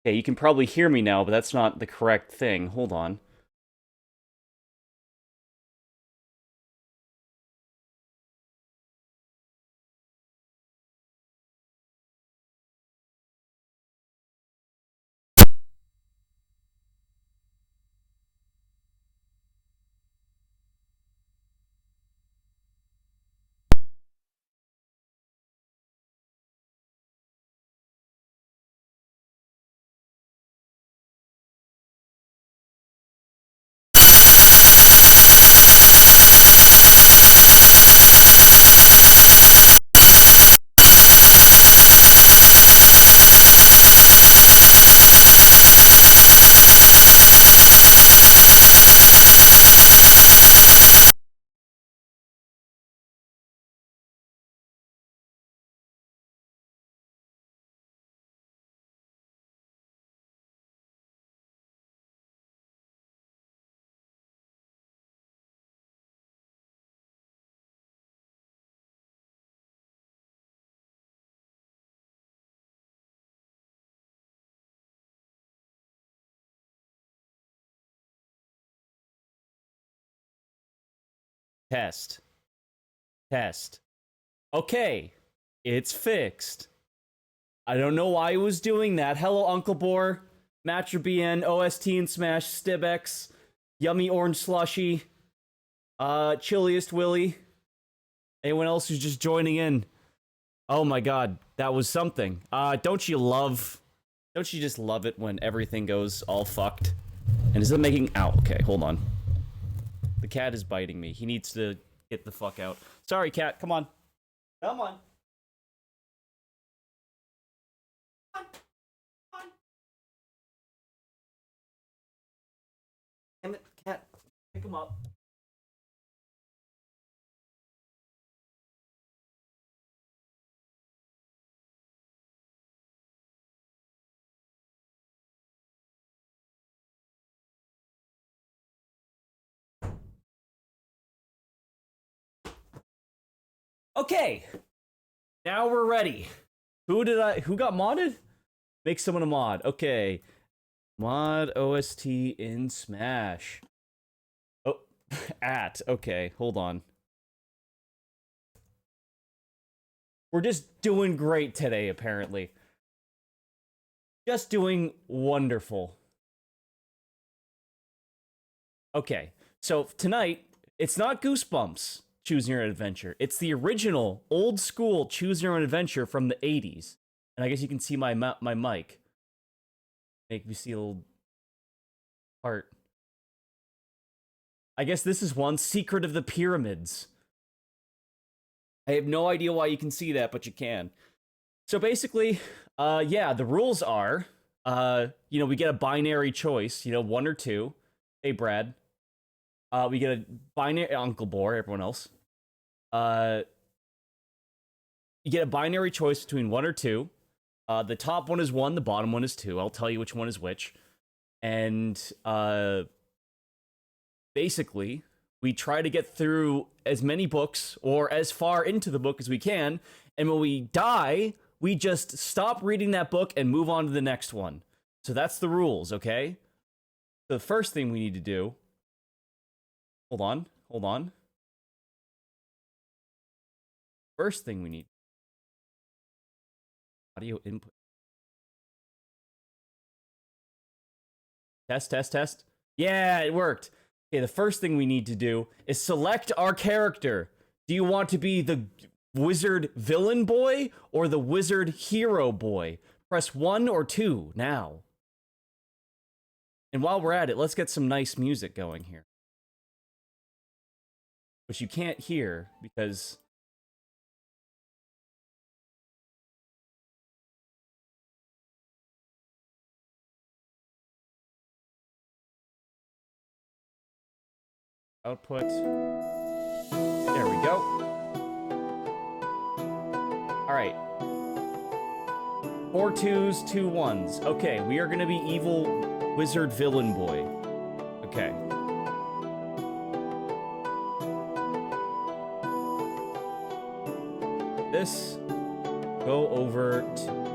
Okay, you can probably hear me now, but that's not the correct thing. Hold on. Test. Test. Okay, it's fixed. I don't know why it was doing that. Hello, Uncle Boar, Matcher BN, OST and Smash, Stibex, Yummy Orange Slushy, Chilliest Willy. Anyone else who's just joining in? Oh my god, that was something. Don't you just love it when everything goes all fucked? And is it making, ow, okay, hold on. The cat is biting me. He needs to get the fuck out. Sorry, cat, come on. Come on. Come on. Damn it, cat. Pick him up. Okay, now we're ready. Who got modded? Make someone a mod. Okay. Mod OST in Smash. Oh, okay, hold on. We're just doing great today, apparently. Just doing wonderful. Okay, so tonight, it's not Goosebumps Choose Your Own Adventure. It's the original, old school Choose Your Own Adventure from the 80s. And I guess you can see my mic. Make me see a little part. I guess this is one, Secret of the Pyramids. I have no idea why you can see that, but you can. So basically, yeah, the rules are, we get a binary choice, one or two. Hey, Brad. We get a binary, Uncle Boar, everyone else. You get a binary choice between one or two. The top one is one, the bottom one is two. I'll tell you which one is which. And basically, we try to get through as many books or as far into the book as we can. And when we die, we just stop reading that book and move on to the next one. So that's the rules, okay? The first thing we need to do. Hold on. First thing we need. Audio input. Test. Yeah, it worked. Okay, the first thing we need to do is select our character. Do you want to be the wizard villain boy or the wizard hero boy? Press 1 or 2 now. And while we're at it, let's get some nice music going here. Which you can't hear because... Output. There we go. Alright. 4 twos, 2 ones. Okay, we are gonna be evil wizard villain boy. Okay. This. Go over to...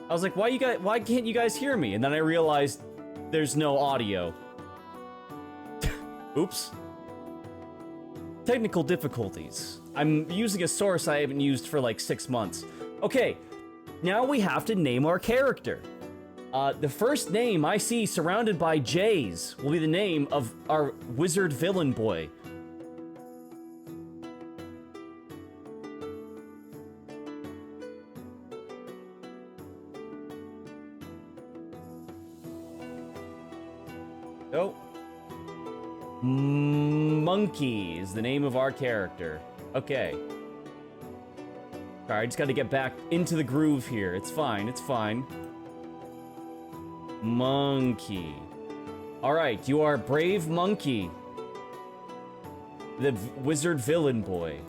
I was like, why can't you guys hear me? And then I realized there's no audio. Oops. Technical difficulties. I'm using a source I haven't used for like 6 months. Okay, now we have to name our character. The first name I see surrounded by J's will be the name of our wizard villain boy. Oh. Monkey is the name of our character. Okay. Alright, I just gotta get back into the groove here. It's fine, it's fine. Monkey. Alright, you are Brave Monkey. The wizard villain boy.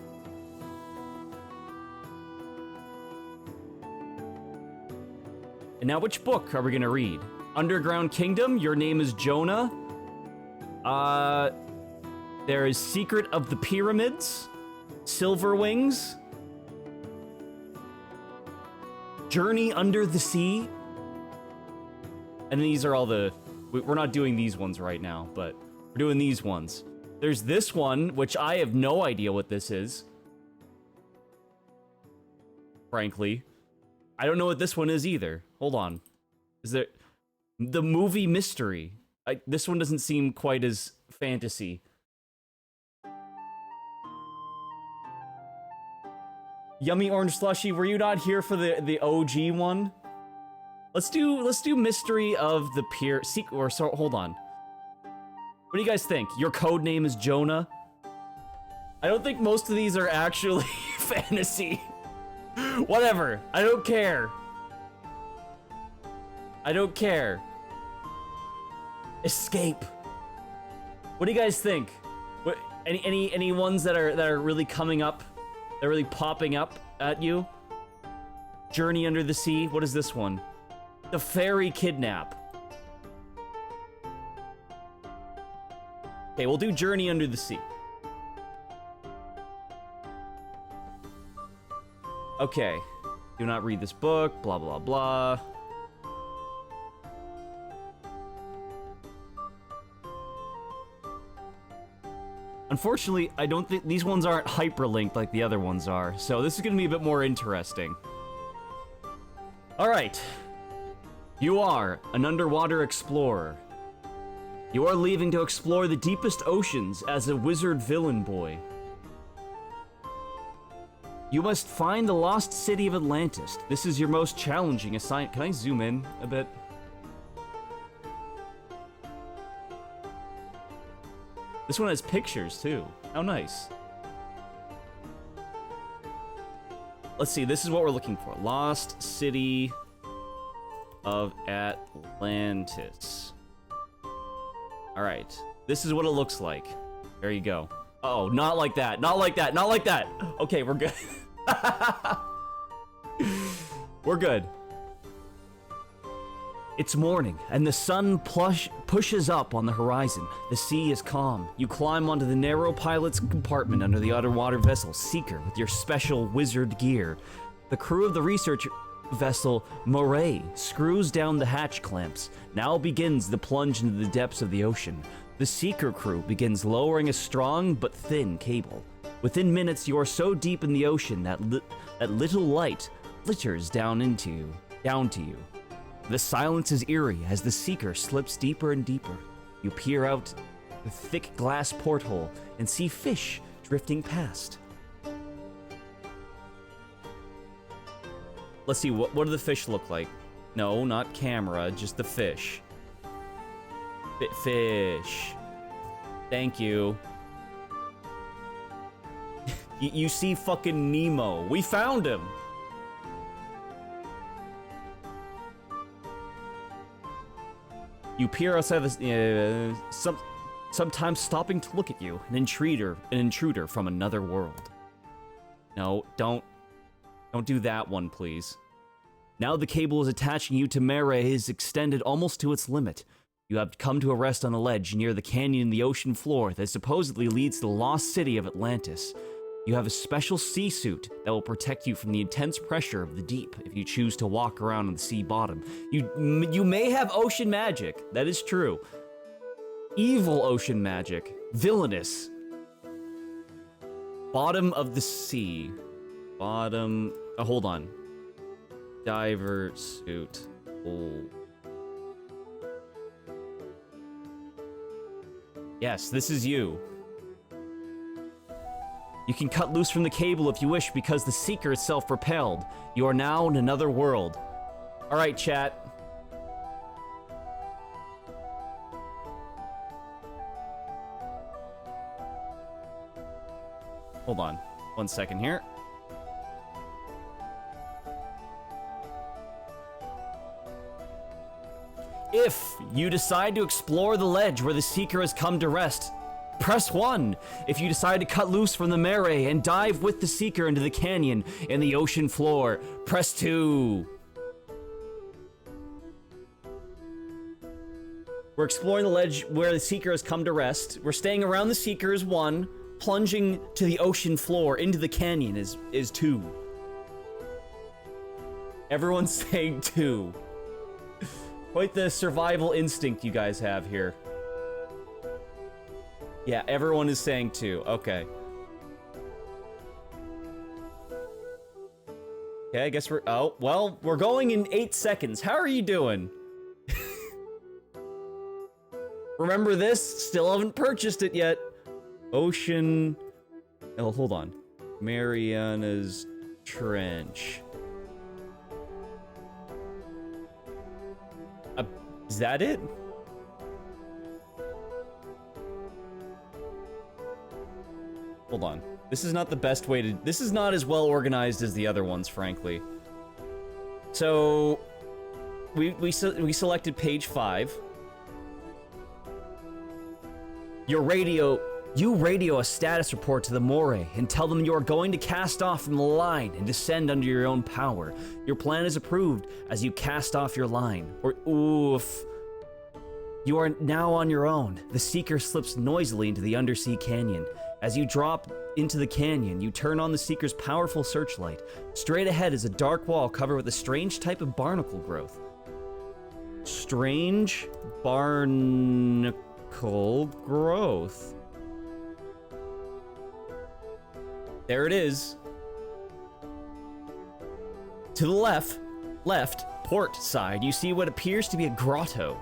And now which book are we gonna read? Underground Kingdom, your name is Jonah. There is Secret of the Pyramids, Silver Wings, Journey Under the Sea. And these are all the... We're not doing these ones right now, but we're doing these ones. There's this one, which I have no idea what this is. Frankly. I don't know what this one is either. Hold on. Is there... The Movie Mystery. This one doesn't seem quite as fantasy. Yummy Orange Slushy, were you not here for the OG one? Let's do Mystery of the hold on. What do you guys think? Your code name is Jonah? I don't think most of these are actually fantasy. Whatever. I don't care. I don't care. Escape. What do you guys think? What, any ones that are really coming up? They're really popping up at you? Journey Under the Sea. What is this one? The Fairy Kidnap. Okay, we'll do Journey Under the Sea. Okay. Do not read this book. Blah, blah, blah. Unfortunately, I don't think these ones aren't hyperlinked like the other ones are, so this is going to be a bit more interesting. Alright. You are an underwater explorer. You are leaving to explore the deepest oceans as a wizard villain boy. You must find the lost city of Atlantis. This is your most challenging assignment. Can I zoom in a bit? This one has pictures, too. How nice. Let's see, this is what we're looking for. Lost City of Atlantis. Alright. This is what it looks like. There you go. Oh, not like that. Not like that. Not like that. Okay, we're good. We're good. It's morning, and the sun pushes up on the horizon. The sea is calm. You climb onto the narrow pilot's compartment under the underwater vessel Seeker with your special wizard gear. The crew of the research vessel Moray screws down the hatch clamps. Now begins the plunge into the depths of the ocean. The Seeker crew begins lowering a strong but thin cable. Within minutes, you are so deep in the ocean that little light flitters down to you. The silence is eerie as the Seeker slips deeper and deeper. You peer out the thick glass porthole and see fish drifting past. Let's see, what do the fish look like? No, not camera, just the fish. Fish. Thank you. You see fucking Nemo. We found him! You peer outside the sometimes stopping to look at you, an intruder from another world. No, don't do that one, please. Now the cable is attaching you to Mare is extended almost to its limit. You have come to a rest on a ledge near the canyon in the ocean floor that supposedly leads to the lost city of Atlantis. You have a special sea suit that will protect you from the intense pressure of the deep if you choose to walk around on the sea bottom. You may have ocean magic, that is true. Evil ocean magic, villainous. Bottom of the sea. Bottom, hold on. Diver suit. Oh. Yes, this is you. You can cut loose from the cable if you wish because the Seeker is self-propelled. You are now in another world. Alright, chat. Hold on. 1 second here. If you decide to explore the ledge where the Seeker has come to rest, press 1. If you decide to cut loose from the mare and dive with the Seeker into the canyon and the ocean floor, press 2. We're exploring the ledge where the Seeker has come to rest. We're staying around the Seeker is 1. Plunging to the ocean floor into the canyon is 2. Everyone's saying 2. Quite the survival instinct you guys have here. Yeah, everyone is saying 2. Okay. Okay, I guess we're... Oh, well, we're going in 8 seconds. How are you doing? Remember this? Still haven't purchased it yet. Ocean... Oh, hold on. Mariana's Trench. Is that it? Hold on. This is not the best way to... This is not as well organized as the other ones, frankly. So... We selected page 5. You radio a status report to the Moray and tell them you are going to cast off from the line and descend under your own power. Your plan is approved as you cast off your line. Or, oof. You are now on your own. The Seeker slips noisily into the undersea canyon. As you drop into the canyon, you turn on the Seeker's powerful searchlight. Straight ahead is a dark wall covered with a strange type of barnacle growth. Strange barnacle growth. There it is. To the left, port side, you see what appears to be a grotto.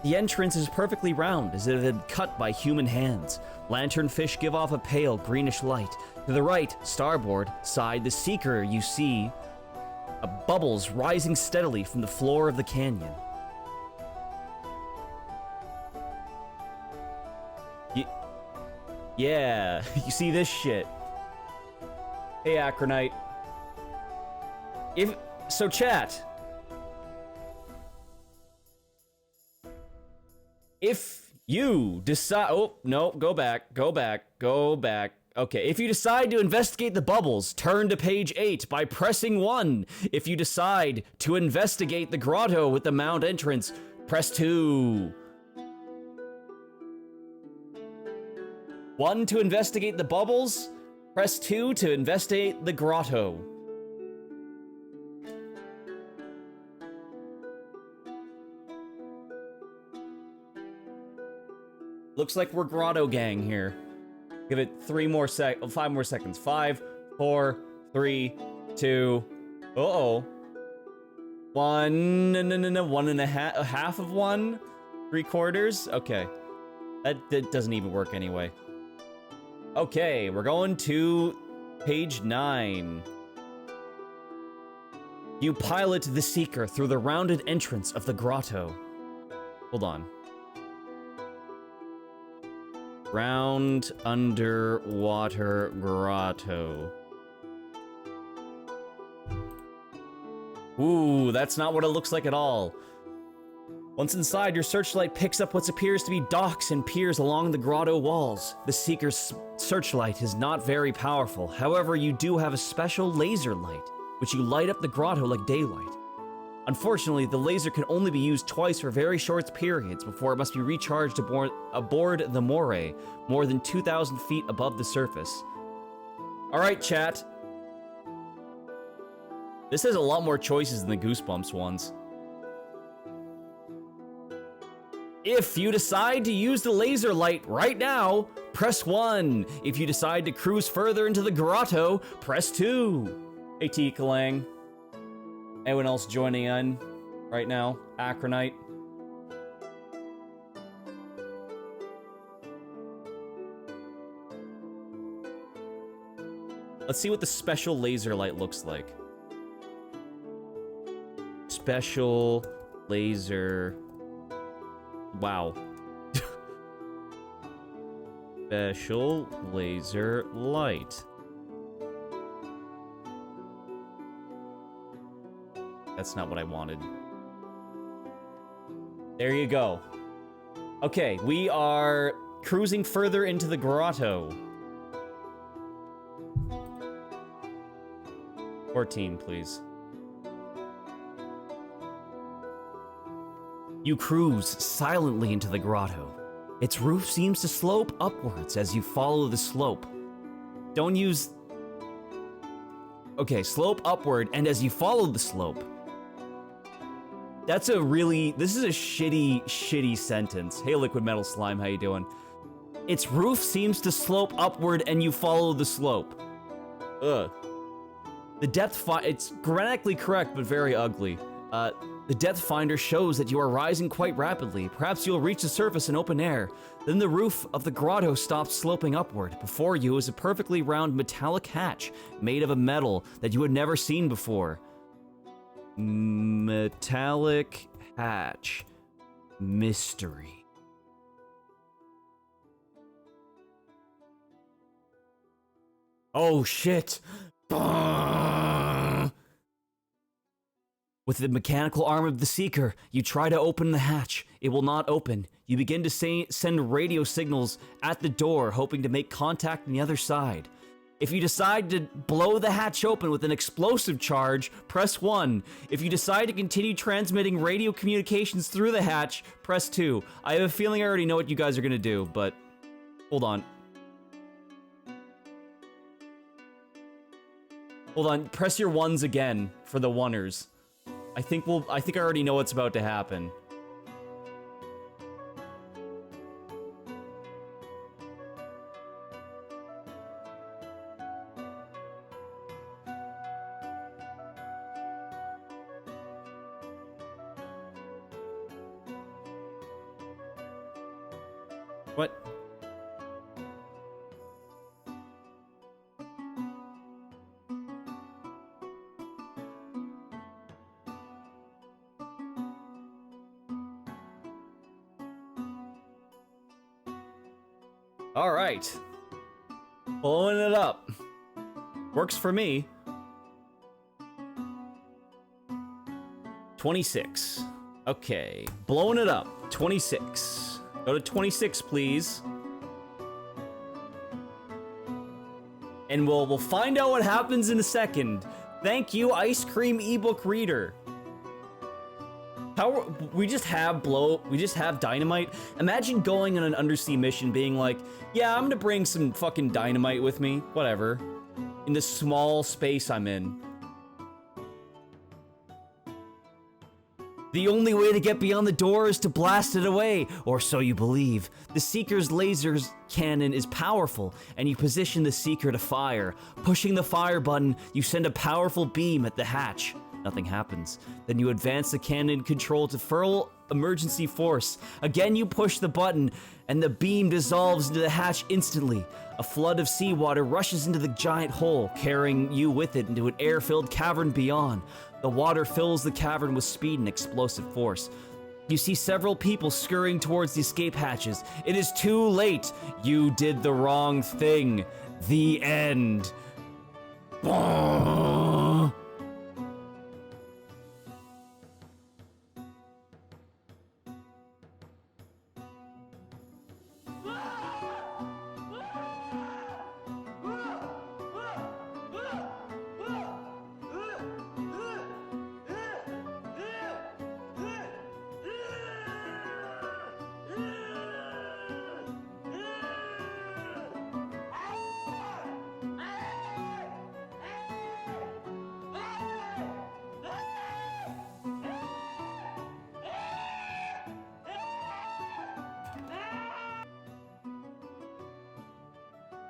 The entrance is perfectly round, as if it had been cut by human hands. Lanternfish give off a pale greenish light. To the right, starboard side, the Seeker, you see bubbles rising steadily from the floor of the canyon. Yeah, you see this shit. Hey, Acronite. So chat. If you decide... Oh, no, go back. Okay, if you decide to investigate the bubbles, turn to page 8 by pressing 1. If you decide to investigate the grotto with the mount entrance, press 2. 1 to investigate the bubbles, press 2 to investigate the grotto. Looks like we're grotto gang here. Give it 5 more seconds. 5, 4, 3, 2. Uh-oh. 1. No. 1 and a half of 1. 3/4. Okay. That doesn't even work anyway. Okay, we're going to page 9. You pilot the Seeker through the rounded entrance of the grotto. Hold on. Round underwater grotto. Ooh, that's not what it looks like at all. Once inside, your searchlight picks up what appears to be docks and piers along the grotto walls. The Seeker's searchlight is not very powerful. However, you do have a special laser light, which you light up the grotto like daylight. Unfortunately, the laser can only be used twice for very short periods before it must be recharged aboard the Moray, more than 2,000 feet above the surface. Alright, chat. This has a lot more choices than the Goosebumps ones. If you decide to use the laser light right now, press 1. If you decide to cruise further into the grotto, press 2. Hey, T. Kalang. Anyone else joining in right now? Acronite. Let's see what the special laser light looks like. Special laser... Wow. Special laser light. That's not what I wanted. There you go. Okay, we are cruising further into the grotto. 14, please. You cruise silently into the grotto. Its roof seems to slope upwards as you follow the slope. Don't use... Okay, slope upward, and as you follow the slope. That's a really... This is a shitty sentence. Hey, Liquid Metal Slime, how you doing? Its roof seems to slope upward, and you follow the slope. Ugh. The depth it's grammatically correct, but very ugly. The depth finder shows that you are rising quite rapidly. Perhaps you'll reach the surface in open air. Then the roof of the grotto stops sloping upward. Before you is a perfectly round metallic hatch made of a metal that you had never seen before. Metallic hatch. Mystery. Oh shit! With the mechanical arm of the Seeker, you try to open the hatch. It will not open. You begin to send radio signals at the door, hoping to make contact on the other side. If you decide to blow the hatch open with an explosive charge, press 1. If you decide to continue transmitting radio communications through the hatch, press 2. I have a feeling I already know what you guys are gonna do, but... Hold on. Hold on, press your 1s again for the 1ers. I think I already know what's about to happen. What? All right. Blowing it up. Works for me. 26. Okay. Blowing it up. 26. Go to 26, please. And we'll find out what happens in a second. Thank you, Ice Cream Ebook Reader. We just have dynamite. Imagine going on an undersea mission being like, yeah, I'm gonna bring some fucking dynamite with me, whatever, in this small space I'm in. The only way to get beyond the door is to blast it away, or so you believe. The Seeker's laser cannon is powerful, and you position the Seeker to fire. Pushing the fire button, you send a powerful beam at the hatch. Nothing happens. Then you advance the cannon control to furl emergency force. Again, you push the button, and the beam dissolves into the hatch instantly. A flood of seawater rushes into the giant hole, carrying you with it into an air-filled cavern beyond. The water fills the cavern with speed and explosive force. You see several people scurrying towards the escape hatches. It is too late. You did the wrong thing. The end.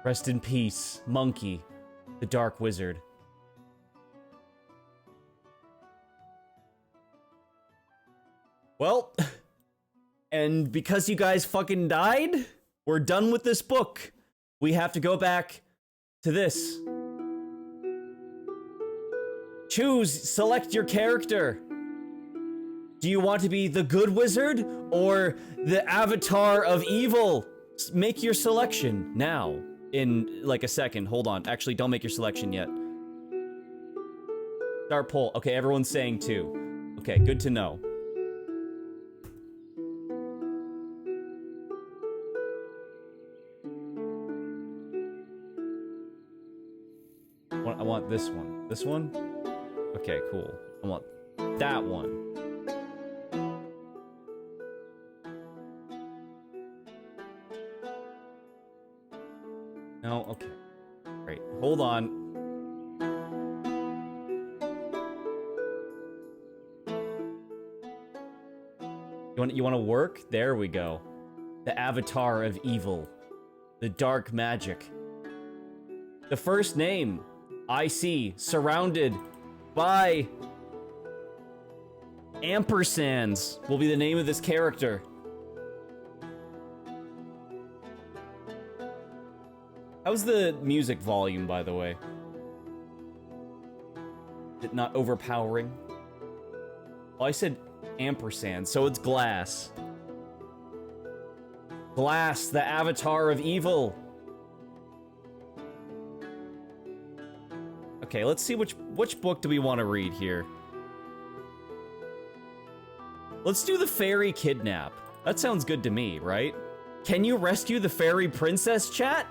Rest in peace, Monkey, the Dark Wizard. Well, and because you guys fucking died, we're done with this book. We have to go back to this. Select your character. Do you want to be the good wizard or the avatar of evil? Make your selection now. In like a second. Hold on. Actually, don't make your selection yet. Start poll. Okay, everyone's saying 2. Okay, good to know. I want this one. This one? Okay, cool. I want that one. No, okay. Great. Hold on. You want to work? There we go. The avatar of evil. The dark magic. The first name I see surrounded by ampersands will be the name of this character. How's the music volume, by the way? Is it not overpowering? Oh, I said ampersand, so it's Glass. Glass, the avatar of evil. Okay, let's see which book do we want to read here. Let's do the fairy kidnap. That sounds good to me, right? Can you rescue the fairy princess, chat?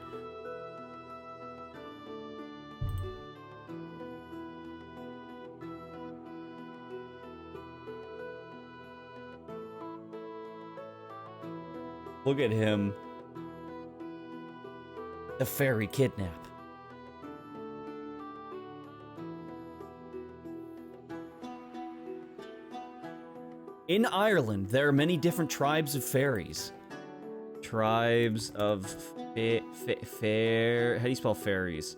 Look at him. The fairy kidnap. In Ireland, there are many different tribes of fairies. Tribes of fair... How do you spell fairies?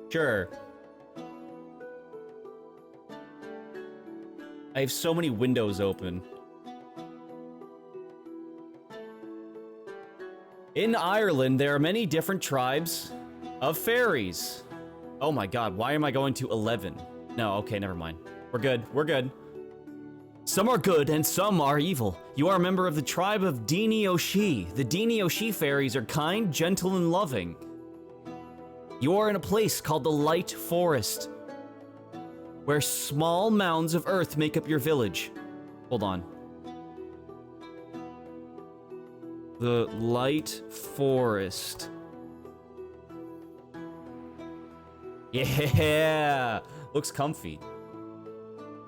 Sure. I have so many windows open. In Ireland, there are many different tribes of fairies. Oh my god, why am I going to 11? No, okay, never mind. We're good, we're good. Some are good and some are evil. You are a member of the tribe of Dini Oshie. The Dini Oshie fairies are kind, gentle, and loving. You are in a place called the Light Forest, where small mounds of earth make up your village. Hold on. The Light Forest. Yeah! Looks comfy.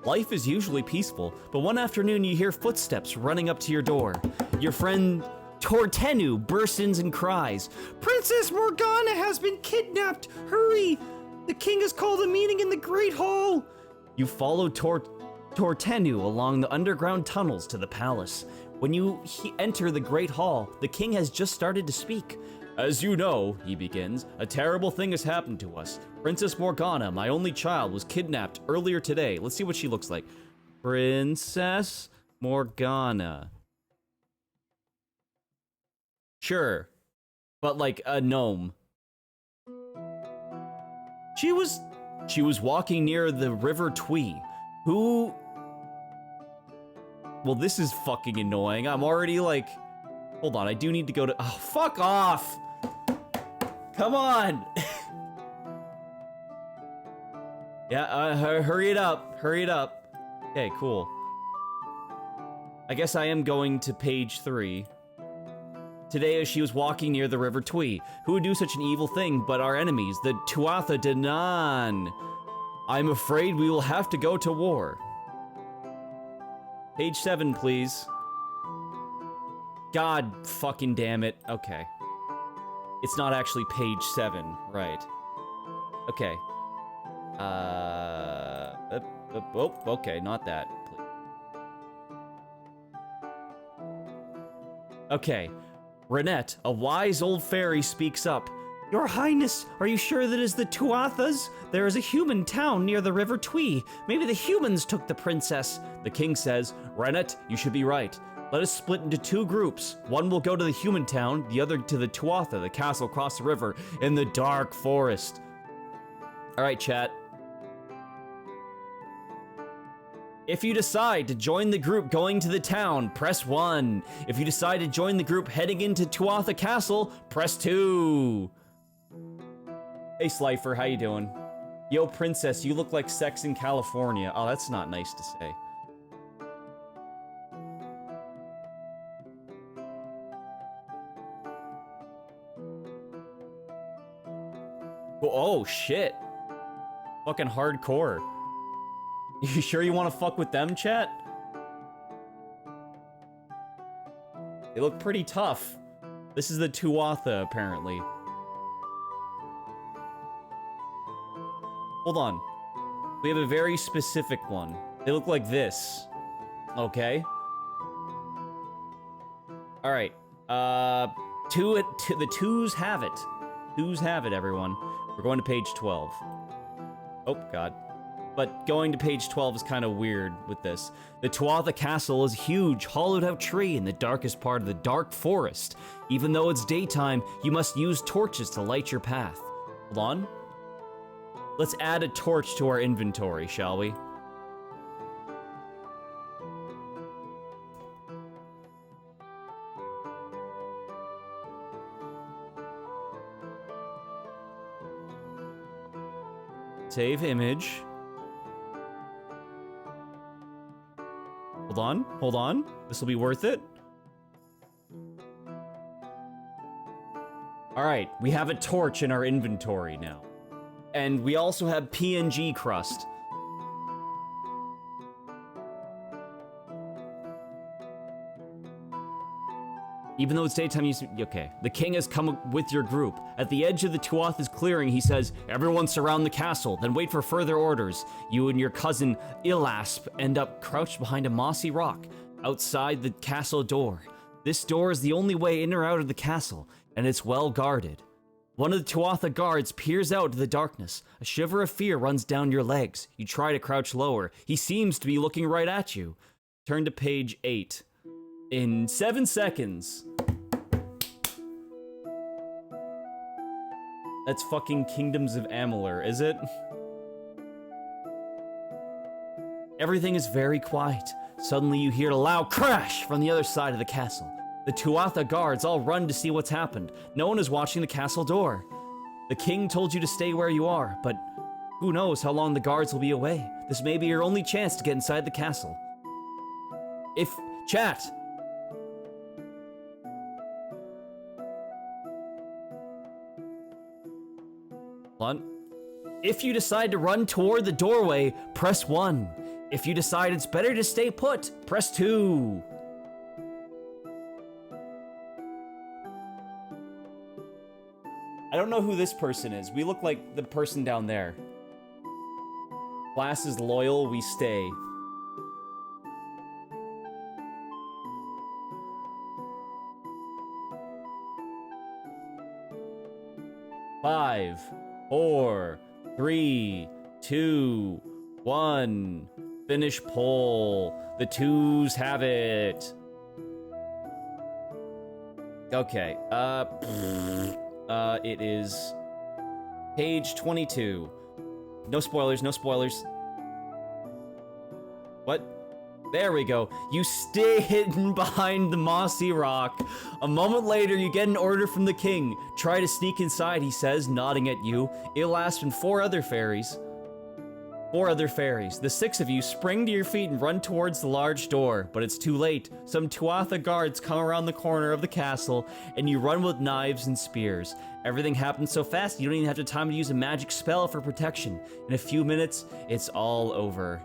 Life is usually peaceful, but one afternoon you hear footsteps running up to your door. Your friend Tortenu bursts in and cries, "Princess Morgana has been kidnapped! Hurry! The king has called a meeting in the Great Hall!" You follow Tortenu along the underground tunnels to the palace. When you enter the Great Hall, the king has just started to speak. "As you know," he begins, "a terrible thing has happened to us. Princess Morgana, my only child, was kidnapped earlier today." Let's see what she looks like. Princess Morgana. Sure. But like a gnome. She was walking near the River Twee. Who... Well, this is fucking annoying. I'm already like... Hold on, I do need to go to... Oh, fuck off! Come on! Yeah, hurry it up. Hurry it up. Okay, cool. I guess I am going to page 3. Today, as she was walking near the River Twee, who would do such an evil thing but our enemies, the Tuatha De Danann? I'm afraid we will have to go to war. Page 7, please. God fucking damn it. Okay. It's not actually page 7, right. Okay. Oh, okay, not that, please. Okay. Renette, a wise old fairy, speaks up. Your Highness, are you sure that is the Tuathas? There is a human town near the River Twee. Maybe the humans took the princess. The king says, Renette, you should be right. Let us split into 2 groups. One will go to the human town, the other to the Tuatha, the castle across the river, in the dark forest. Alright, chat. If you decide to join the group going to the town, press 1. If you decide to join the group heading into Tuatha Castle, press 2. Hey Slifer, how you doing? Yo, princess, you look like sex in California. Oh, that's not nice to say. Oh, shit. Fucking hardcore. You sure you want to fuck with them, chat? They look pretty tough. This is the Tuatha, apparently. Hold on. We have a very specific one. They look like this. Okay. Alright. The twos have it. Twos have it, everyone. We're going to page 12. Oh, God. But going to page 12 is kind of weird with this. The Tuatha Castle is a huge, hollowed-out tree in the darkest part of the dark forest. Even though it's daytime, you must use torches to light your path. Hold on. Let's add a torch to our inventory, shall we? Save image. Hold on. This will be worth it. Alright, we have a torch in our inventory now. And we also have PNG crust. Even though it's daytime, okay. The king has come with your group. At the edge of the Tuatha's clearing, he says, everyone surround the castle, then wait for further orders. You and your cousin, Ilasp, end up crouched behind a mossy rock outside the castle door. This door is the only way in or out of the castle, and it's well guarded. One of the Tuatha guards peers out into the darkness. A shiver of fear runs down your legs. You try to crouch lower. He seems to be looking right at you. Turn to page 8. In 7 seconds. That's fucking Kingdoms of Amalur, is it? Everything is very quiet. Suddenly you hear a loud crash from the other side of the castle. The Tuatha guards all run to see what's happened. No one is watching the castle door. The king told you to stay where you are, but who knows how long the guards will be away. This may be your only chance to get inside the castle. Chat! If you decide to run toward the doorway, press 1. If you decide it's better to stay put, press 2. I don't know who this person is. We look like the person down there. Class is loyal, we stay. Five, 4, 3, 2, 1. Finish poll. The twos have it. Okay, it is page 22. No spoilers, no spoilers. What? There we go. You stay hidden behind the mossy rock. A moment later, you get an order from the king. Try to sneak inside, he says, nodding at you. Ilasp and 4 other fairies. 4 other fairies. The 6 of you spring to your feet and run towards the large door, but it's too late. Some Tuatha guards come around the corner of the castle, and you run with knives and spears. Everything happens so fast, you don't even have the time to use a magic spell for protection. In a few minutes, it's all over.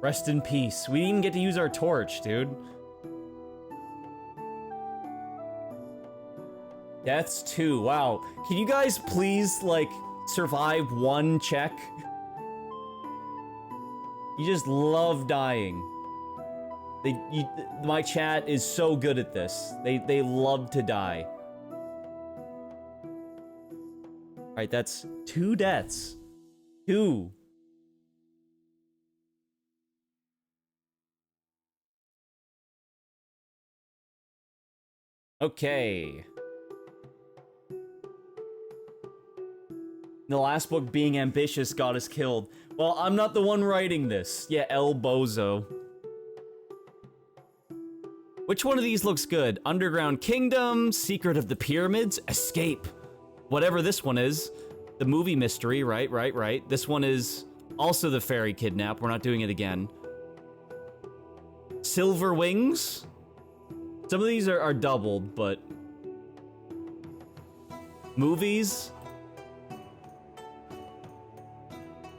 Rest in peace. We didn't even get to use our torch, dude. Deaths 2. Wow. Can you guys please, like, survive one check? You just love dying. My chat is so good at this. They love to die. Alright, that's 2 deaths. 2. Okay. The last book, being ambitious, got us killed. Well, I'm not the one writing this. Yeah, El Bozo. Which one of these looks good? Underground Kingdom, Secret of the Pyramids, Escape. Whatever this one is. The movie mystery, right. This one is also the fairy kidnap. We're not doing it again. Silver Wings. Some of these are doubled, but... Movies.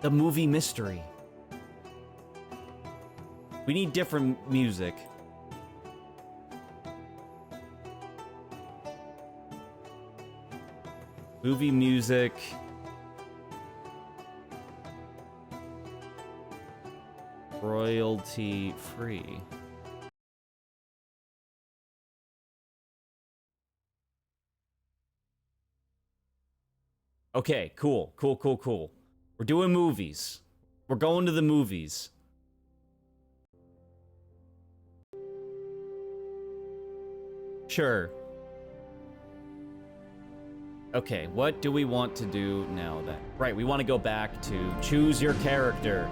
The movie mystery. We need different music. Movie music. Royalty free. Okay, cool. We're doing movies. We're going to the movies. Sure. Okay, what do we want to do now then? Right, we want to go back to choose your character.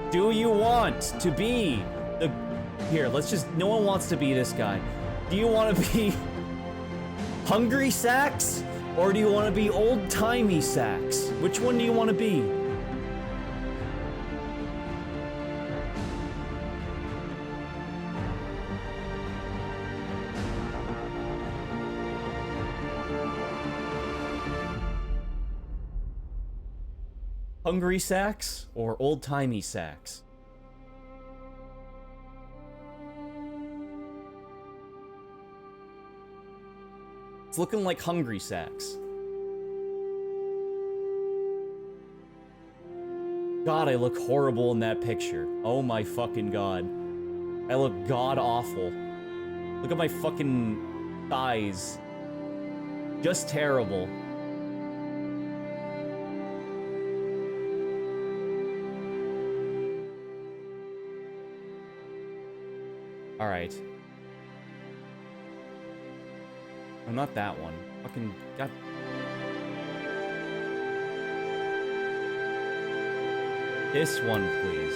Do you want to be the... Here, let's just... No one wants to be this guy. Do you want to be... Hungry Sacks? Or do you want to be old-timey Sacks? Which one do you want to be? Hungry Sacks or old-timey Sacks? It's looking like Hungry Sacks. God, I look horrible in that picture. Oh my fucking god. I look god-awful. Look at my fucking thighs. Just terrible. Alright. Oh, not that one. Fucking god. This one, please.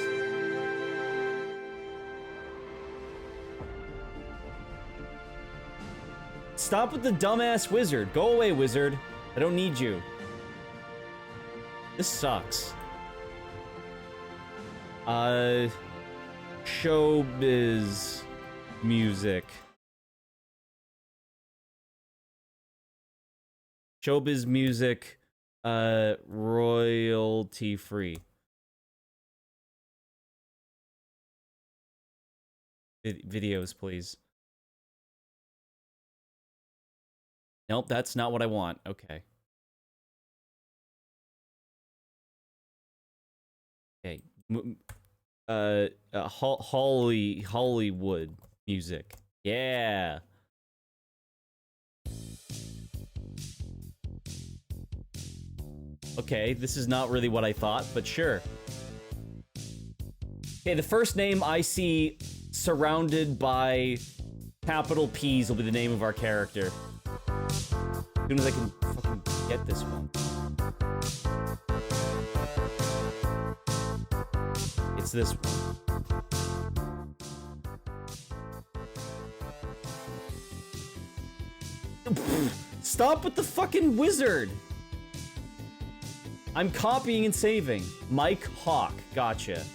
Stop with the dumbass wizard. Go away, wizard. I don't need you. This sucks. Showbiz music. Showbiz music, royalty free. Videos, please. Nope, that's not what I want. Okay. Okay. Hollywood music. Yeah. Okay, this is not really what I thought, but sure. Okay, the first name I see surrounded by capital P's will be the name of our character. As soon as I can fucking get this one. It's this one. Stop with the fucking wizard! I'm copying and saving. Mike Hawk. Gotcha.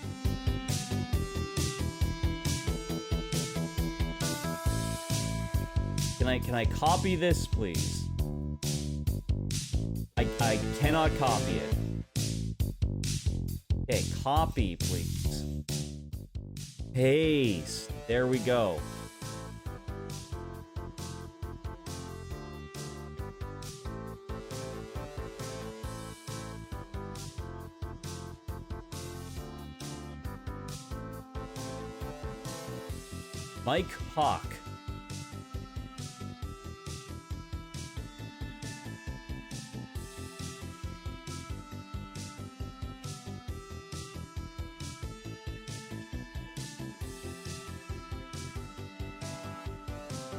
Can I copy this, please? I cannot copy it. Okay, copy, please. Paste. There we go. Mike Hawk.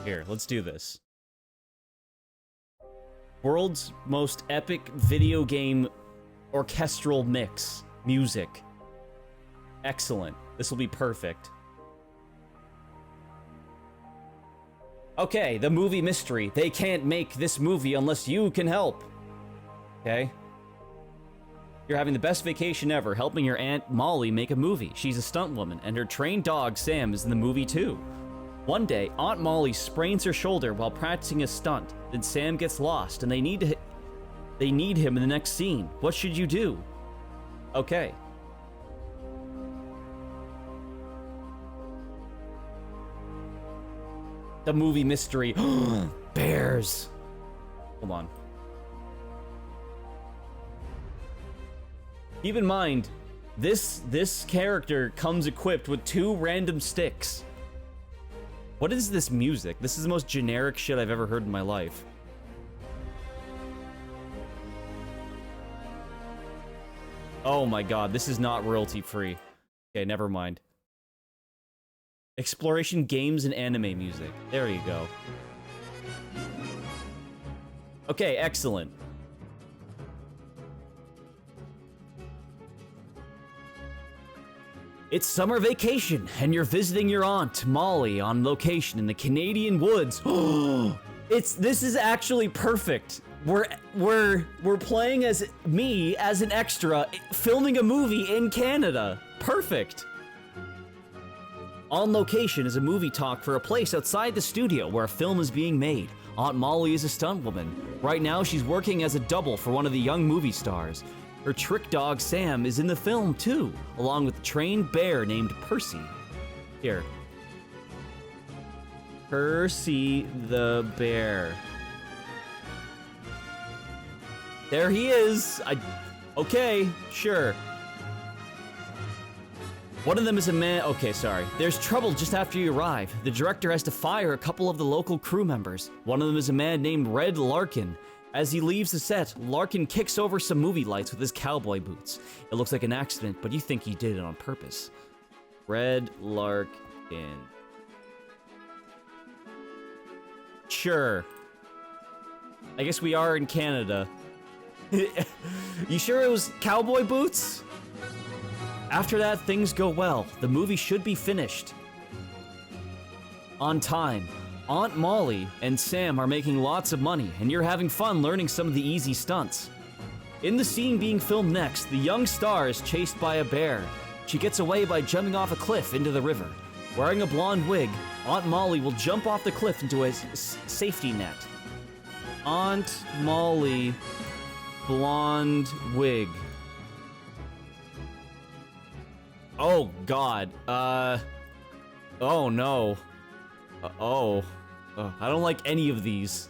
Here, let's do this. World's most epic video game orchestral mix. Music. Excellent. This will be perfect. Okay, the movie mystery. They can't make this movie unless you can help. Okay? You're having the best vacation ever, helping your Aunt Molly make a movie. She's a stunt woman, and her trained dog, Sam, is in the movie too. One day, Aunt Molly sprains her shoulder while practicing a stunt. Then Sam gets lost, and they need him in the next scene. What should you do? Okay. The movie mystery. Bears. Hold on. Keep in mind, this character comes equipped with 2 random sticks. What is this music? This is the most generic shit I've ever heard in my life. Oh my god, this is not royalty free. Okay, never mind. Exploration games and anime music. There you go. Okay, excellent. It's summer vacation, and you're visiting your aunt, Molly, on location in the Canadian woods. This is actually perfect. We're playing as me as an extra, filming a movie in Canada. Perfect. On location is a movie talk for a place outside the studio where a film is being made. Aunt Molly is a stunt woman. Right now, she's working as a double for one of the young movie stars. Her trick dog, Sam, is in the film, too, along with a trained bear named Percy. Here. Percy the bear. There he is! Okay, sure. One of them is a man. Okay, sorry. There's trouble just after you arrive. The director has to fire a couple of the local crew members. One of them is a man named Red Larkin. As he leaves the set, Larkin kicks over some movie lights with his cowboy boots. It looks like an accident, but you think he did it on purpose. Red Larkin. Sure. I guess we are in Canada. You sure it was cowboy boots? After that, things go well. The movie should be finished on time. Aunt Molly and Sam are making lots of money, and you're having fun learning some of the easy stunts. In the scene being filmed next, the young star is chased by a bear. She gets away by jumping off a cliff into the river. Wearing a blonde wig, Aunt Molly will jump off the cliff into a safety net. Aunt Molly, blonde wig. Oh god. Oh no. I don't like any of these.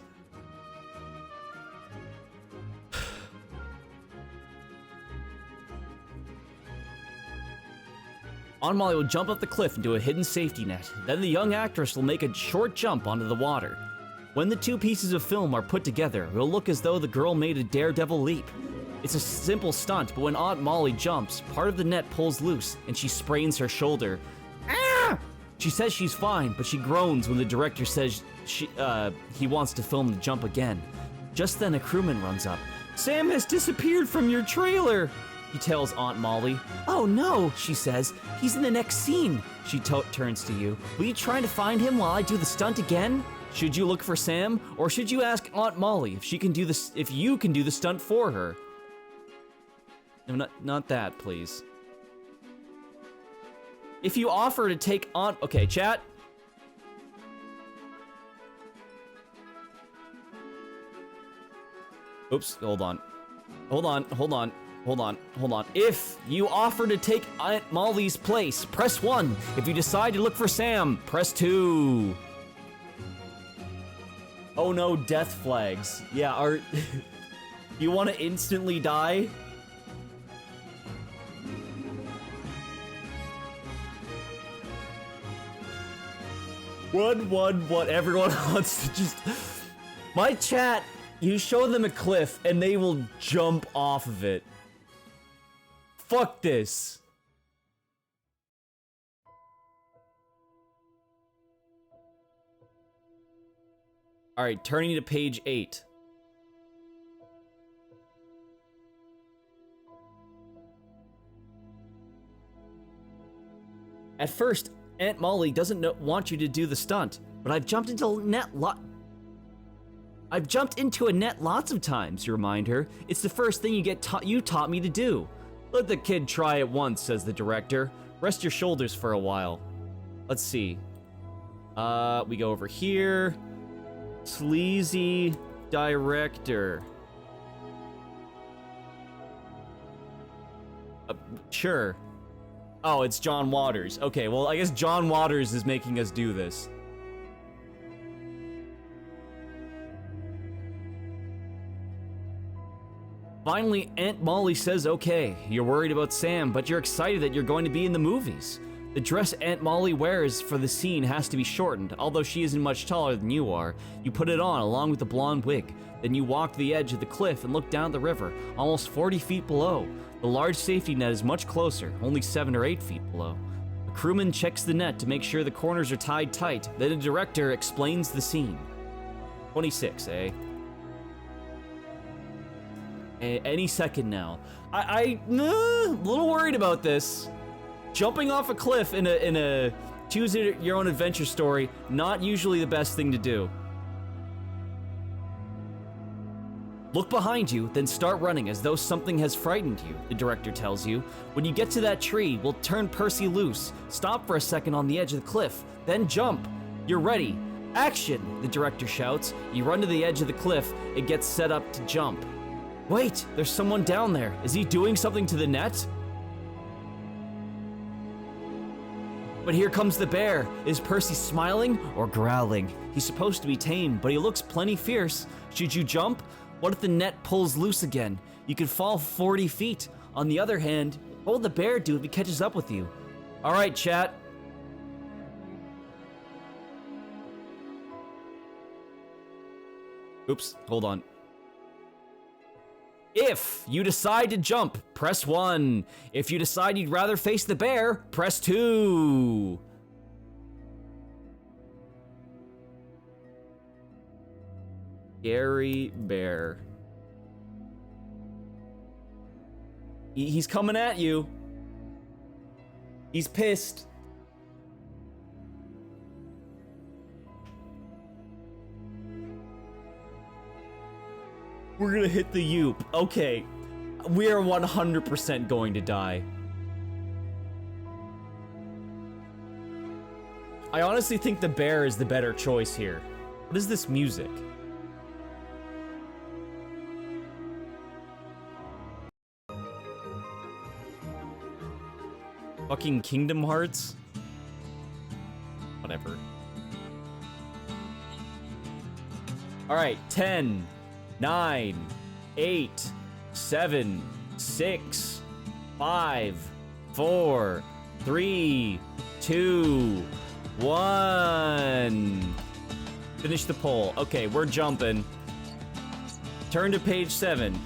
Aunt Molly will jump up the cliff into a hidden safety net. Then the young actress will make a short jump onto the water. When the 2 pieces of film are put together, it will look as though the girl made a daredevil leap. It's a simple stunt, but when Aunt Molly jumps, part of the net pulls loose and she sprains her shoulder. Ah! She says she's fine, but she groans when the director says he wants to film the jump again. Just then a crewman runs up. "Sam has disappeared from your trailer," he tells Aunt Molly. "Oh no," she says. "He's in the next scene." She turns to you. "Will you try to find him while I do the stunt again?" Should you look for Sam, or should you ask Aunt Molly if you can do the stunt for her? No, not that, please. If you offer to take Aunt... Okay, chat. Oops, hold on. Hold on. hold on. If you offer to take Aunt Molly's place, press 1. If you decide to look for Sam, press 2. Oh no, death flags. Yeah, you want to instantly die? What everyone wants to just... My chat, you show them a cliff and they will jump off of it. Fuck this. Alright, turning to page 8. At first, Aunt Molly doesn't want you to do the stunt, but I've jumped into a net lots of times, you remind her. It's the first thing you taught me to do. Let the kid try it once, says the director. Rest your shoulders for a while. Let's see. We go over here. Sleazy director. Sure. Oh, it's John Waters. Okay, well, I guess John Waters is making us do this. Finally, Aunt Molly says okay. You're worried about Sam, but you're excited that you're going to be in the movies. The dress Aunt Molly wears for the scene has to be shortened, although she isn't much taller than you are. You put it on along with the blonde wig. Then you walk to the edge of the cliff and look down the river, almost 40 feet below. The large safety net is much closer, only 7 or 8 feet below. The crewman checks the net to make sure the corners are tied tight. Then the director explains the scene. 26, eh? Any second now. I'm a little worried about this. Jumping off a cliff in a choose your own adventure story, not usually the best thing to do. Look behind you, then start running as though something has frightened you, the director tells you. When you get to that tree, we'll turn Percy loose. Stop for a second on the edge of the cliff, then jump. You're ready. Action, the director shouts. You run to the edge of the cliff. It gets set up to jump. Wait, there's someone down there. Is he doing something to the net? But here comes the bear. Is Percy smiling or growling? He's supposed to be tame, but he looks plenty fierce. Should you jump? What if the net pulls loose again? You could fall 40 feet. On the other hand, what will the bear do if he catches up with you? All right, chat. Oops, hold on. If you decide to jump, press 1. If you decide you'd rather face the bear, press 2. Gary Bear. He's coming at you. He's pissed. We're gonna hit the Yoop. Okay. We are 100% going to die. I honestly think the bear is the better choice here. What is this music? Fucking Kingdom Hearts? Whatever. Alright, 10, 9, 8, 7, 6, 5, 4, 3, 2, 1. Finish the poll. Okay, we're jumping. Turn to page 7.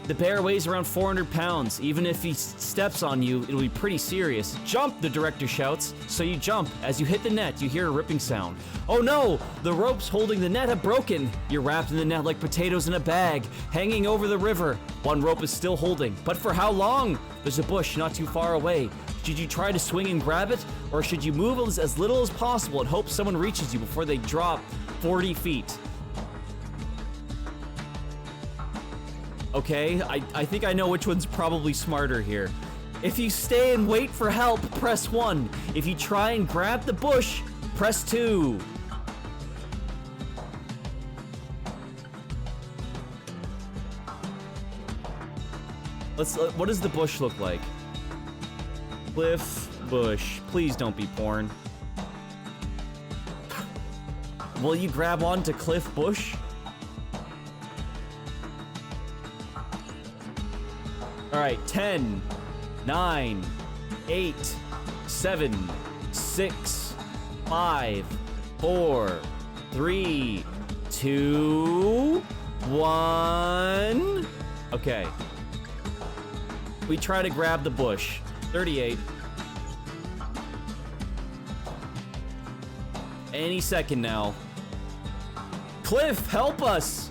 The bear weighs around 400 pounds. Even if he steps on you, it'll be pretty serious. Jump, the director shouts. So you jump. As you hit the net, you hear a ripping sound. Oh no! The ropes holding the net have broken. You're wrapped in the net like potatoes in a bag, hanging over the river. One rope is still holding. But for how long? There's a bush not too far away. Should you try to swing and grab it? Or should you move as little as possible and hope someone reaches you before they drop 40 feet? Okay, I think I know which one's probably smarter here. If you stay and wait for help, press 1. If you try and grab the bush, press 2. Let's. What does the bush look like? Cliff bush. Please don't be porn. Will you grab onto Cliff Bush? Alright, 10, 9, 8, 7, 6, 5, 4, 3, 2, 1. Okay. We try to grab the bush. 38. Any second now. Cliff, help us!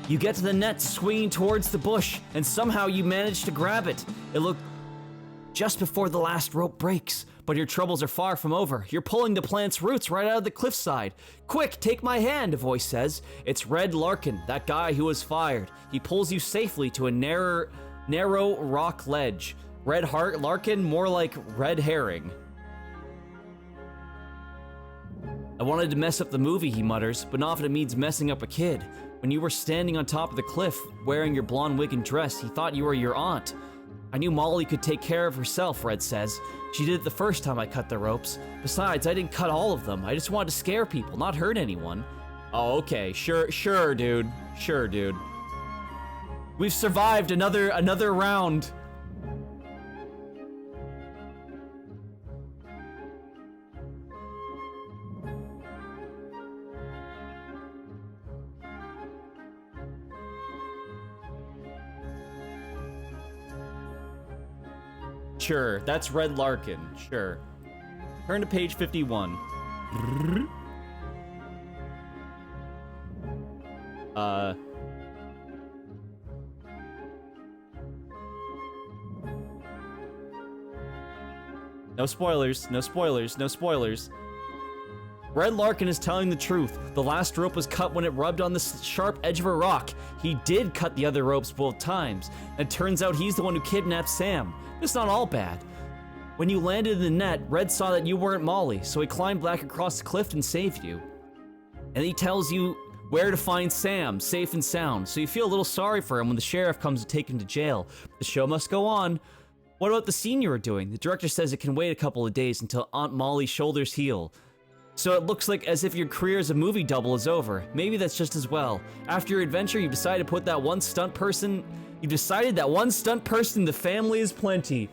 You get to the net swinging towards the bush, and somehow you manage to grab it. It looked just before the last rope breaks, but your troubles are far from over. You're pulling the plant's roots right out of the cliffside. Quick, take my hand, a voice says. It's Red Larkin, that guy who was fired. He pulls you safely to a narrow rock ledge. Red Larkin, more like red herring. I wanted to mess up the movie, he mutters, but not if it means messing up a kid. When you were standing on top of the cliff, wearing your blonde wig and dress, he thought you were your aunt. I knew Molly could take care of herself, Red says. She did it the first time I cut the ropes. Besides, I didn't cut all of them. I just wanted to scare people, not hurt anyone. Oh, okay. Sure, dude. Sure, dude. We've survived another round. Sure, that's Red Larkin. Sure. Turn to page 51. No spoilers, no spoilers, no spoilers. Red Larkin is telling the truth. The last rope was cut when it rubbed on the sharp edge of a rock. He did cut the other ropes both times. And it turns out he's the one who kidnapped Sam. It's not all bad. When you landed in the net, Red saw that you weren't Molly, so he climbed back across the cliff and saved you. And he tells you where to find Sam, safe and sound, so you feel a little sorry for him when the sheriff comes to take him to jail. The show must go on. What about the scene you were doing? The director says it can wait a couple of days until Aunt Molly's shoulders heal. So it looks like as if your career as a movie double is over. Maybe that's just as well. After your adventure, you've decided to put that one stunt person... You've decided that one stunt person in the family is plenty.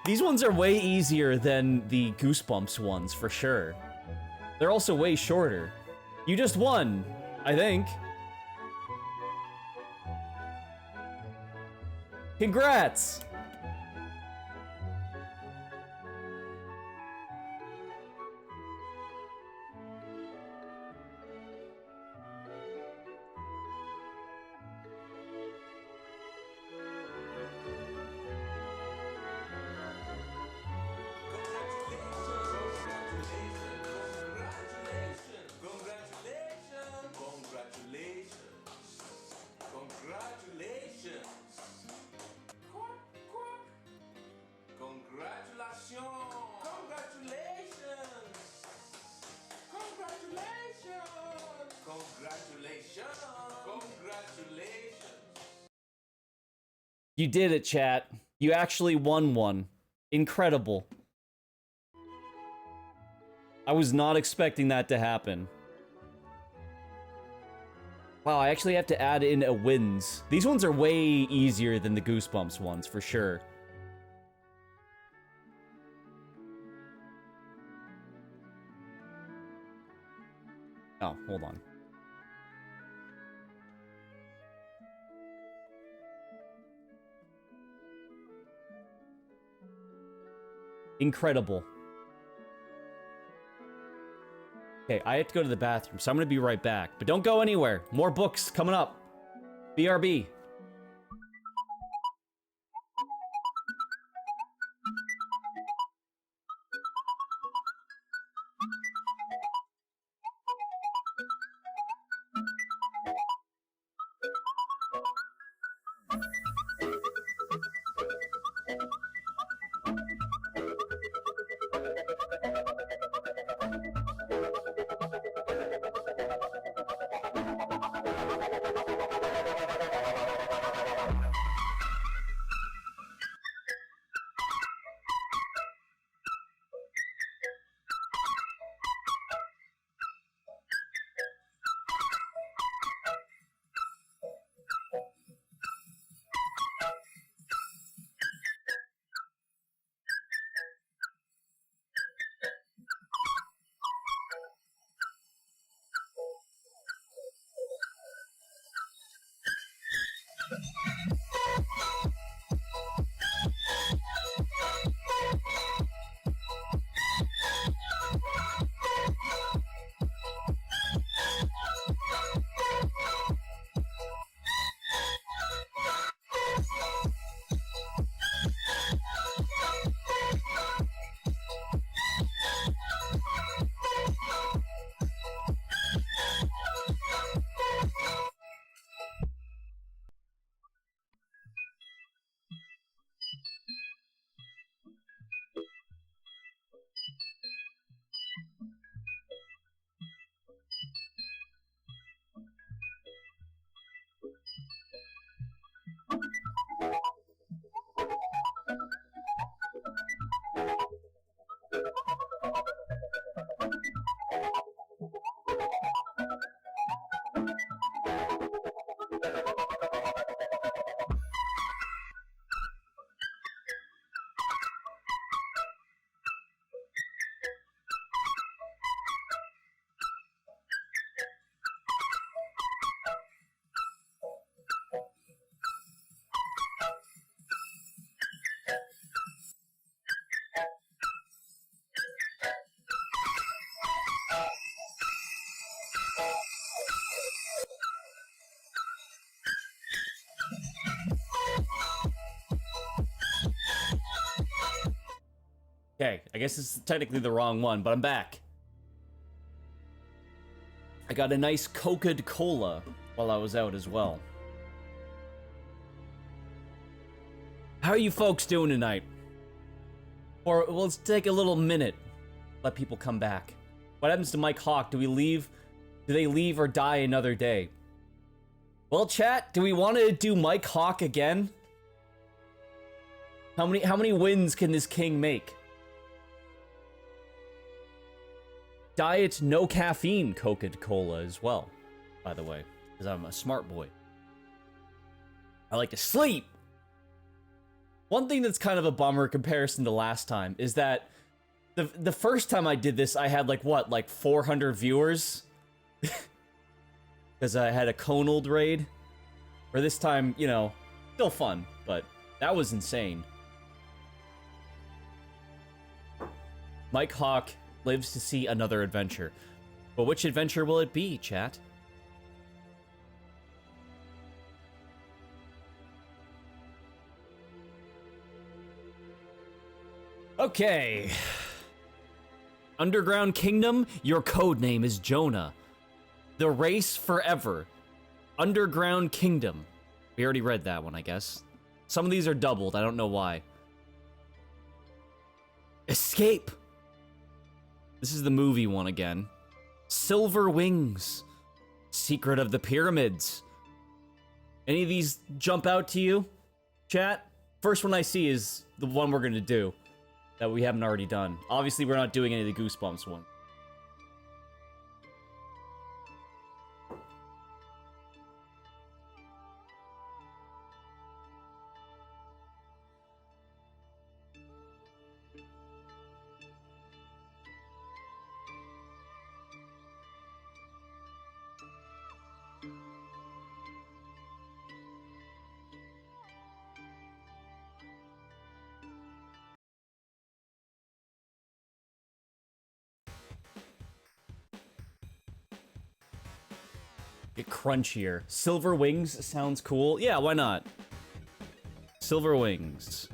These ones are way easier than the Goosebumps ones, for sure. They're also way shorter. You just won, I think. Congrats! You did it, chat. You actually won one. Incredible. I was not expecting that to happen. Wow, I actually have to add in a wins. These ones are way easier than the Goosebumps ones, for sure. Oh, hold on. Incredible. Okay, I have to go to the bathroom, so I'm gonna be right back. But don't go anywhere. More books coming up. BRB. Okay, I guess this is technically the wrong one, but I'm back. I got a nice Coca-Cola while I was out as well. How are you folks doing tonight? Or well, let's take a little minute, let people come back. What happens to Mike Hawk? Do we leave? Do they leave or die another day? Well, chat, do we want to do Mike Hawk again? How many wins can this king make? Diet no caffeine Coca-Cola as well, by the way, because I'm a smart boy. I like to sleep. One thing that's kind of a bummer comparison to last time is that the first time I did this, I had like 400 viewers because I had a Conald raid. Or this time, you know, still fun, but that was insane. Mike Hawk lives to see another adventure. But which adventure will it be, chat? Okay. Underground Kingdom, your code name is Jonah. The Race Forever. Underground Kingdom. We already read that one, I guess. Some of these are doubled, I don't know why. Escape. This is the movie one again. Silver Wings. Secret of the Pyramids. Any of these jump out to you, chat? First one I see is the one we're gonna do that we haven't already done. Obviously, we're not doing any of the Goosebumps one. Get crunchier. Silver Wings sounds cool. Yeah, why not? Silver Wings.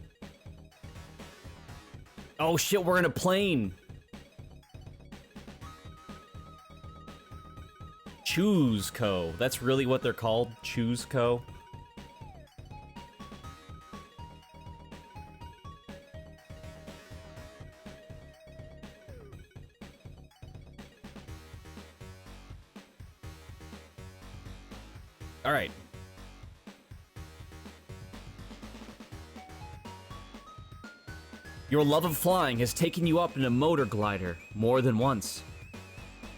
Oh shit, we're in a plane. Choose Co. That's really what they're called? Choose Co. All right. Your love of flying has taken you up in a motor glider more than once.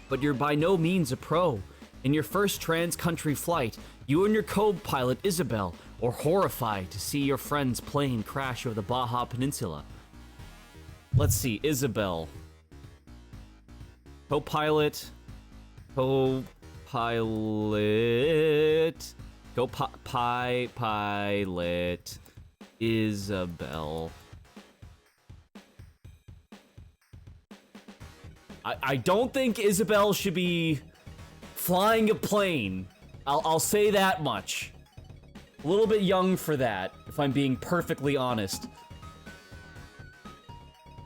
But you're by no means a pro. In your first trans-country flight, you and your co-pilot Isabel are horrified to see your friend's plane crash over the Baja Peninsula. Let's see, Isabel. Co-pilot. Pilot Isabel. I don't think Isabel should be flying a plane. I'll say that much. A little bit young for that, if I'm being perfectly honest.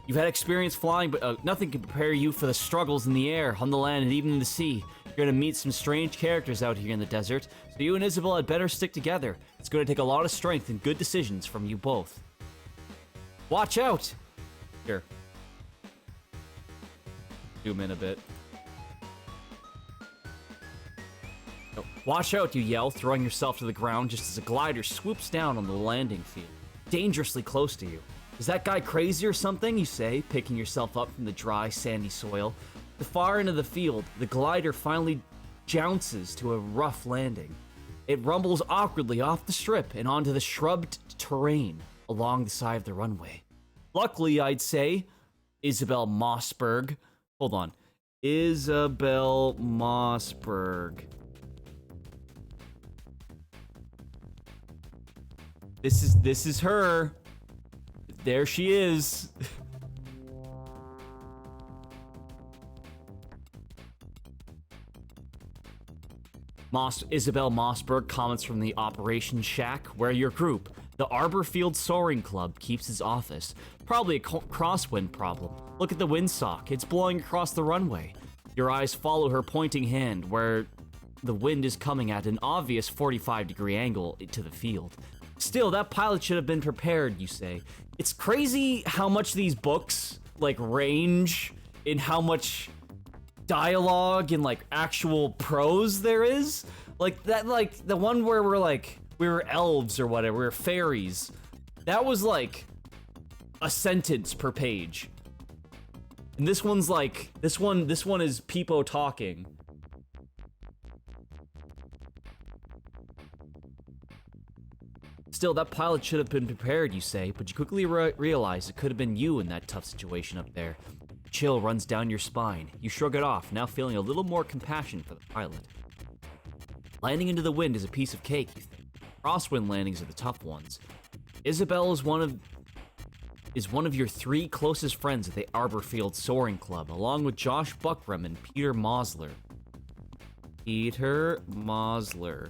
You've had experience flying, but nothing can prepare you for the struggles in the air, on the land, and even in the sea. You're gonna meet some strange characters out here in the desert, so you and Isabel had better stick together. It's gonna take a lot of strength and good decisions from you both. Watch out! Here. Zoom in a bit. Oh, watch out, you yell, throwing yourself to the ground just as a glider swoops down on the landing field, dangerously close to you. Is that guy crazy or something, you say, picking yourself up from the dry, sandy soil. The far end of the field, the glider finally jounces to a rough landing. It rumbles awkwardly off the strip and onto the shrubbed terrain along the side of the runway. Luckily, I'd say, Isabel Mossberg. Hold on. Isabel Mossberg. This is her. There she is. Isabel Mossberg comments from the Operations Shack, where your group, The Arborfield Soaring Club keeps its office. Probably a crosswind problem. Look at the windsock. It's blowing across the runway. Your eyes follow her pointing hand where the wind is coming at an obvious 45-degree angle to the field. Still, that pilot should have been prepared, you say. It's crazy how much these books, like, range in how much dialogue and, like, actual prose there is. Like, that, like, the one where we were elves or whatever, we were fairies. That was, like, a sentence per page. And this one's like, this one is Peepo talking. Still, that pilot should have been prepared, you say, but you quickly realize it could have been you in that tough situation up there. Chill runs down your spine. You shrug it off, now feeling a little more compassion for the pilot. Landing into the wind is a piece of cake, you think. Crosswind landings are the tough ones. Isabel is one of your 3 closest friends at the Arborfield Soaring Club, along with Josh Buckram and Peter Mosler. Peter Mosler.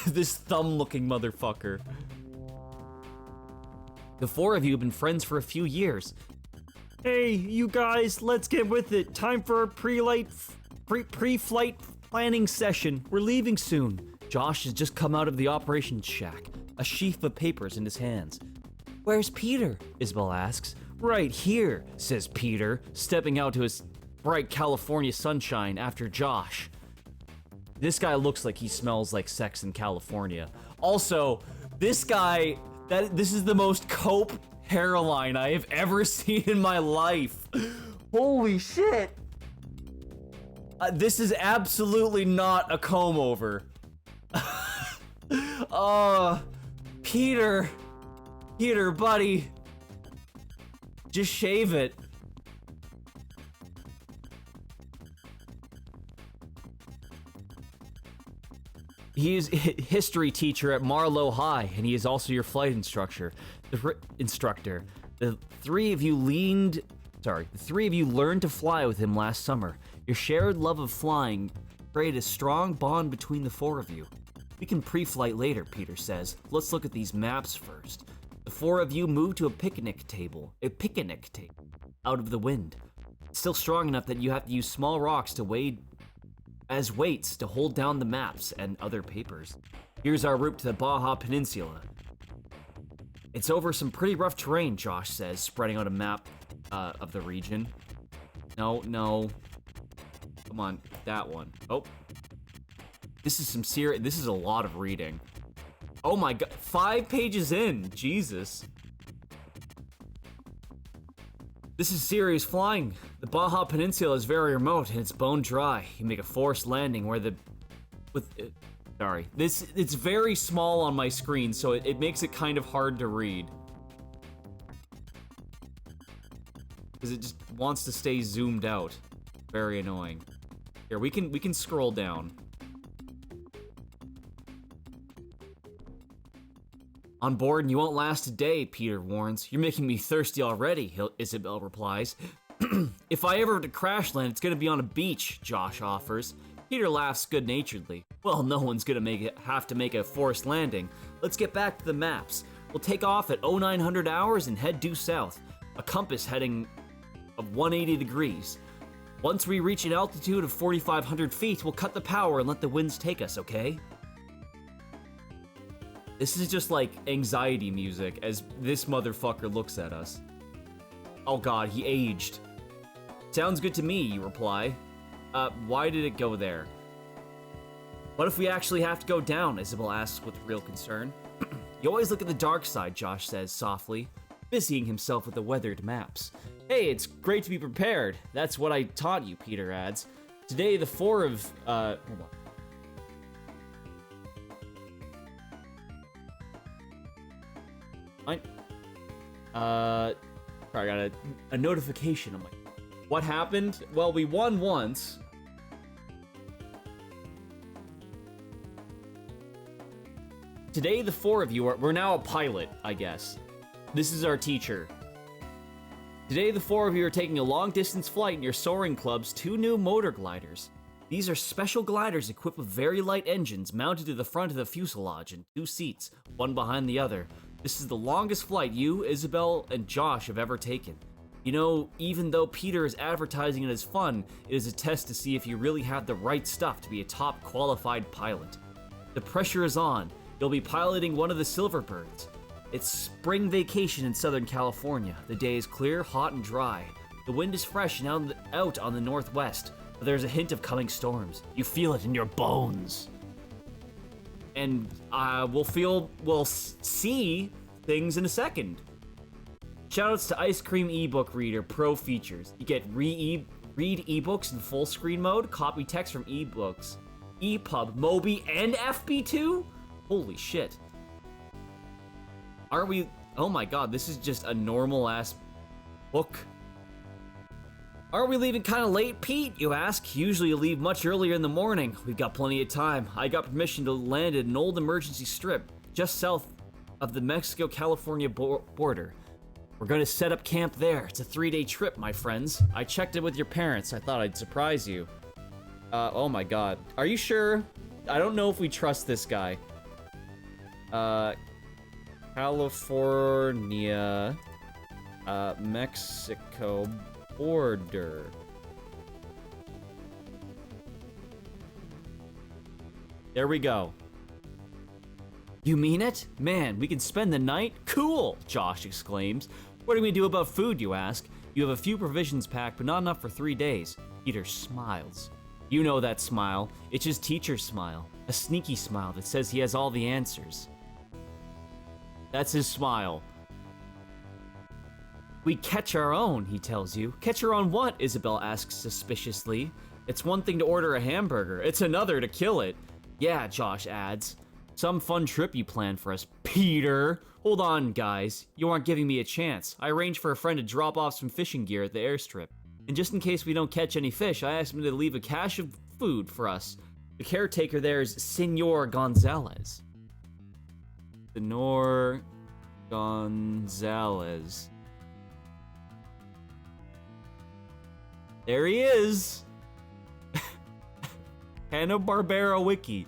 This thumb-looking motherfucker. The 4 of you have been friends for a few years. Hey, you guys, let's get with it. Time for a pre-flight planning session. We're leaving soon. Josh has just come out of the operations shack, a sheaf of papers in his hands. Where's Peter? Isabel asks. Right here, says Peter, stepping out to his bright California sunshine after Josh. This guy looks like he smells like sex in California. Also, this is the most cope hairline I have ever seen in my life. Holy shit. This is absolutely not a comb over. Peter, buddy, just shave it. He is a history teacher at Marlowe High, and he is also your flight instructor. The three of you learned to fly with him last summer. Your shared love of flying created a strong bond between the 4 of you. We can pre-flight later, Peter says. Let's look at these maps first. The 4 of you move to a picnic table out of the wind. It's still strong enough that you have to use small rocks as weights to hold down the maps and other papers. Here's our route to the Baja Peninsula. It's over some pretty rough terrain, Josh says, spreading out a map of the region. No. Come on, that one. Oh. This is a lot of reading. Oh my god, 5 pages in, Jesus. This is serious flying. The Baja Peninsula is very remote and it's bone dry. You make a forced landing where it's very small on my screen, so it makes it kind of hard to read. Because it just wants to stay zoomed out. Very annoying. Here, we can scroll down. On board and you won't last a day, Peter warns. You're making me thirsty already, Isabel replies. If I ever have to crash land, it's gonna be on a beach, Josh offers. Peter laughs good-naturedly. Well, no one's gonna have to make a forced landing. Let's get back to the maps. We'll take off at 0900 hours and head due south. A compass heading of 180 degrees. Once we reach an altitude of 4,500 feet, we'll cut the power and let the winds take us, okay? This is just like anxiety music as this motherfucker looks at us. Oh god, he aged. Sounds good to me, you reply. Why did it go there? What if we actually have to go down? Isabel asks with real concern. You always look at the dark side, Josh says softly, busying himself with the weathered maps. Hey, it's great to be prepared. That's what I taught you, Peter adds. Today, the 4 of, hold on. I got a notification. I'm like, what happened? Well, we won once. Today, the 4 of you we're now a pilot, I guess. This is our teacher. Today, the 4 of you are taking a long-distance flight in your soaring club's 2 new motor gliders. These are special gliders equipped with very light engines mounted to the front of the fuselage and 2 seats, one behind the other. This is the longest flight you, Isabel, and Josh have ever taken. You know, even though Peter is advertising it as fun, it is a test to see if you really have the right stuff to be a top qualified pilot. The pressure is on. You'll be piloting one of the Silverbirds. It's spring vacation in Southern California. The day is clear, hot, and dry. The wind is fresh and out on the northwest, but there's a hint of coming storms. You feel it in your bones. And we'll see things in a second. Shoutouts to Ice Cream eBook Reader Pro features. You get read ebooks in full screen mode, copy text from ebooks, EPUB, Mobi, and FB2? Holy shit. Aren't we... Oh my god, this is just a normal-ass book. Aren't we leaving kind of late, Pete, you ask? Usually you leave much earlier in the morning. We've got plenty of time. I got permission to land at an old emergency strip just south of the Mexico-California border. We're gonna set up camp there. It's a 3-day trip, my friends. I checked it with your parents. I thought I'd surprise you. Oh my god. Are you sure? I don't know if we trust this guy. California, Mexico border. There we go. You mean it? Man, we can spend the night? Cool, Josh exclaims. What do we do about food, you ask? You have a few provisions packed, but not enough for 3 days. Peter smiles. You know that smile. It's his teacher's smile. A sneaky smile that says he has all the answers. That's his smile. We catch our own, he tells you. Catch our own what? Isabel asks suspiciously. It's one thing to order a hamburger. It's another to kill it. Yeah, Josh adds. Some fun trip you planned for us, Peter. Hold on, guys. You aren't giving me a chance. I arranged for a friend to drop off some fishing gear at the airstrip. And just in case we don't catch any fish, I asked him to leave a cache of food for us. The caretaker there is Senor Gonzalez. Senor Gonzalez. There he is. Hanna-Barbera Wiki.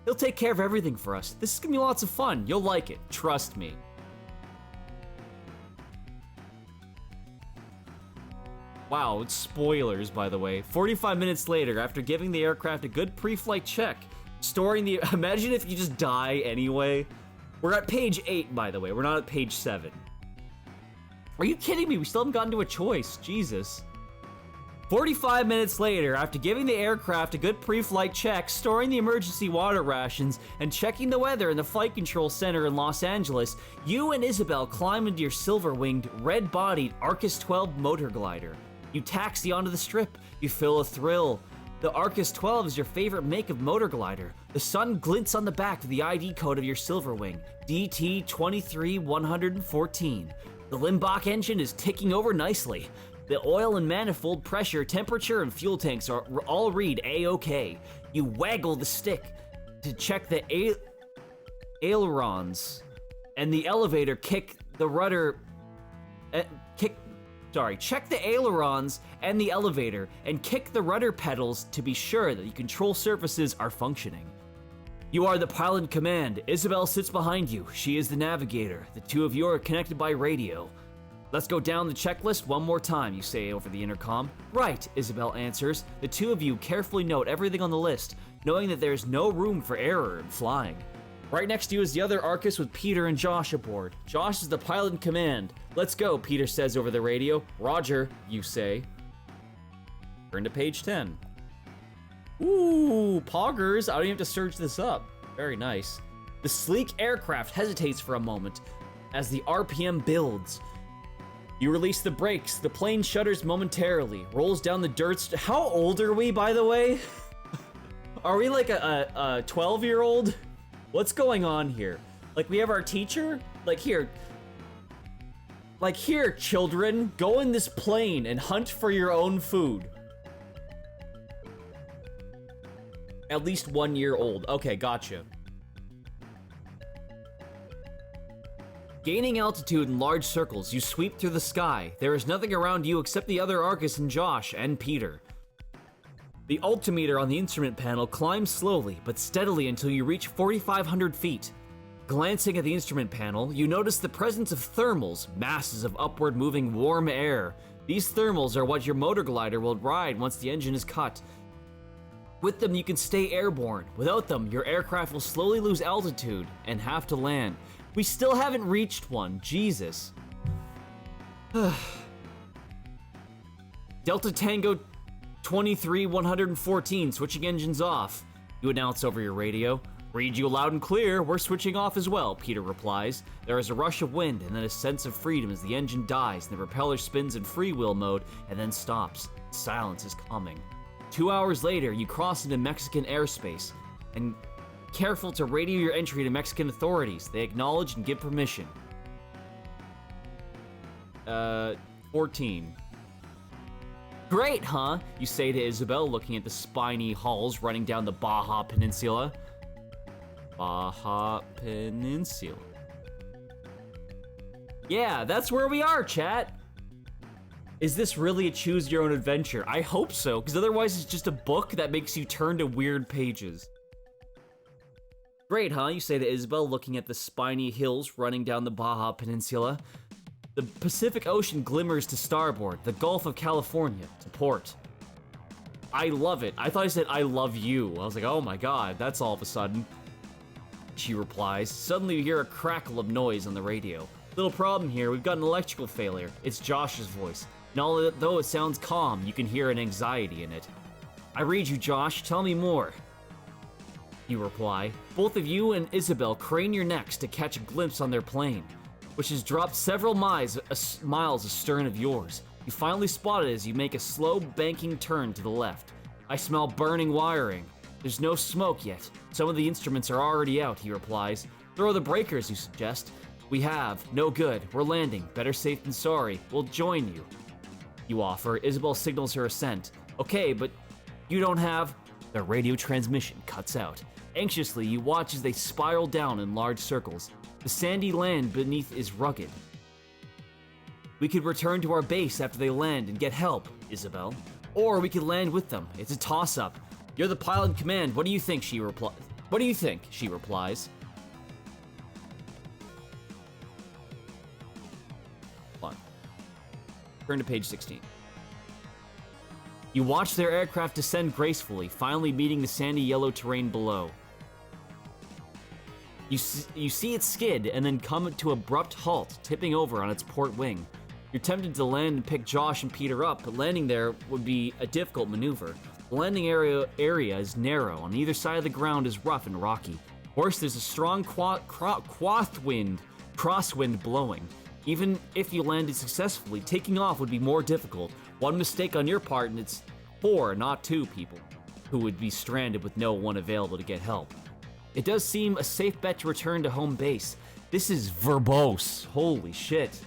He'll take care of everything for us. This is gonna be lots of fun. You'll like it. Trust me. Wow, it's spoilers, by the way. 45 minutes later, after giving the aircraft a good pre-flight check, storing the... Imagine if you just die anyway. We're at page 8, by the way. We're not at page 7. Are you kidding me? We still haven't gotten to a choice. Jesus. 45 minutes later, after giving the aircraft a good pre-flight check, storing the emergency water rations, and checking the weather in the flight control center in Los Angeles, you and Isabel climb into your silver-winged, red-bodied Arcus 12 motor glider. You taxi onto the strip. You feel a thrill. The Arcus 12 is your favorite make of motor glider. The sun glints on the back of the ID code of your Silverwing, DT23114. The Limbach engine is ticking over nicely. The oil and manifold pressure, temperature, and fuel tanks are all read A-OK. You waggle the stick to check the ailerons, and the elevator check the ailerons and the elevator, and kick the rudder pedals to be sure that the control surfaces are functioning. You are the pilot in command. Isabel sits behind you. She is the navigator. The two of you are connected by radio. Let's go down the checklist one more time, you say over the intercom. Right, Isabel answers. The two of you carefully note everything on the list, knowing that there's no room for error in flying. Right next to you is the other Arcus with Peter and Josh aboard. Josh is the pilot in command. Let's go, Peter says over the radio. Roger, you say. Turn to page 10. Ooh, poggers. I don't even have to search this up. Very nice. The sleek aircraft hesitates for a moment as the RPM builds. You release the brakes. The plane shudders momentarily, rolls down the dirt. How old are we, by the way? Are we like a 12-year-old? What's going on here? Like, we have our teacher? Like, here, children, go in this plane and hunt for your own food. At least 1 year old. Okay, gotcha. Gaining altitude in large circles, you sweep through the sky. There is nothing around you except the other Argus and Josh and Peter. The altimeter on the instrument panel climbs slowly but steadily until you reach 4,500 feet. Glancing at the instrument panel, you notice the presence of thermals, masses of upward moving warm air. These thermals are what your motor glider will ride once the engine is cut. With them, you can stay airborne. Without them, your aircraft will slowly lose altitude and have to land. We still haven't reached one, Jesus. Delta Tango 23-114, switching engines off. You announce over your radio. Read you loud and clear, we're switching off as well, Peter replies. There is a rush of wind and then a sense of freedom as the engine dies and the propeller spins in freewheel mode and then stops. Silence is coming. 2 hours later, you cross into Mexican airspace and careful to radio your entry to Mexican authorities. They acknowledge and give permission. 14. Great, huh? You say to Isabel, looking at the spiny halls running down the Baja Peninsula. Baja Peninsula. Yeah, that's where we are, chat. Is this really a choose your own adventure? I hope so, because otherwise it's just a book that makes you turn to weird pages. Great, huh? You say to Isabel, looking at the spiny hills running down the Baja Peninsula. The Pacific Ocean glimmers to starboard, the Gulf of California to port. I love it. I thought I said I love you. I was like, oh my god, that's all of a sudden. She replies. Suddenly you hear a crackle of noise on the radio. Little problem here, we've got an electrical failure. It's Josh's voice. And although it sounds calm, you can hear an anxiety in it. I read you, Josh. Tell me more. You reply. Both of you and Isabel crane your necks to catch a glimpse on their plane, which has dropped several miles astern of yours. You finally spot it as you make a slow banking turn to the left. I smell burning wiring. There's no smoke yet. Some of the instruments are already out, he replies. Throw the breakers, you suggest. We have. No good. We're landing. Better safe than sorry. We'll join you. You offer. Isabel signals her assent. Okay, but you don't have... The radio transmission cuts out. Anxiously, you watch as they spiral down in large circles. The sandy land beneath is rugged. We could return to our base after they land and get help, Isabel. Or we could land with them. It's a toss-up. You're the pilot in command. What do you think? She replies. Hold on. Turn to page 16. You watch their aircraft descend gracefully, finally meeting the sandy yellow terrain below. You see it skid and then come to abrupt halt, tipping over on its port wing. You're tempted to land and pick Josh and Peter up, but landing there would be a difficult maneuver. The landing area is narrow, on either side of the ground is rough and rocky. Worse, there's a strong crosswind blowing. Even if you landed successfully, taking off would be more difficult. One mistake on your part and it's 4, not 2 people who would be stranded with no one available to get help. It does seem a safe bet to return to home base. This is verbose. Holy shit.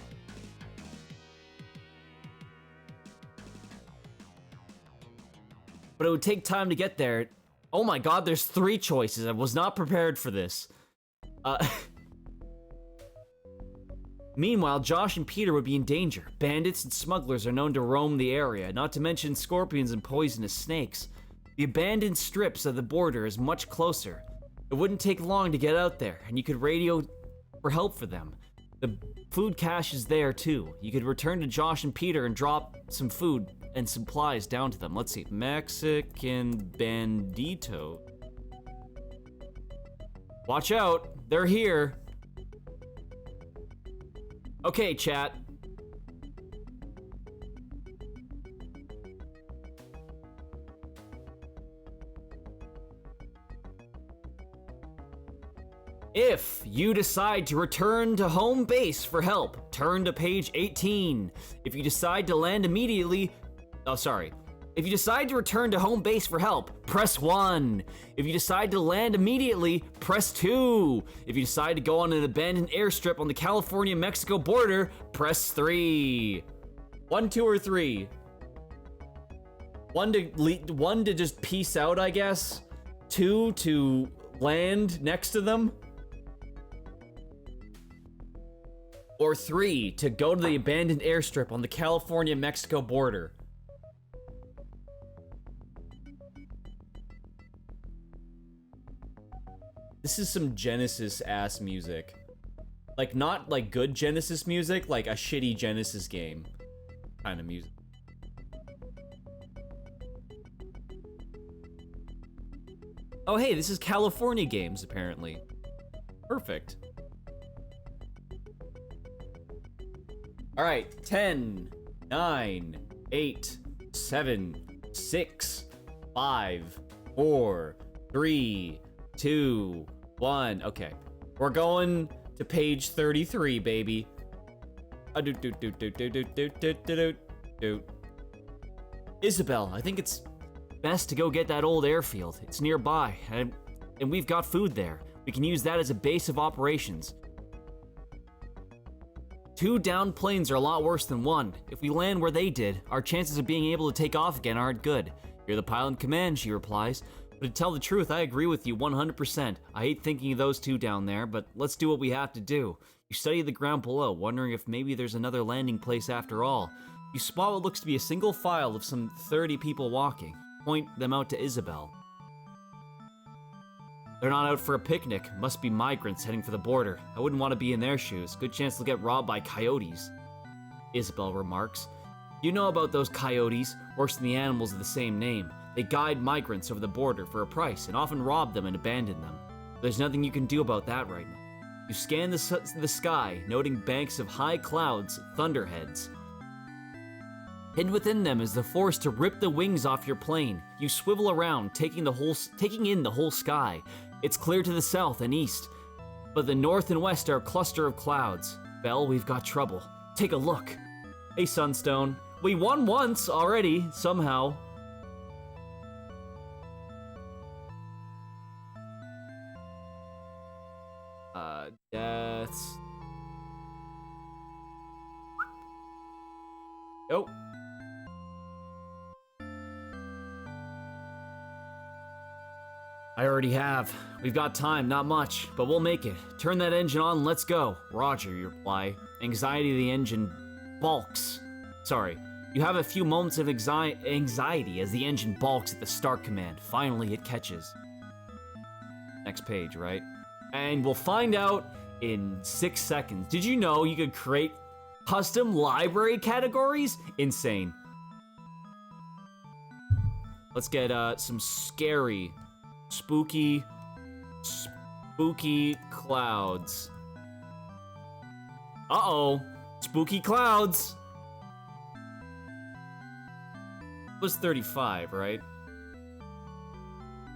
But it would take time to get there. Oh my god, there's 3 choices. I was not prepared for this. Meanwhile, Josh and Peter would be in danger. Bandits and smugglers are known to roam the area, not to mention scorpions and poisonous snakes. The abandoned strips of the border is much closer. It wouldn't take long to get out there, and you could radio for help for them. The food cache is there too. You could return to Josh and Peter and drop some food and supplies down to them. Let's see. Mexican Bandito. Watch out. They're here. Okay, chat. If you decide to return to home base for help, turn to page 18. If you decide to land immediately... If you decide to return to home base for help, press 1. If you decide to land immediately, press 2. If you decide to go on an abandoned airstrip on the California-Mexico border, press 3. 1, 2, or 3? 1 to just peace out, I guess. 2 to land next to them. Or 3, to go to the abandoned airstrip on the California-Mexico border. This is some Genesis-ass music. Like, not like good Genesis music, like a shitty Genesis game kind of music. Oh hey, this is California Games, apparently. Perfect. Alright, 10, 9, 8, 7, 6, 5, 4, 3, 2, 1. Okay. We're going to page 33, baby. Isabel, I think it's best to go get that old airfield. It's nearby, and we've got food there. We can use that as a base of operations. 2 downed planes are a lot worse than 1. If we land where they did, our chances of being able to take off again aren't good. You're the pilot in command, she replies. But to tell the truth, I agree with you 100%. I hate thinking of those 2 down there, but let's do what we have to do. You study the ground below, wondering if maybe there's another landing place after all. You spot what looks to be a single file of some 30 people walking. Point them out to Isabel. They're not out for a picnic. Must be migrants heading for the border. I wouldn't want to be in their shoes. Good chance they'll get robbed by coyotes. Isabel remarks. You know about those coyotes, worse than the animals of the same name. They guide migrants over the border for a price and often rob them and abandon them. There's nothing you can do about that right now. You scan the sky, noting banks of high clouds, thunderheads. Hidden within them is the force to rip the wings off your plane. You swivel around, taking in the whole sky. It's clear to the south and east, but the north and west are a cluster of clouds. Belle, we've got trouble. Take a look. Hey, Sunstone. We won once already, somehow. Deaths. Oh. I already have. We've got time, not much, but we'll make it. Turn that engine on and let's go. Roger, you reply. Anxiety of the engine balks. Sorry. You have a few moments of anxiety as the engine balks at the start command. Finally, it catches. Next page, right? And we'll find out in 6 seconds. Did you know you could create custom library categories? Insane. Let's get some scary, spooky clouds. Uh-oh. Spooky clouds. It was 35, right?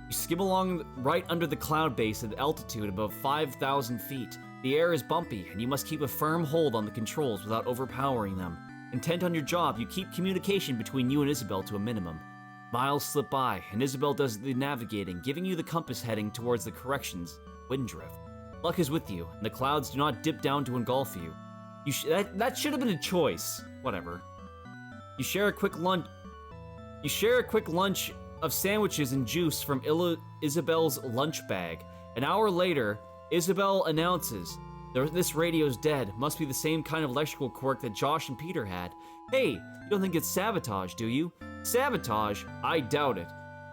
You skim along right under the cloud base at altitude above 5,000 feet. The air is bumpy, and you must keep a firm hold on the controls without overpowering them. Intent on your job, you keep communication between you and Isabel to a minimum. Miles slip by, and Isabel does the navigating, giving you the compass heading towards the corrections, wind drift. Luck is with you, and the clouds do not dip down to engulf you. That should have been a choice. Whatever. You share a quick lunch of sandwiches and juice from Isabel's lunch bag. An hour later, Isabel announces, this radio's dead. Must be the same kind of electrical quirk that Josh and Peter had. Hey, you don't think it's sabotage, do you? Sabotage? I doubt it.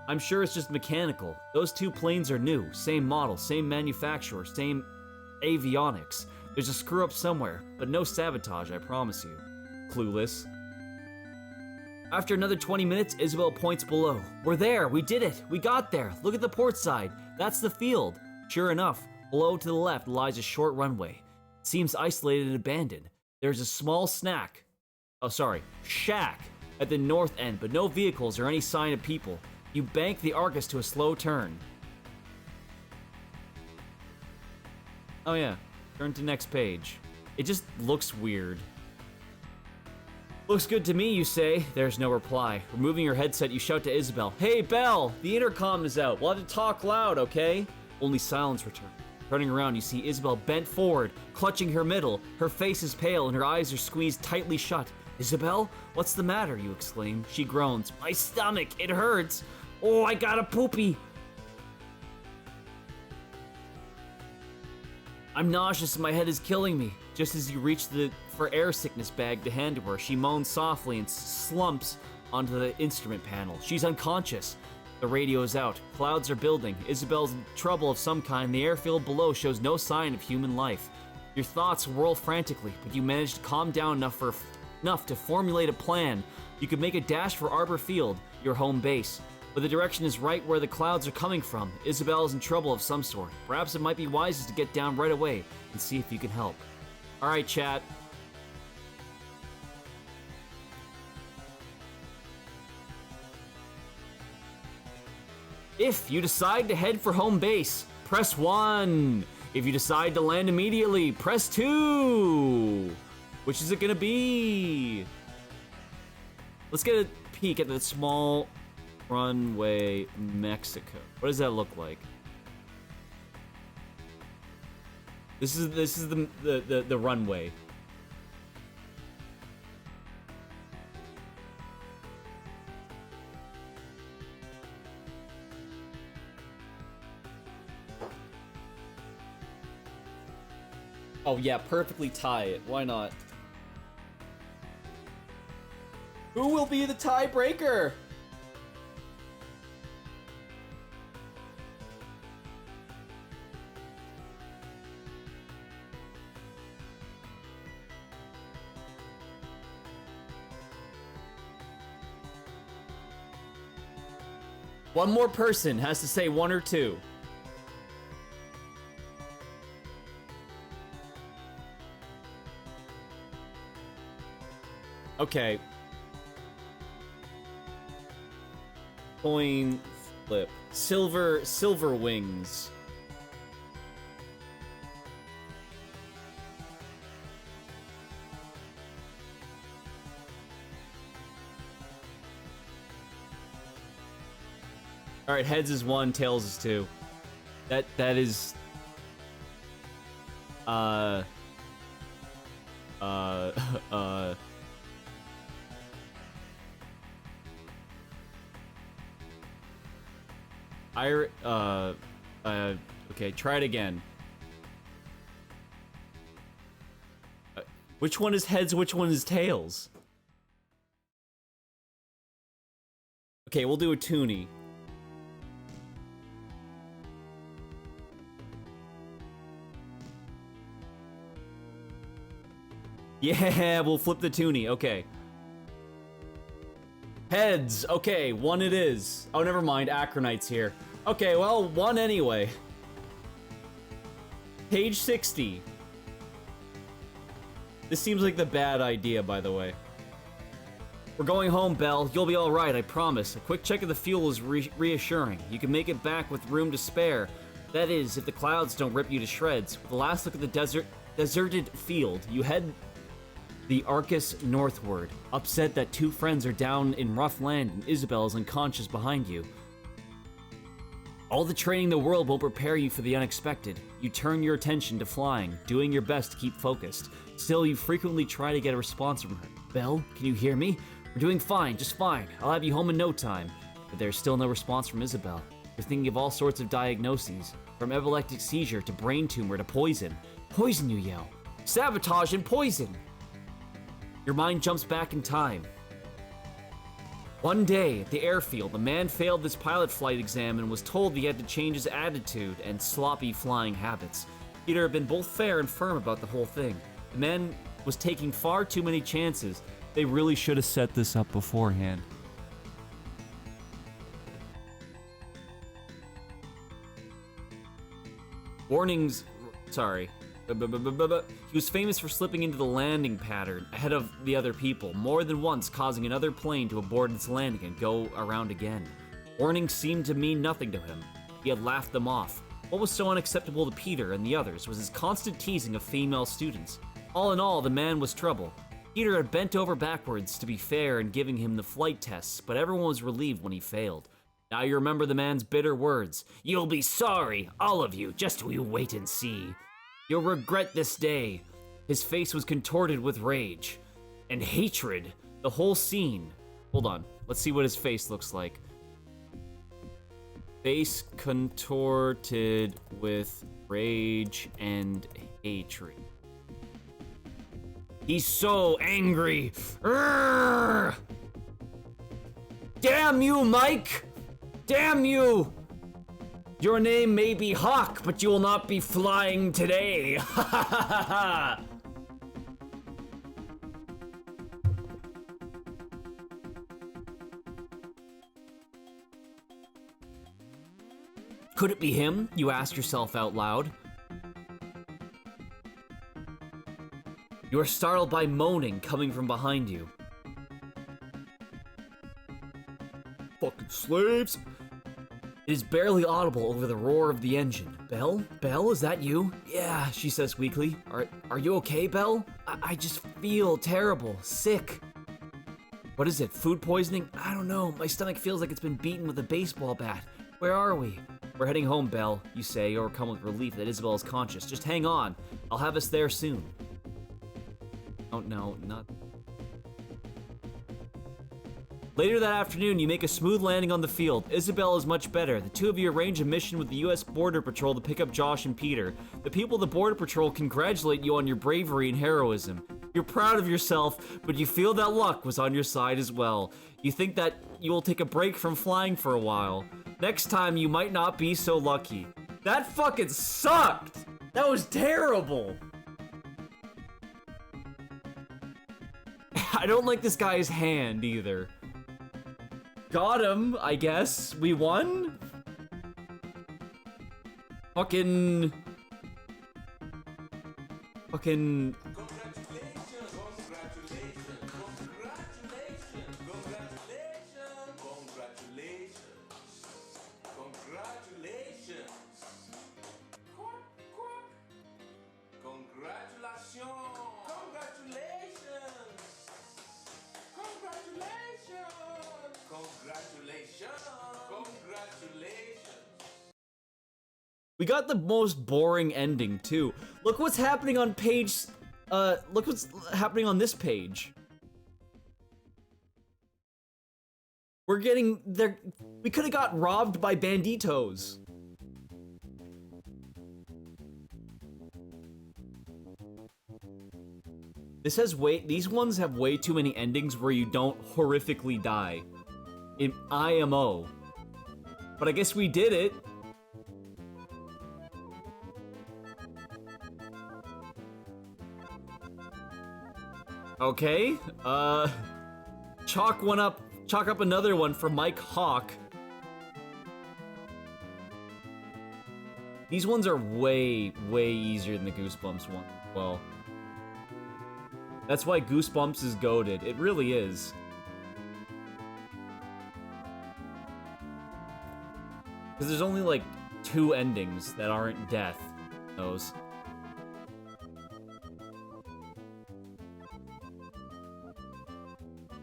I'm sure it's just mechanical. Those 2 planes are new. Same model, same manufacturer, same avionics. There's a screw up somewhere, but no sabotage, I promise you. Clueless. After another 20 minutes, Isabel points below. We're there, we did it, we got there. Look at the port side, that's the field. Sure enough, below to the left lies a short runway. It seems isolated and abandoned. There's a small shack at the north end, but no vehicles or any sign of people. You bank the Argus to a slow turn. Oh yeah, turn to next page. It just looks weird. Looks good to me, you say. There's no reply. Removing your headset, you shout to Isabel. Hey, Belle! The intercom is out. We'll have to talk loud, okay? Only silence returns. Turning around, you see Isabel bent forward, clutching her middle. Her face is pale and her eyes are squeezed tightly shut. Isabel? What's the matter? You exclaim. She groans. My stomach, it hurts. Oh, I got a poopy. I'm nauseous and my head is killing me. Just as you reach for air sickness bag to hand to her, she moans softly and slumps onto the instrument panel. She's unconscious. The radio is out. Clouds are building. Isabel's in trouble of some kind. The airfield below shows no sign of human life. Your thoughts whirl frantically, but you manage to calm down enough to formulate a plan. You could make a dash for Arbor Field, your home base. But the direction is right where the clouds are coming from. Isabel is in trouble of some sort. Perhaps it might be wisest to get down right away and see if you can help. Alright, chat. If you decide to head for home base, press 1. If you decide to land immediately, press 2. Which is it gonna be? Let's get a peek at the small runway Mexico. What does that look like? This is the runway. Oh yeah, perfectly tie it. Why not? Who will be the tiebreaker? One more person has to say 1 or 2. Okay. Coin flip. Silver wings. All right, heads is 1, tails is 2. That is okay, try it again. Which one is heads, which one is tails? Okay, we'll do a toonie. Yeah, we'll flip the toonie. Okay. Heads. Okay, 1 it is. Oh, never mind. Acronite's here. Okay, well, 1 anyway. Page 60. This seems like the bad idea, by the way. We're going home, Belle. You'll be alright, I promise. A quick check of the fuel is reassuring. You can make it back with room to spare. That is, if the clouds don't rip you to shreds. With the last look at the deserted field, you head the Arcus northward, upset that 2 friends are down in rough land and Isabel is unconscious behind you. All the training in the world won't prepare you for the unexpected. You turn your attention to flying, doing your best to keep focused. Still, you frequently try to get a response from her. Belle, can you hear me? We're doing fine, just fine. I'll have you home in no time. But there's still no response from Isabel. You're thinking of all sorts of diagnoses, from epileptic seizure to brain tumor to poison. Poison, you yell. Sabotage and poison! Your mind jumps back in time. One day, at the airfield, a man failed his pilot flight exam and was told he had to change his attitude and sloppy flying habits. Peter had been both fair and firm about the whole thing. The man was taking far too many chances. They really should have set this up beforehand. Warnings... Sorry. He was famous for slipping into the landing pattern ahead of the other people, more than once causing another plane to abort its landing and go around again. Warnings seemed to mean nothing to him. He had laughed them off. What was so unacceptable to Peter and the others was his constant teasing of female students. All in all, the man was trouble. Peter had bent over backwards to be fair in giving him the flight tests, but everyone was relieved when he failed. Now you remember the man's bitter words. You'll be sorry, all of you, just you wait and see. You'll regret this day. His face was contorted with rage and hatred. The whole scene. Hold on. Let's see what his face looks like. Face contorted with rage and hatred. He's so angry. Urgh! Damn you, Mike! Damn you! Your name may be Hawk, but you will not be flying today. Ha ha ha ha ha! Could it be him? You ask yourself out loud. You are startled by moaning coming from behind you. Fucking slaves! It is barely audible over the roar of the engine. Belle? Belle, is that you? Yeah, she says weakly. Are you okay, Belle? I just feel terrible, sick. What is it, food poisoning? I don't know, my stomach feels like it's been beaten with a baseball bat. Where are we? We're heading home, Belle, you say, overcome with relief that Isabel is conscious. Just hang on, I'll have us there soon. Oh no, not... Later that afternoon, you make a smooth landing on the field. Isabel is much better. The two of you arrange a mission with the U.S. Border Patrol to pick up Josh and Peter. The people of the Border Patrol congratulate you on your bravery and heroism. You're proud of yourself, but you feel that luck was on your side as well. You think that you will take a break from flying for a while. Next time, you might not be so lucky. That fucking sucked! That was terrible! I don't like this guy's hand, either. Got him, I guess. We won? Fucking... Congratulations! We got the most boring ending, too. Look what's happening on page... look what's happening on this page. We're getting... We could have got robbed by banditos. This has these ones have way too many endings where you don't horrifically die. In IMO. But I guess we did it. Okay, chalk up another one for Mike Hawk. These ones are way easier than the Goosebumps one. Well, that's why Goosebumps is goated. It really is. Because there's only like 2 endings that aren't death. Those.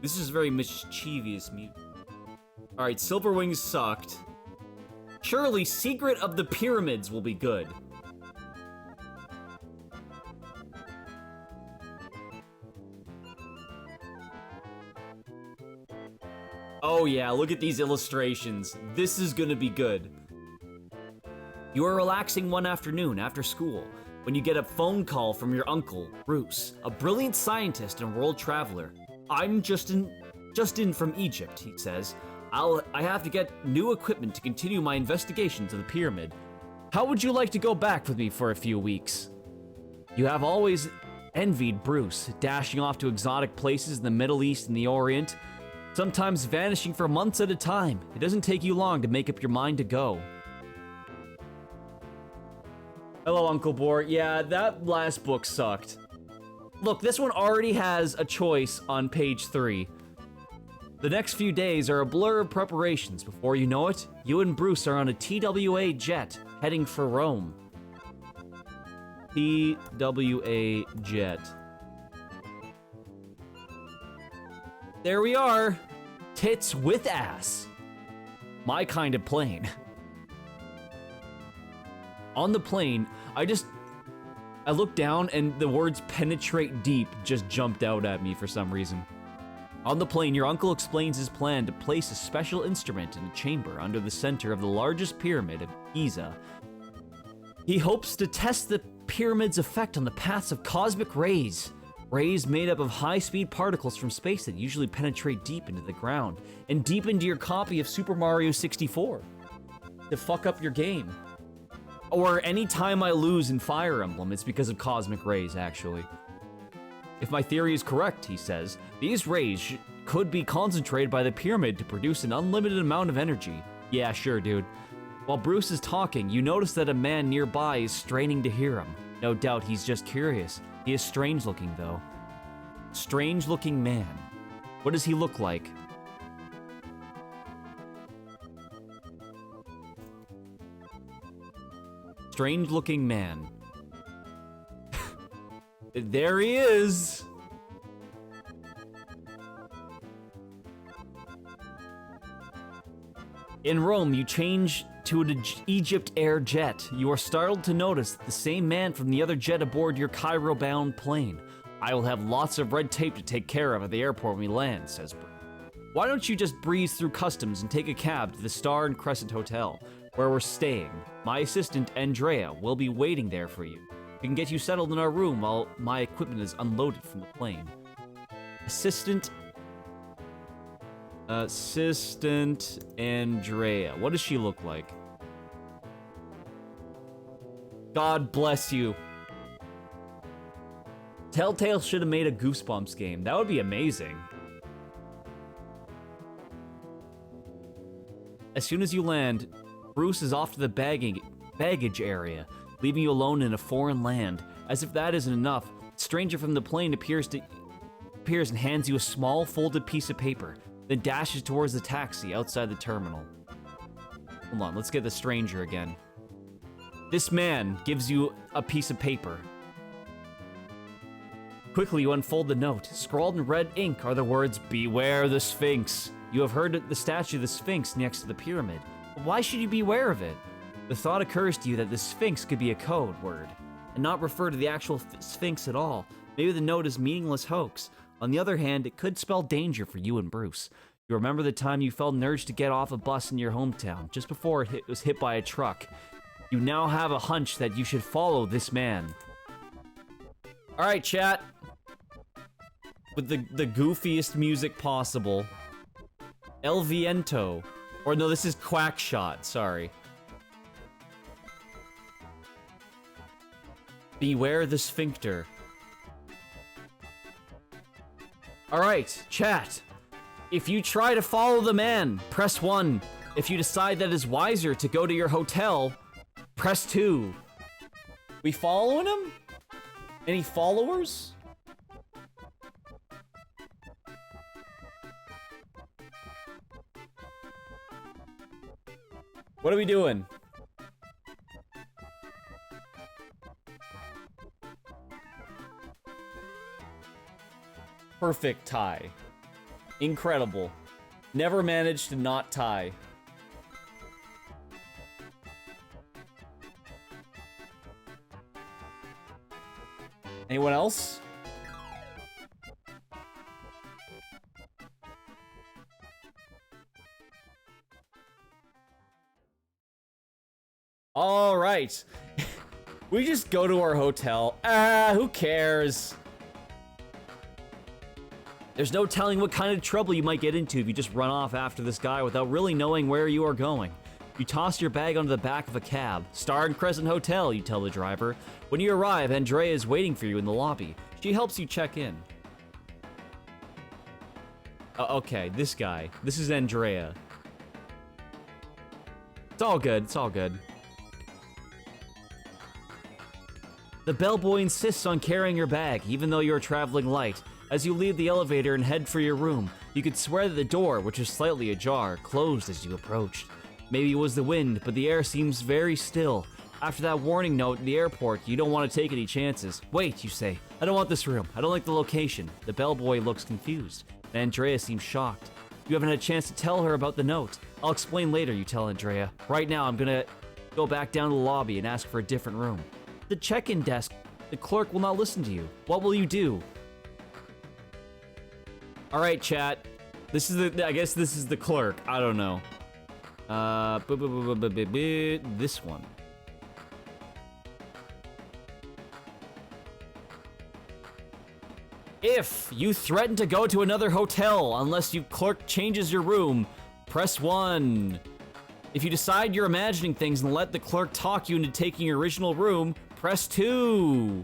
This is very mischievous music. Alright, Silverwings sucked. Surely Secret of the Pyramids will be good. Oh yeah, look at these illustrations. This is gonna be good. You are relaxing one afternoon after school when you get a phone call from your uncle, Bruce, a brilliant scientist and world traveler. I'm just in from Egypt, he says. I have to get new equipment to continue my investigations of the pyramid. How would you like to go back with me for a few weeks? You have always envied Bruce, dashing off to exotic places in the Middle East and the Orient, sometimes vanishing for months at a time. It doesn't take you long to make up your mind to go. Hello, Uncle Boar. Yeah, that last book sucked. Look, this one already has a choice on page 3. The next few days are a blur of preparations. Before you know it, you and Bruce are on a TWA jet heading for Rome. TWA jet. There we are. Tits with ass. My kind of plane. On the plane, I looked down and the words penetrate deep just jumped out at me for some reason. On the plane, your uncle explains his plan to place a special instrument in a chamber under the center of the largest pyramid of Giza. He hopes to test the pyramid's effect on the paths of cosmic rays. Rays made up of high-speed particles from space that usually penetrate deep into the ground and deep into your copy of Super Mario 64 to fuck up your game. Or any time I lose in Fire Emblem, it's because of cosmic rays, actually. If my theory is correct, he says, these rays could be concentrated by the pyramid to produce an unlimited amount of energy. Yeah, sure, dude. While Bruce is talking, you notice that a man nearby is straining to hear him. No doubt he's just curious. He is strange looking, though. Strange looking man. What does he look like? Strange looking man. There he is! In Rome, you change to an Egypt Air jet. You are startled to notice the same man from the other jet aboard your Cairo-bound plane. I will have lots of red tape to take care of at the airport when we land, says Bruce. Why don't you just breeze through customs and take a cab to the Star and Crescent Hotel, where we're staying? My assistant, Andrea, will be waiting there for you. We can get you settled in our room while my equipment is unloaded from the plane. Assistant Andrea. What does she look like? God bless you. Telltale should have made a Goosebumps game. That would be amazing. As soon as you land, Bruce is off to the baggage area, leaving you alone in a foreign land. As if that isn't enough, a stranger from the plane appears and hands you a small folded piece of paper, then dashes towards the taxi outside the terminal. Hold on, let's get the stranger again. This man gives you a piece of paper. Quickly, you unfold the note. Scrawled in red ink are the words, "Beware the Sphinx." You have heard the statue of the Sphinx next to the pyramid. But why should you be aware of it? The thought occurs to you that the Sphinx could be a code word, and not refer to the actual Sphinx at all. Maybe the note is a meaningless hoax. On the other hand, it could spell danger for you and Bruce. You remember the time you felt an urge to get off a bus in your hometown, just before it was hit by a truck. You now have a hunch that you should follow this man. Alright, chat. With the goofiest music possible. El Viento. Or no, this is Quackshot, sorry. Beware the sphincter. Alright, chat. If you try to follow the man, press 1. If you decide that it's wiser to go to your hotel, press 2. We following him? Any followers? What are we doing? Perfect tie. Incredible. Never managed to not tie. Anyone else? All right. We just go to our hotel. Who cares? There's no telling what kind of trouble you might get into if you just run off after this guy without really knowing where you are going. You toss your bag onto the back of a cab. Star and Crescent Hotel, you tell the driver. When you arrive, Andrea is waiting for you in the lobby. She helps you check in. Okay, this guy. This is Andrea. It's all good, it's all good. The bellboy insists on carrying your bag, even though you're traveling light. As you leave the elevator and head for your room, you could swear that the door, which was slightly ajar, closed as you approached. Maybe it was the wind, but the air seems very still. After that warning note at the airport, you don't want to take any chances. Wait, you say. I don't want this room. I don't like the location. The bellboy looks confused, and Andrea seems shocked. You haven't had a chance to tell her about the note. I'll explain later, you tell Andrea. Right now, I'm gonna go back down to the lobby and ask for a different room. The check-in desk. The clerk will not listen to you. What will you do? All right, chat. This is I guess this is the clerk. I don't know. This one. If you threaten to go to another hotel unless your clerk changes your room, press 1. If you decide you're imagining things and let the clerk talk you into taking your original room, press 2.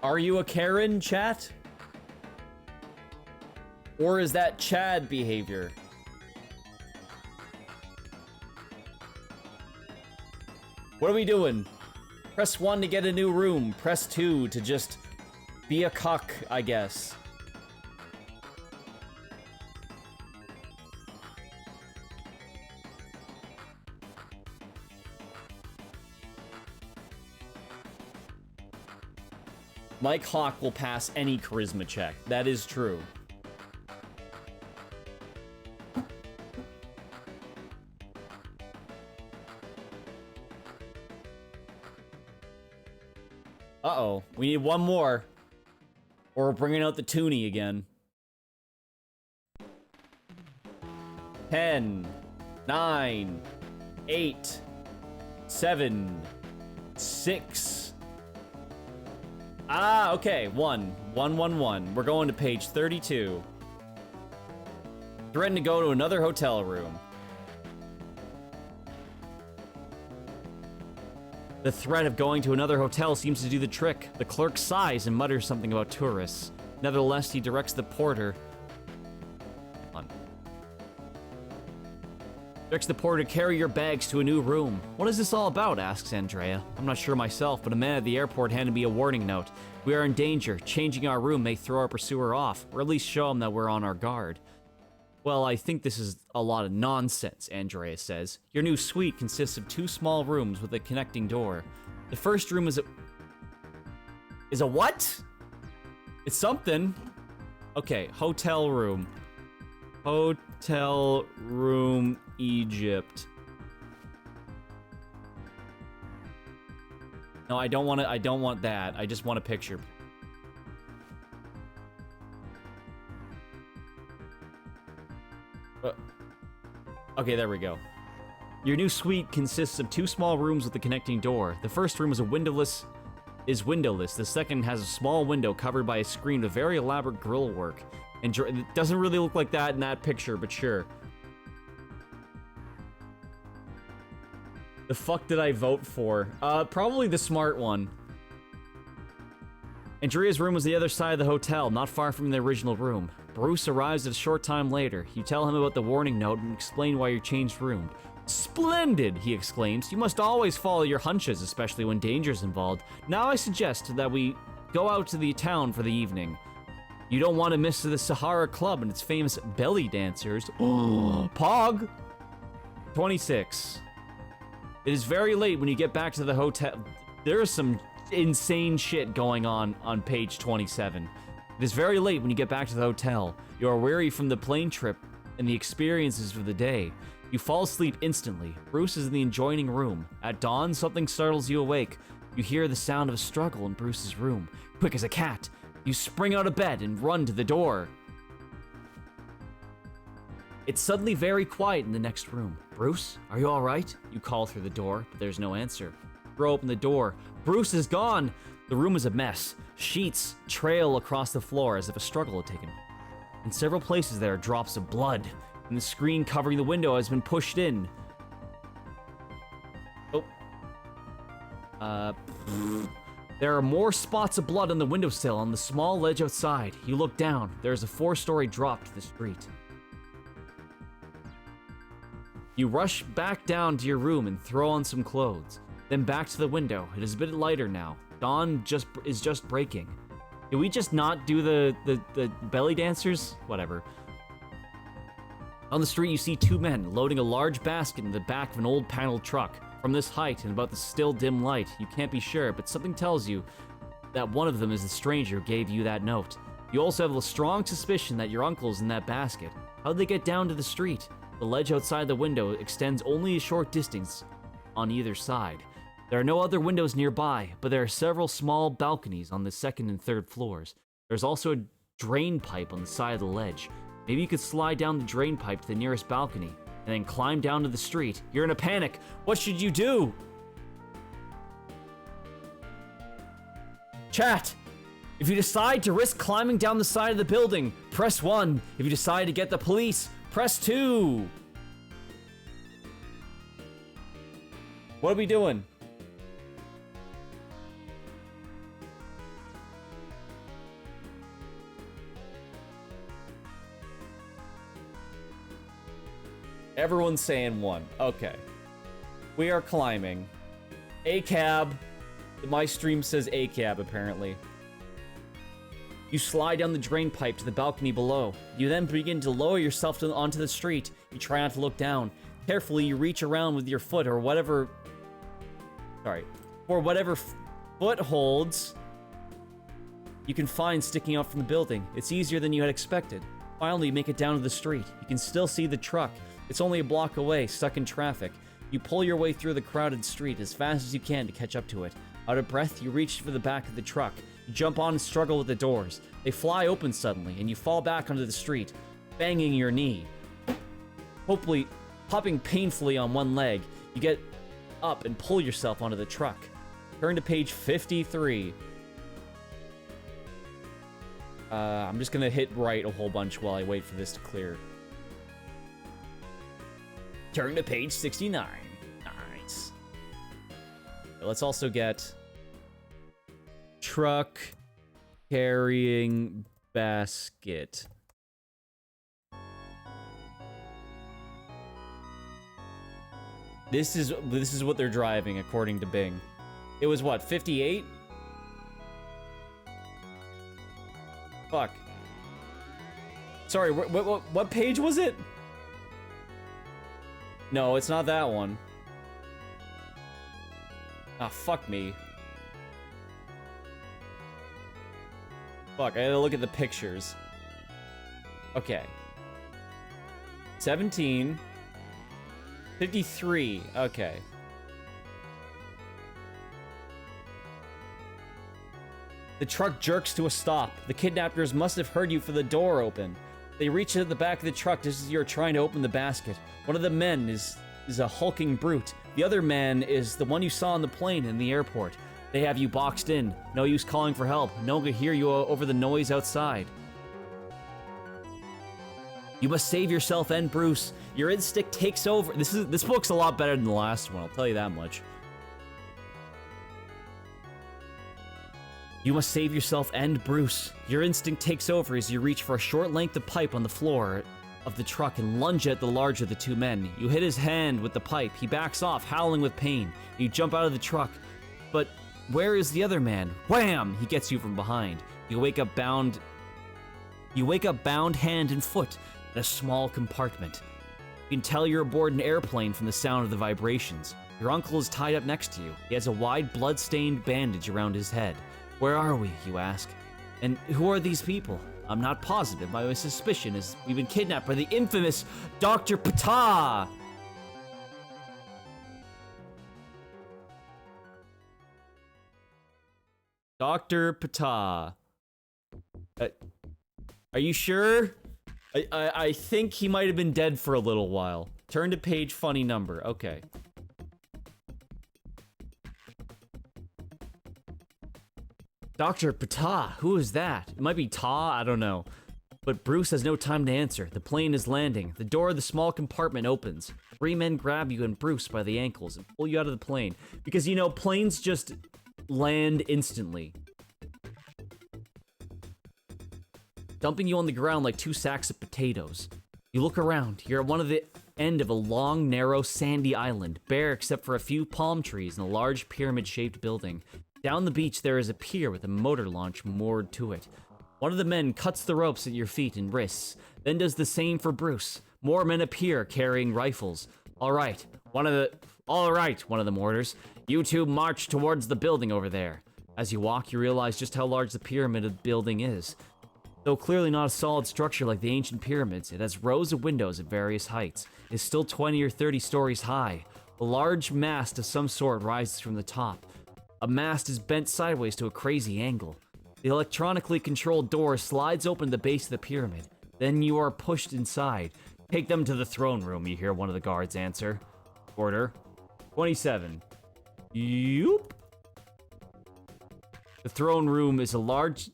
Are you a Karen, chat? Or is that Chad behavior? What are we doing? Press 1 to get a new room. Press 2 to just be a cuck, I guess. Mike Hawk will pass any charisma check. That is true. Uh-oh. We need one more. Or we're bringing out the toonie again. 10, 9, 8, 7, 6. Ah, okay. 1. We're going to page 32. Threaten to go to another hotel room. The threat of going to another hotel seems to do the trick. The clerk sighs and mutters something about tourists. Nevertheless, he directs the porter... Directs the porter to carry your bags to a new room. What is this all about? Asks Andrea. I'm not sure myself, but a man at the airport handed me a warning note. We are in danger. Changing our room may throw our pursuer off, or at least show him that we're on our guard. Well, I think this is a lot of nonsense, Andrea says. Your new suite consists of 2 small rooms with a connecting door. The first room is a what? It's something. Okay, hotel room. Hotel room, Egypt. No, I don't want that. I just want a picture. Okay, there we go. Your new suite consists of 2 small rooms with a connecting door. The first room is windowless. The second has a small window covered by a screen with very elaborate grill work. And it doesn't really look like that in that picture, but sure. The fuck did I vote for? Probably the smart one. Andrea's room was the other side of the hotel, not far from the original room. Bruce arrives a short time later. You tell him about the warning note and explain why you changed room. Splendid, he exclaims. You must always follow your hunches, especially when danger's involved. Now I suggest that we go out to the town for the evening. You don't want to miss the Sahara Club and its famous belly dancers. Pog! 26. It is very late when you get back to the hotel. There is some insane shit going on page 27. It is very late when you get back to the hotel. You are weary from the plane trip and the experiences of the day. You fall asleep instantly. Bruce is in the adjoining room. At dawn, something startles you awake. You hear the sound of a struggle in Bruce's room. Quick as a cat, you spring out of bed and run to the door. It's suddenly very quiet in the next room. Bruce, are you all right? You call through the door, but there's no answer. Throw open the door. Bruce is gone. The room is a mess. Sheets trail across the floor as if a struggle had taken. In several places there are drops of blood, and the screen covering the window has been pushed in. There are more spots of blood on the windowsill on the small ledge outside. You look down. There is a 4-story drop to the street. You rush back down to your room and throw on some clothes. Then back to the window. It is a bit lighter now. Dawn is just breaking. Did we just not do the belly dancers? Whatever. On the street, you see 2 men loading a large basket in the back of an old paneled truck. From this height and about the still dim light, you can't be sure, but something tells you that one of them is the stranger who gave you that note. You also have a strong suspicion that your uncle's in that basket. How'd they get down to the street? The ledge outside the window extends only a short distance on either side. There are no other windows nearby, but there are several small balconies on the 2nd and 3rd floors. There's also a drain pipe on the side of the ledge. Maybe you could slide down the drain pipe to the nearest balcony, and then climb down to the street. You're in a panic. What should you do? Chat! If you decide to risk climbing down the side of the building, press 1. If you decide to get the police, press 2. What are we doing? Everyone's saying 1. Okay. We are climbing. A cab. My stream says A cab, apparently. You slide down the drain pipe to the balcony below. You then begin to lower yourself onto the street. You try not to look down. Carefully, you reach around with your foot or whatever... Sorry. For whatever footholds you can find sticking out from the building. It's easier than you had expected. Finally, you make it down to the street. You can still see the truck. It's only a block away, stuck in traffic. You pull your way through the crowded street as fast as you can to catch up to it. Out of breath, you reach for the back of the truck. You jump on and struggle with the doors. They fly open suddenly, and you fall back onto the street, banging your knee. Hopefully, hopping painfully on one leg, you get up and pull yourself onto the truck. Turn to page 53. I'm just gonna hit right a whole bunch while I wait for this to clear. Turn to page 69. Nice. Let's also get truck carrying basket. This is what they're driving according to Bing. It was what, 58? Fuck. Sorry, what page was it? No, it's not that one. Ah, fuck me. Fuck, I gotta look at the pictures. Okay. 17. 53, okay. The truck jerks to a stop. The kidnappers must have heard you for the door open. They reach into the back of the truck just as you're trying to open the basket. One of the men is a hulking brute. The other man is the one you saw on the plane in the airport. They have you boxed in. No use calling for help. No one can hear you over the noise outside. You must save yourself and Bruce. Your instinct takes over. This book's a lot better than the last one, I'll tell you that much. You must save yourself and Bruce. Your instinct takes over as you reach for a short length of pipe on the floor of the truck and lunge at the larger of the two men. You hit his hand with the pipe. He backs off, howling with pain. You jump out of the truck. But where is the other man? Wham! He gets you from behind. You wake up bound hand and foot in a small compartment. You can tell you're aboard an airplane from the sound of the vibrations. Your uncle is tied up next to you. He has a wide blood-stained bandage around his head. Where are we, you ask? And who are these people? I'm not positive. My suspicion is we've been kidnapped by the infamous Dr. Ptah! Dr. Ptah. Are you sure? I think he might have been dead for a little while. Turn to page funny number. Okay. Dr. Ptah, who is that? It might be Ta, I don't know. But Bruce has no time to answer. The plane is landing. The door of the small compartment opens. 3 men grab you and Bruce by the ankles and pull you out of the plane. Because, you know, planes just land instantly. Dumping you on the ground like 2 sacks of potatoes. You look around. You're at one of the end of a long, narrow, sandy island, bare except for a few palm trees and a large pyramid-shaped building. Down the beach, there is a pier with a motor launch moored to it. One of the men cuts the ropes at your feet and wrists, then does the same for Bruce. More men appear carrying rifles. All right, one of them orders. You two march towards the building over there. As you walk, you realize just how large the pyramid building is. Though clearly not a solid structure like the ancient pyramids, it has rows of windows at various heights. It is still 20 or 30 stories high. A large mast of some sort rises from the top. A mast is bent sideways to a crazy angle. The electronically controlled door slides open at the base of the pyramid. Then you are pushed inside. Take them to the throne room, you hear one of the guards answer. Order. 27. Yoop. The throne room is a large...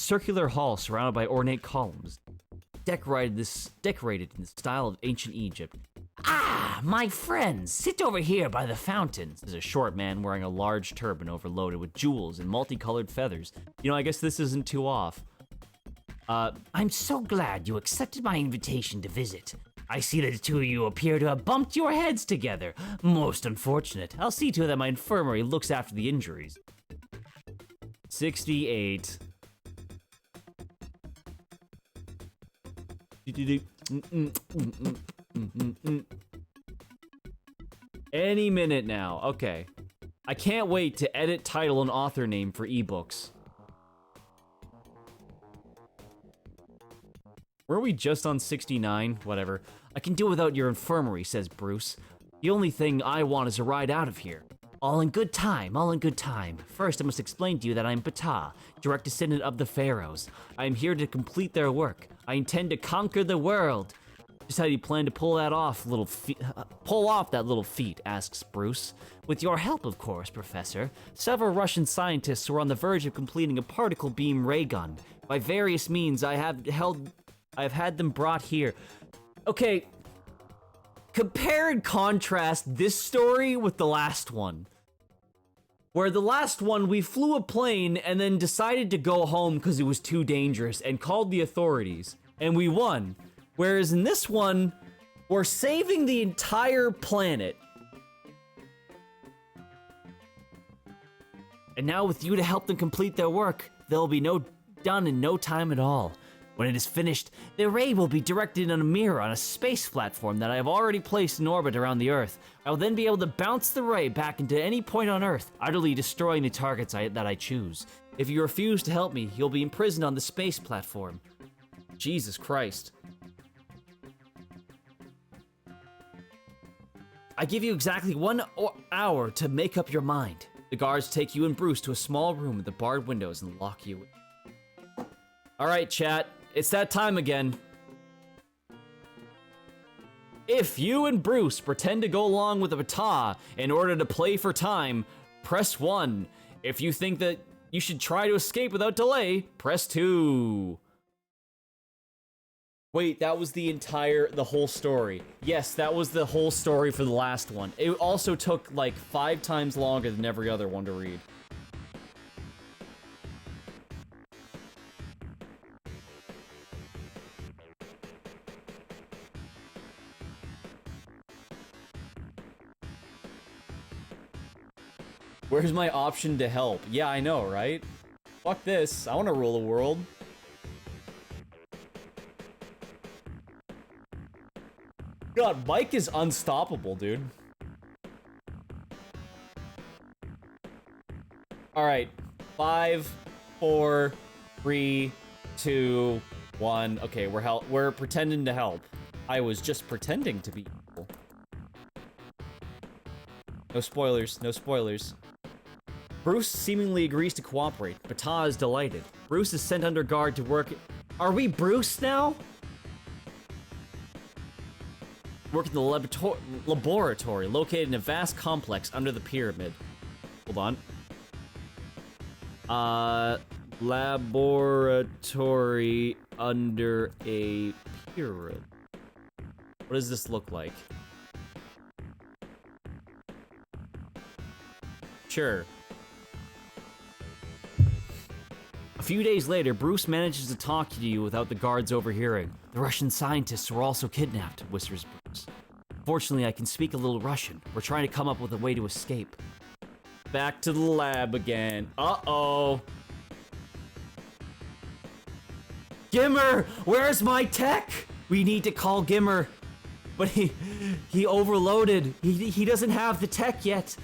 circular hall surrounded by ornate columns, decorated in the style of ancient Egypt. "Ah, my friends, sit over here by the fountain," says a short man wearing a large turban overloaded with jewels and multicolored feathers. You know, I guess this isn't too off. "I'm so glad you accepted my invitation to visit. I see that the two of you appear to have bumped your heads together. Most unfortunate. I'll see to it that my infirmary looks after the injuries." 68. Any minute now. Okay. I can't wait to edit title and author name for ebooks. Were we just on 69? Whatever. "I can do without your infirmary," says Bruce. "The only thing I want is a ride out of here." All in good time, all in good time. First, I must explain to you that I am Ptah, direct descendant of the pharaohs. I am here to complete their work. I intend to conquer the world. "Just how do you plan to pull that off, pull off that little feat?" asks Bruce. "With your help, of course, Professor. Several Russian scientists were on the verge of completing a particle beam ray gun. By various means, I have had them brought here." Okay, compare and contrast this story with the last one. Where the last one, we flew a plane and then decided to go home because it was too dangerous and called the authorities, and we won. Whereas in this one, we're saving the entire planet. And now with you to help them complete their work, they'll be done in no time at all. When it is finished, the ray will be directed in a mirror on a space platform that I have already placed in orbit around the Earth. I will then be able to bounce the ray back into any point on Earth, utterly destroying the targets that I choose. If you refuse to help me, you'll be imprisoned on the space platform. Jesus Christ. I give you exactly 1 hour to make up your mind. The guards take you and Bruce to a small room with the barred windows and lock you in. Alright, chat. It's that time again. If you and Bruce pretend to go along with the Ptah in order to play for time, press 1. If you think that you should try to escape without delay, press 2. Wait, that was the whole story. Yes, that was the whole story for the last one. It also took like 5 times longer than every other one to read. Where's my option to help? Yeah, I know, right? Fuck this. I want to rule the world. God, Mike is unstoppable, dude. Alright. 5, 4, 3, 2, 1. Okay, we're pretending to help. I was just pretending to be evil. No spoilers, no spoilers. Bruce seemingly agrees to cooperate. Ptah is delighted. Bruce is sent under guard to work. Are we Bruce now? Work in the laboratory located in a vast complex under the pyramid. Hold on. Laboratory under a pyramid. What does this look like? Sure. A few days later, Bruce manages to talk to you without the guards overhearing. "The Russian scientists were also kidnapped," whispers Bruce. "Fortunately, I can speak a little Russian. We're trying to come up with a way to escape." Back to the lab again. Uh-oh. Gimmer! Where's my tech? We need to call Gimmer. But he overloaded. He doesn't have the tech yet.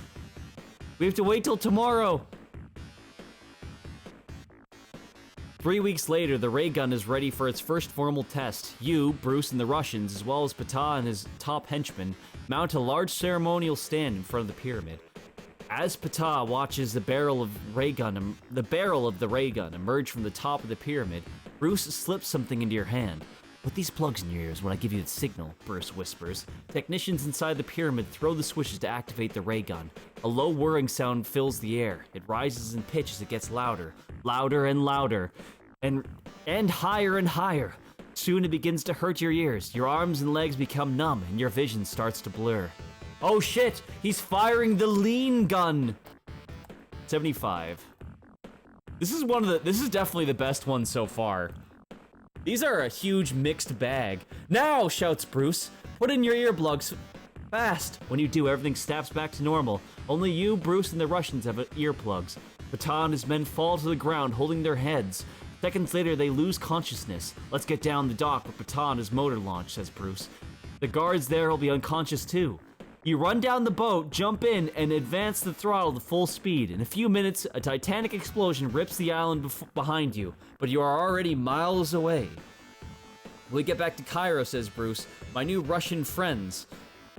We have to wait till tomorrow. 3 weeks later, the ray gun is ready for its first formal test. You, Bruce, and the Russians, as well as Ptah and his top henchmen, mount a large ceremonial stand in front of the pyramid. As Ptah watches the barrel of the ray gun emerge from the top of the pyramid, Bruce slips something into your hand. "Put these plugs in your ears when I give you the signal," Bruce whispers. Technicians inside the pyramid throw the switches to activate the ray gun. A low whirring sound fills the air. It rises in pitch as it gets louder, louder and louder. and higher and higher. Soon it begins to hurt your ears. Your arms and legs become numb, and your vision starts to blur. Oh shit! He's firing the lean gun. 75. This is definitely the best one so far. These are a huge mixed bag. Now, shouts Bruce, put in your earplugs fast. When you do, everything snaps back to normal. Only you, Bruce, and the Russians have earplugs. Baton and his men fall to the ground, holding their heads. Seconds later, they lose consciousness. Let's get down the dock with Baton is motor launch, says Bruce. The guards there will be unconscious too. You run down the boat, jump in, and advance the throttle to full speed. In a few minutes, a titanic explosion rips the island behind you, but you are already miles away. When we get back to Cairo, says Bruce, my new Russian friends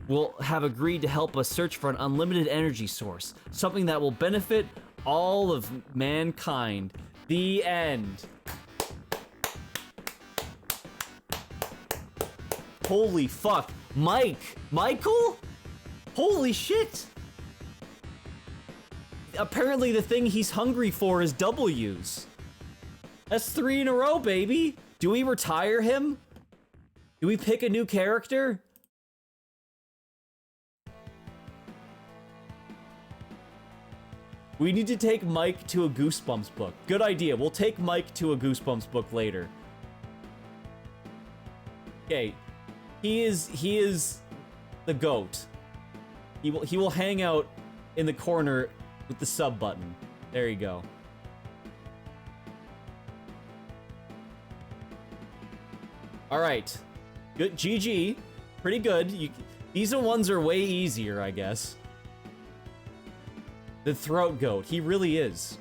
will have agreed to help us search for an unlimited energy source, something that will benefit all of mankind. The end. Holy fuck. Michael? Holy shit! Apparently the thing he's hungry for is W's. That's 3 in a row, baby! Do we retire him? Do we pick a new character? We need to take Mike to a Goosebumps book. Good idea. We'll take Mike to a Goosebumps book later. Okay. He is the GOAT. He will hang out in the corner with the sub button. There you go. All right. Good. GG. Pretty good. These ones are way easier, I guess. The throat goat. He really is.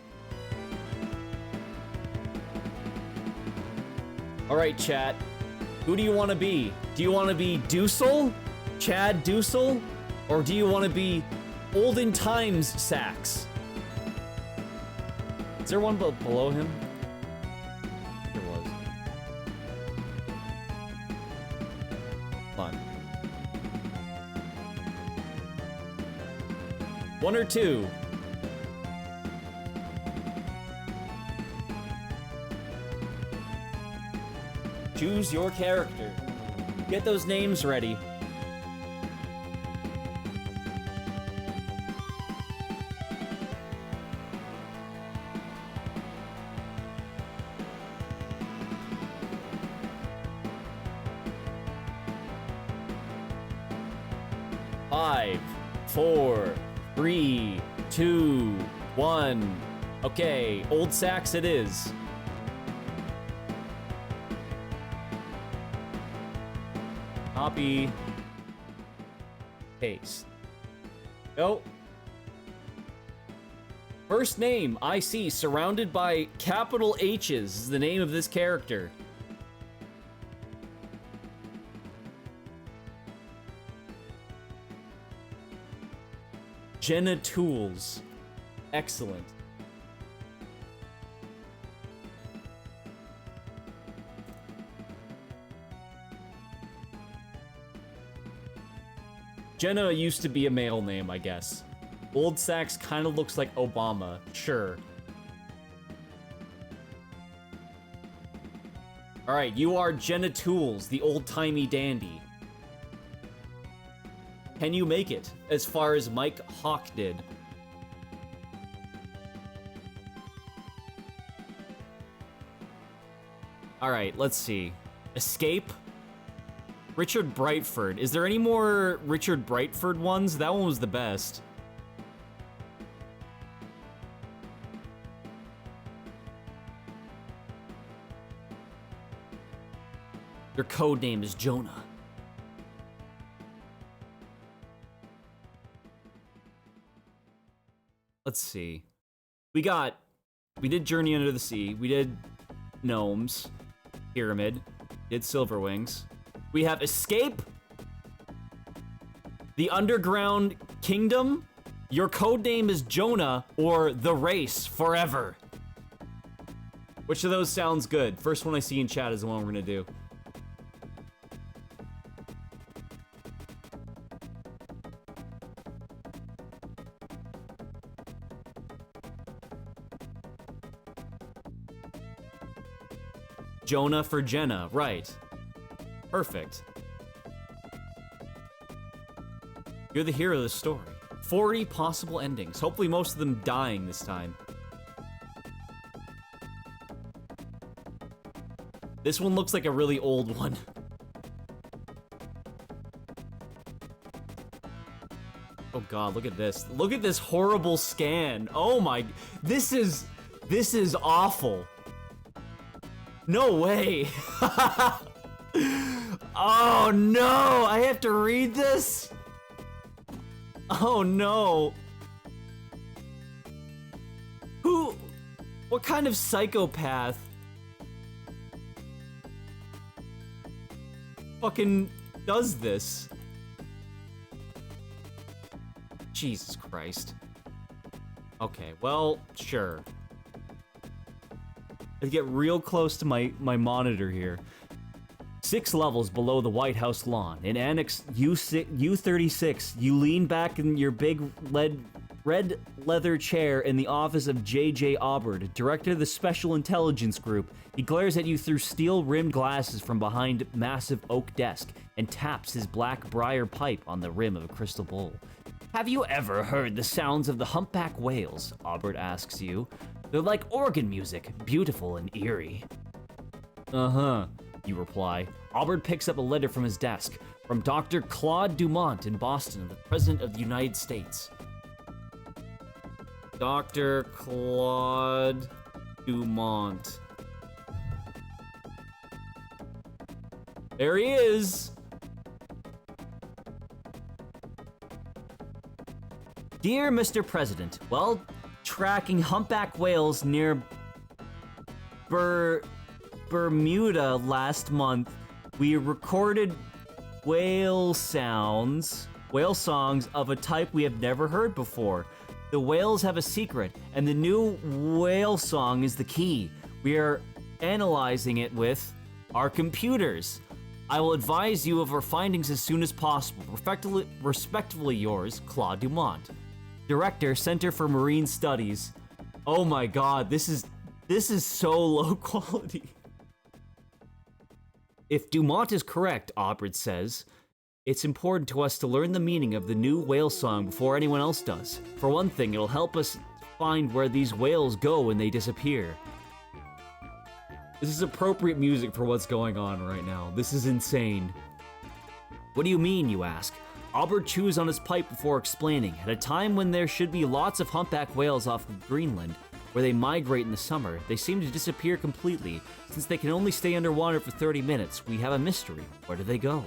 All right, chat. Who do you want to be? Do you want to be Dusel? Chad Dusel? Or do you want to be Olden Times Sax? Is there one below him? There was. Fun. 1 or 2? Choose your character. Get those names ready. Five, 4, 3, 2, 1. Okay, Old Sax it is. Copy. Paste. Go. First name, I see, surrounded by capital H's is the name of this character. Jenna Tools. Excellent. Jenna used to be a male name, I guess. Old Sax kind of looks like Obama. Sure. Alright, you are Jenna Tools, the old-timey dandy. Can you make it as far as Mike Hawk did? Alright, let's see. Escape? Richard Brightford. Is there any more Richard Brightford ones? That one was the best. Your code name is Jonah. Let's see. We did Journey Under the Sea. We did Gnomes. Pyramid. Did Silverwings. We have Escape. The Underground Kingdom. Your code name is Jonah, or The Race Forever. Which of those sounds good? First one I see in chat is the one we're gonna do. Jonah for Jenna, right. Perfect. You're the hero of the story. 40 possible endings, hopefully most of them dying this time. This one looks like a really old one. Oh god, look at this. Look at this horrible scan. Oh my, this is awful. No way. Oh no, I have to read this? Oh no. What kind of psychopath fucking does this? Jesus Christ. Okay, well, sure. I get real close to my monitor here. 6 levels below the White House lawn, in Annex U36, you lean back in your big red leather chair in the office of J.J. Aubert, director of the Special Intelligence Group. He glares at you through steel-rimmed glasses from behind a massive oak desk and taps his black briar pipe on the rim of a crystal bowl. Have you ever heard the sounds of the humpback whales? Aubert asks you. They're like organ music, beautiful and eerie. Uh-huh, you reply. Aubert picks up a letter from his desk, from Dr. Claude Dumont in Boston, the President of the United States. Dr. Claude Dumont. There he is! Dear Mr. President, while tracking humpback whales near Bermuda last month, we recorded whale songs of a type we have never heard before. The whales have a secret, and the new whale song is the key. We are analyzing it with our computers. I will advise you of our findings as soon as possible. Respectfully yours, Claude Dumont, Director, Center for Marine Studies. Oh my god, this is so low quality. If Dumont is correct, Aubert says, it's important to us to learn the meaning of the new whale song before anyone else does. For one thing, it'll help us find where these whales go when they disappear. This is appropriate music for what's going on right now. This is insane. What do you mean, you ask? Aubert chews on his pipe before explaining. At a time when there should be lots of humpback whales off of Greenland, where they migrate in the summer, they seem to disappear completely. Since they can only stay underwater for 30 minutes, we have a mystery. Where do they go?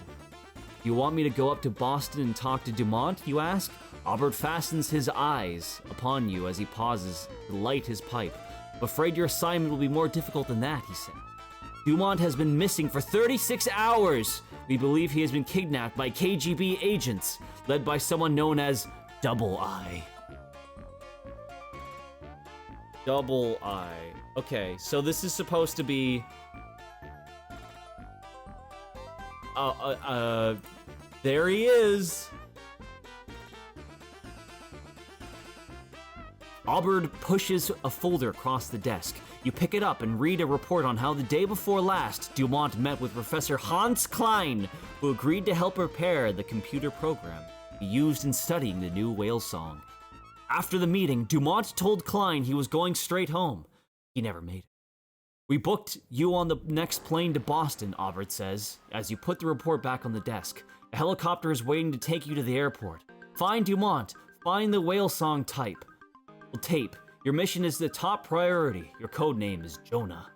You want me to go up to Boston and talk to Dumont, you ask? Aubert fastens his eyes upon you as he pauses to light his pipe. I'm afraid your assignment will be more difficult than that, he said. Dumont has been missing for 36 hours. We believe he has been kidnapped by KGB agents, led by someone known as Double Eye. Double Eye. Okay, so this is supposed to be... there he is! Aubert pushes a folder across the desk. You pick it up and read a report on how the day before last, Dumont met with Professor Hans Klein, who agreed to help prepare the computer program he used in studying the new whale song. After the meeting, Dumont told Klein he was going straight home. He never made it. We booked you on the next plane to Boston, Aubert says, as you put the report back on the desk. A helicopter is waiting to take you to the airport. Find Dumont. Find the whale song tape. Your mission is the top priority. Your code name is Jonah.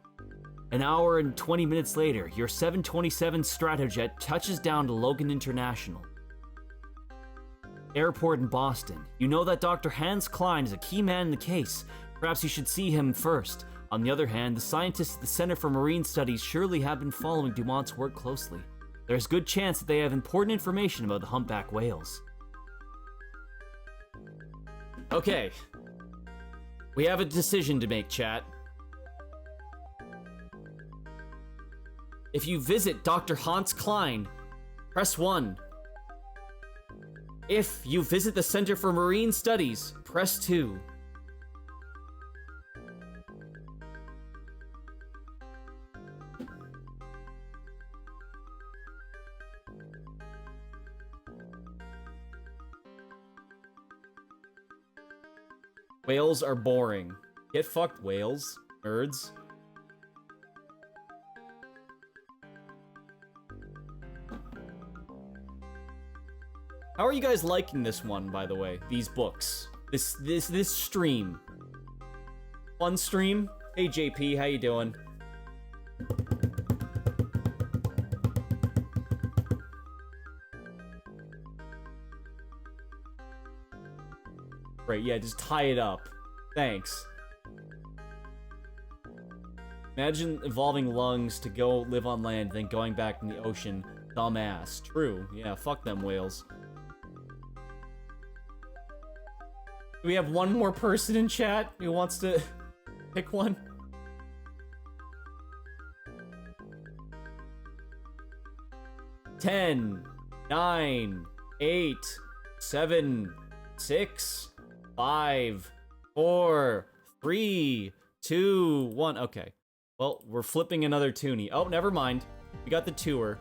An hour and 20 minutes later, your 727 Stratojet touches down to Logan International Airport in Boston. You know that Dr. Hans Klein is a key man in the case. Perhaps you should see him first. On the other hand, the scientists at the Center for Marine Studies surely have been following Dumont's work closely. There's good chance that they have important information about the humpback whales. Okay. We have a decision to make, chat. If you visit Dr. Hans Klein, press 1. If you visit the Center for Marine Studies, press 2. Whales are boring. Get fucked, whales. Nerds. How are you guys liking this one, by the way? These books. This stream. Fun stream? Hey JP, how you doing? Right, yeah, just tie it up. Thanks. Imagine evolving lungs to go live on land, then going back in the ocean. Dumbass. True. Yeah, fuck them whales. Do we have one more person in chat who wants to pick one? Ten, 9, 8, 7, 6, 5, 4, 3, 2, 1. Okay. Well, we're flipping another toonie. Oh, never mind. We got the tour.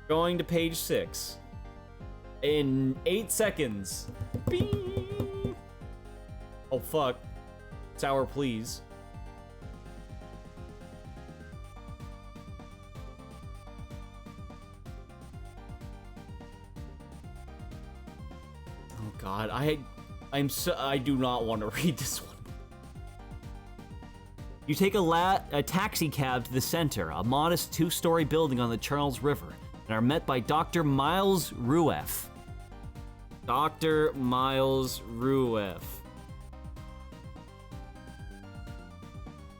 Going to page 6. In 8 seconds. Bing! Oh, fuck. Sour, please. Oh, God. I do not want to read this one. You take a taxi cab to the center, a modest 2-story building on the Charles River, and are met by Dr. Miles Rueff. Dr. Miles Rueff.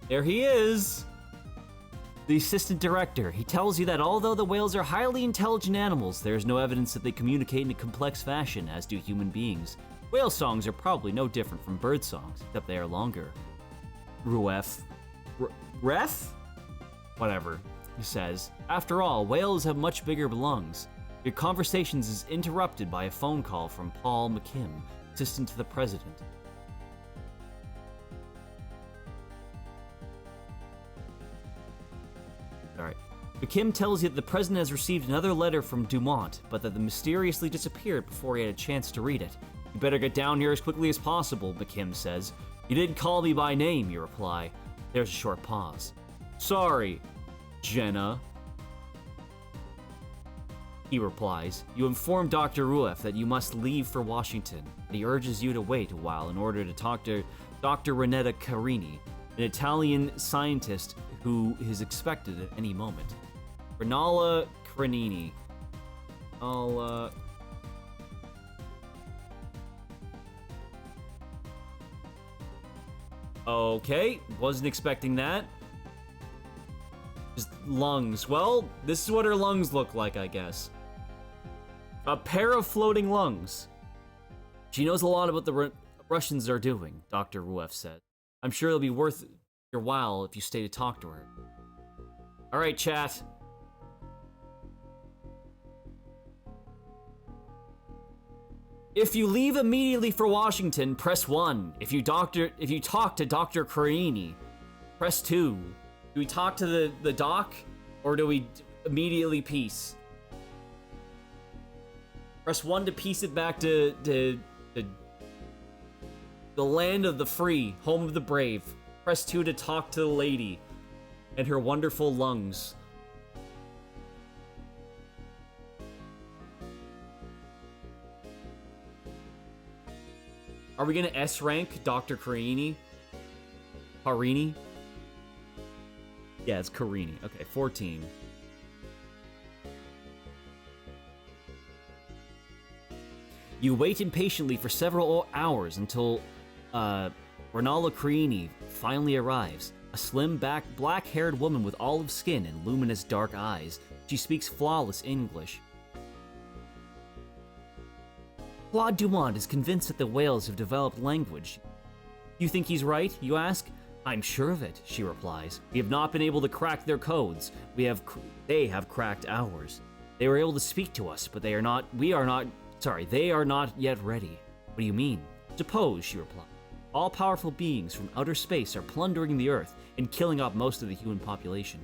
There he is! The assistant director. He tells you that although the whales are highly intelligent animals, there is no evidence that they communicate in a complex fashion, as do human beings. Whale songs are probably no different from bird songs, except they are longer. Rueff. Ref? Whatever, he says. After all, whales have much bigger lungs. Your conversations is interrupted by a phone call from Paul McKim, assistant to the president. Alright. McKim tells you that the president has received another letter from Dumont, but that it mysteriously disappeared before he had a chance to read it. You better get down here as quickly as possible, McKim says. You didn't call me by name, you reply. There's a short pause. Sorry, Jenna. He replies. You inform Dr. Rueff that you must leave for Washington, but he urges you to wait a while in order to talk to Dr. Renetta Carini, an Italian scientist who is expected at any moment. Renala Carini. Okay, wasn't expecting that. Just lungs. Well, this is what her lungs look like, I guess. A pair of floating lungs. She knows a lot about the Russians are doing, Dr. Rueff said. I'm sure it'll be worth your while if you stay to talk to her. Alright, chat. If you leave immediately for Washington, press 1. If you talk to Dr. Carini, press 2. Do we talk to the doc, or do we immediately piece? Press 1 to piece it back to the land of the free, home of the brave. Press 2 to talk to the lady and her wonderful lungs. Are we gonna S rank Dr. Carini? Carini? Yeah, it's Carini. Okay, 14. You wait impatiently for several hours until Renala Carini finally arrives. A slim, black-haired woman with olive skin and luminous dark eyes. She speaks flawless English. Claude Dumont is convinced that the whales have developed language. You think he's right, you ask? I'm sure of it, she replies. We have not been able to crack their codes. They have cracked ours. They were able to speak to us, but they are not yet ready. What do you mean? Suppose, she replied. All-powerful beings from outer space are plundering the Earth and killing off most of the human population.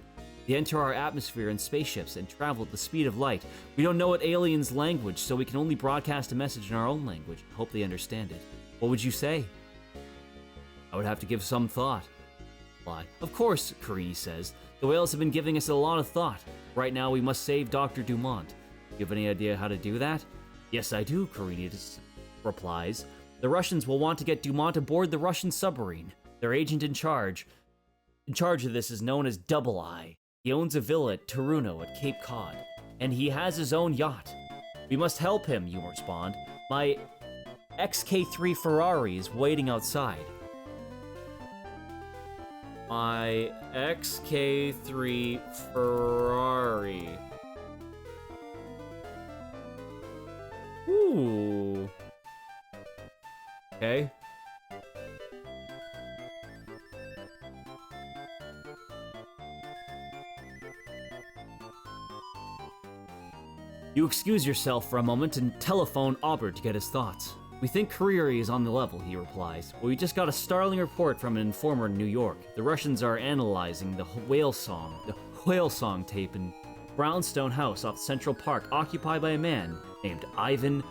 They enter our atmosphere in spaceships and travel at the speed of light. We don't know what aliens' language, so we can only broadcast a message in our own language and hope they understand it. What would you say? I would have to give some thought. Why? Of course, Karini says. The whales have been giving us a lot of thought. Right now, we must save Dr. Dumont. You have any idea how to do that? Yes, I do, Karini replies. The Russians will want to get Dumont aboard the Russian submarine. Their agent in charge of this is known as Double Eye. He owns a villa at Taruno at Cape Cod, and he has his own yacht. We must help him, you respond. My XK3 Ferrari is waiting outside. My XK3 Ferrari. Ooh. Okay. You excuse yourself for a moment and telephone Aubert to get his thoughts. We think Kariri is on the level, he replies. But we just got a startling report from an informer in New York. The Russians are analyzing the whale song tape in Brownstone House off Central Park, occupied by a man named Ivan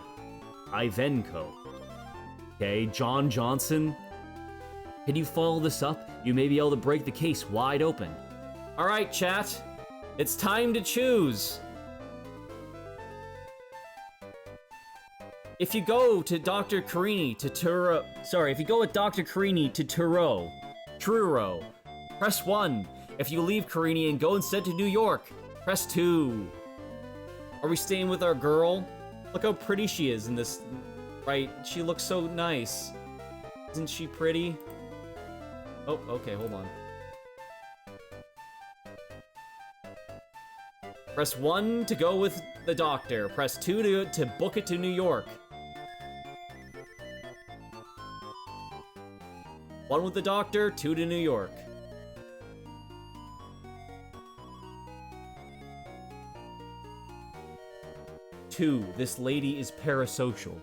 Ivanko. Okay, John Johnson. Can you follow this up? You may be able to break the case wide open. All right, chat. It's time to choose. If you go to Dr. Karini to Truro, press 1. If you leave Karini and go instead to New York, press 2. Are we staying with our girl? Look how pretty she is in this, right? She looks so nice. Isn't she pretty? Oh, okay, hold on. Press 1 to go with the doctor. Press 2 to book it to New York. 1 with the doctor, 2 to New York. Two, this lady is parasocial.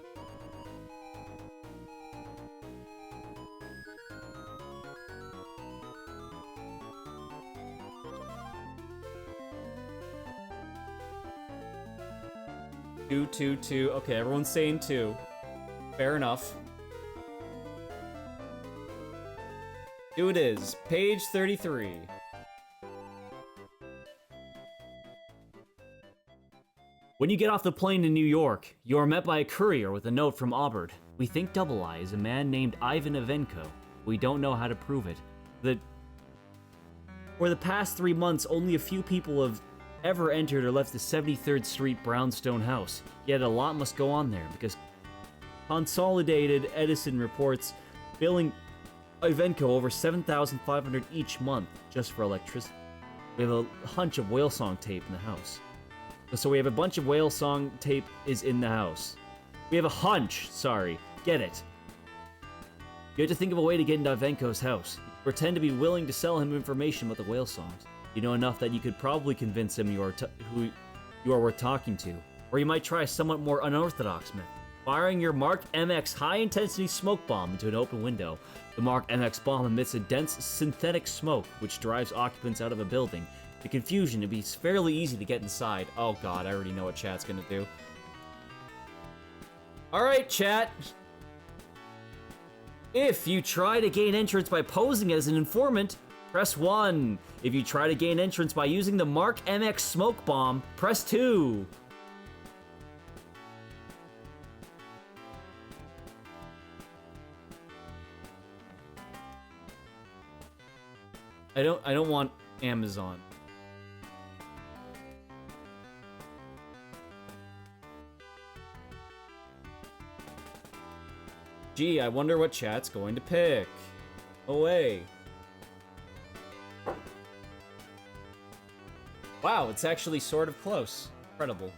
Two. Okay, everyone's saying 2. Fair enough. 2 it is. Page 33. When you get off the plane in New York, you are met by a courier with a note from Aubert. We think Double Eye is a man named Ivan Ivanko. We don't know how to prove it. For the past 3 months, only a few people have ever entered or left the 73rd Street Brownstone House. Yet a lot must go on there, because Consolidated Edison reports billing Ivanko over $7,500 each month just for electricity. We have a hunch of whale song tape in the house. So we have a bunch of whale song tape is in the house. We have a hunch, sorry. Get it. You have to think of a way to get into Ivanko's house. Pretend to be willing to sell him information about the whale songs. You know enough that you could probably convince him who you are worth talking to. Or you might try a somewhat more unorthodox method. Firing your Mark MX high-intensity smoke bomb into an open window. The Mark MX bomb emits a dense synthetic smoke, which drives occupants out of a building. The confusion, it'd be fairly easy to get inside. Oh god, I already know what chat's gonna do. Alright, chat. If you try to gain entrance by posing as an informant, press 1. If you try to gain entrance by using the Mark MX smoke bomb, press 2. I don't want Amazon. Gee, I wonder what chat's going to pick. Away. Wow, it's actually sort of close. Incredible.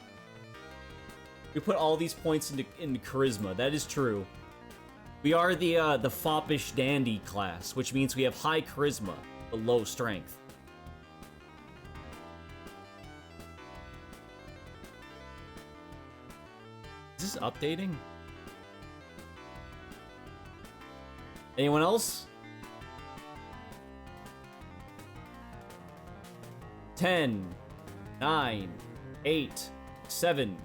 We put all these points into charisma. That is true. We are the foppish dandy class, which means we have high charisma, but low strength. Is this updating? Anyone else? 10, 9, 8, 7,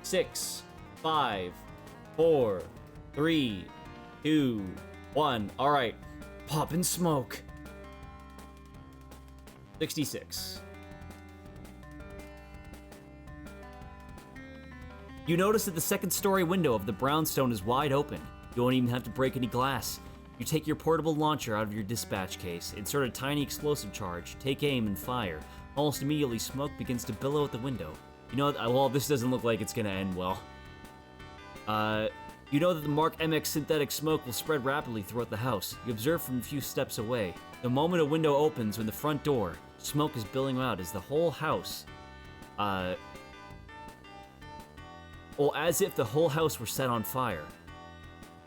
6, 5, 4, 3, 2, 1. All right. Pop and smoke. 66. You notice that the second-story window of the brownstone is wide open. You don't even have to break any glass. You take your portable launcher out of your dispatch case, insert a tiny explosive charge, take aim, and fire. Almost immediately, smoke begins to billow out the window. You know, well, this doesn't look like it's gonna end well. You know that the Mark MX synthetic smoke will spread rapidly throughout the house. You observe from a few steps away. The moment a window opens when the front door, smoke is billowing out as the whole house, well, as if the whole house were set on fire.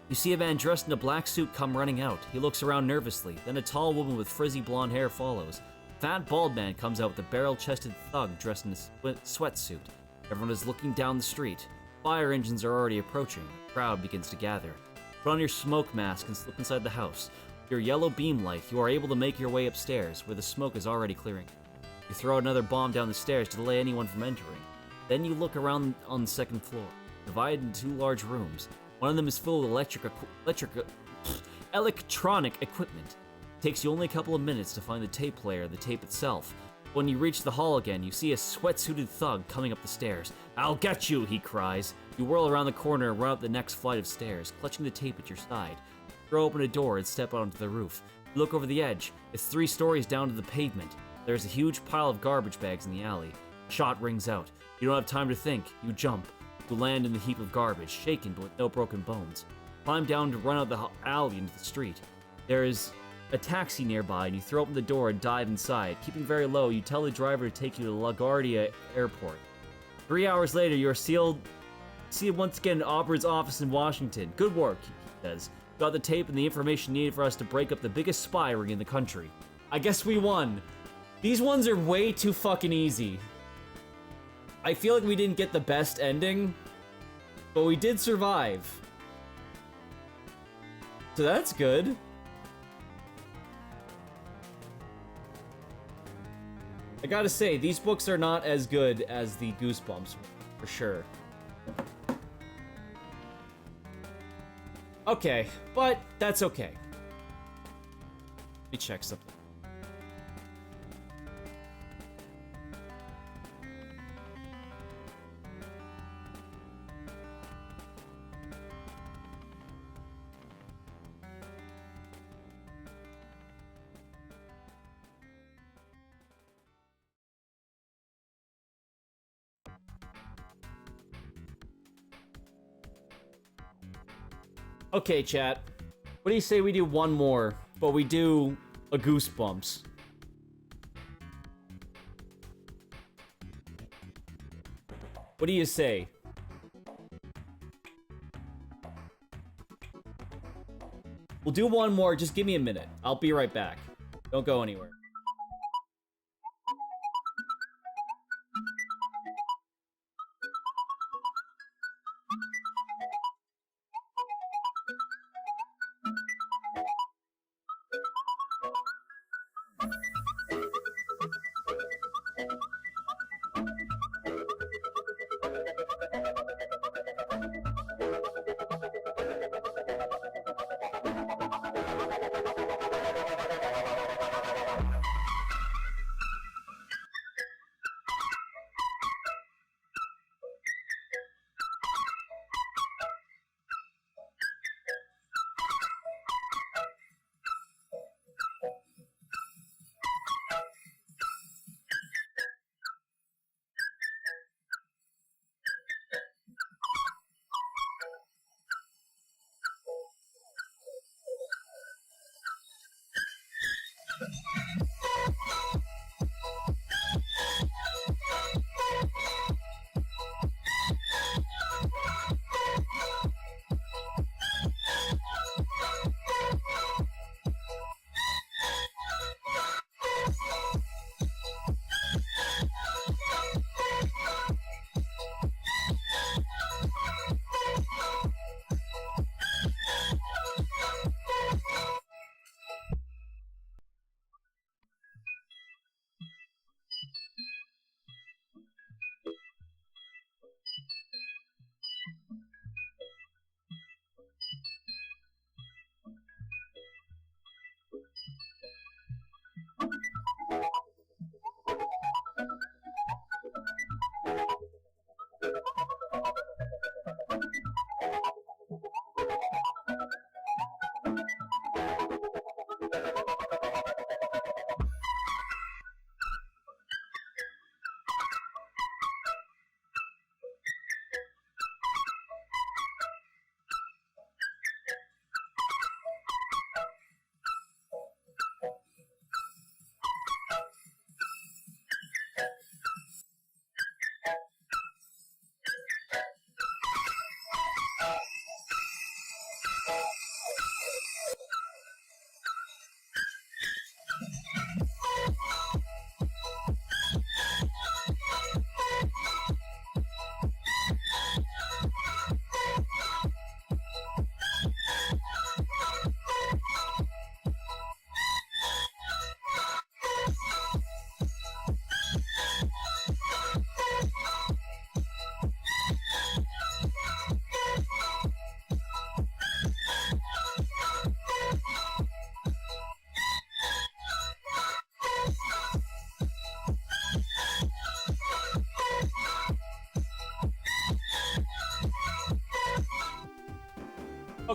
You see a man dressed in a black suit come running out. He looks around nervously, then a tall woman with frizzy blonde hair follows. A fat, bald man comes out with a barrel-chested thug dressed in a sweatsuit. Everyone is looking down the street. Fire engines are already approaching. The crowd begins to gather. Put on your smoke mask and slip inside the house. With your yellow beam light, you are able to make your way upstairs, where the smoke is already clearing. You throw another bomb down the stairs to delay anyone from entering. Then you look around on the second floor, divided into 2 large rooms. One of them is full of electronic equipment. It takes you only a couple of minutes to find the tape player, the tape itself. When you reach the hall again, you see a sweat-suited thug coming up the stairs. "I'll get you," he cries. You whirl around the corner and run up the next flight of stairs, clutching the tape at your side. Throw open a door and step out onto the roof. You look over the edge. It's 3 stories down to the pavement. There's a huge pile of garbage bags in the alley. A shot rings out. You don't have time to think. You jump. You land in the heap of garbage, shaken but with no broken bones. Climb down to run out the alley into the street. There is a taxi nearby, and you throw open the door and dive inside. Keeping very low, you tell the driver to take you to LaGuardia Airport. 3 hours later, you are sealed once again in Auburn's office in Washington. "Good work," he says. "Got the tape and the information needed for us to break up the biggest spy ring in the country." I guess we won. These ones are way too fucking easy. I feel like we didn't get the best ending, but we did survive. So that's good. I gotta say, these books are not as good as the Goosebumps, for sure. Okay, but that's okay. Let me check something. Okay, chat. What do you say we do one more, but we do a Goosebumps? What do you say? We'll do one more, just give me a minute. I'll be right back. Don't go anywhere.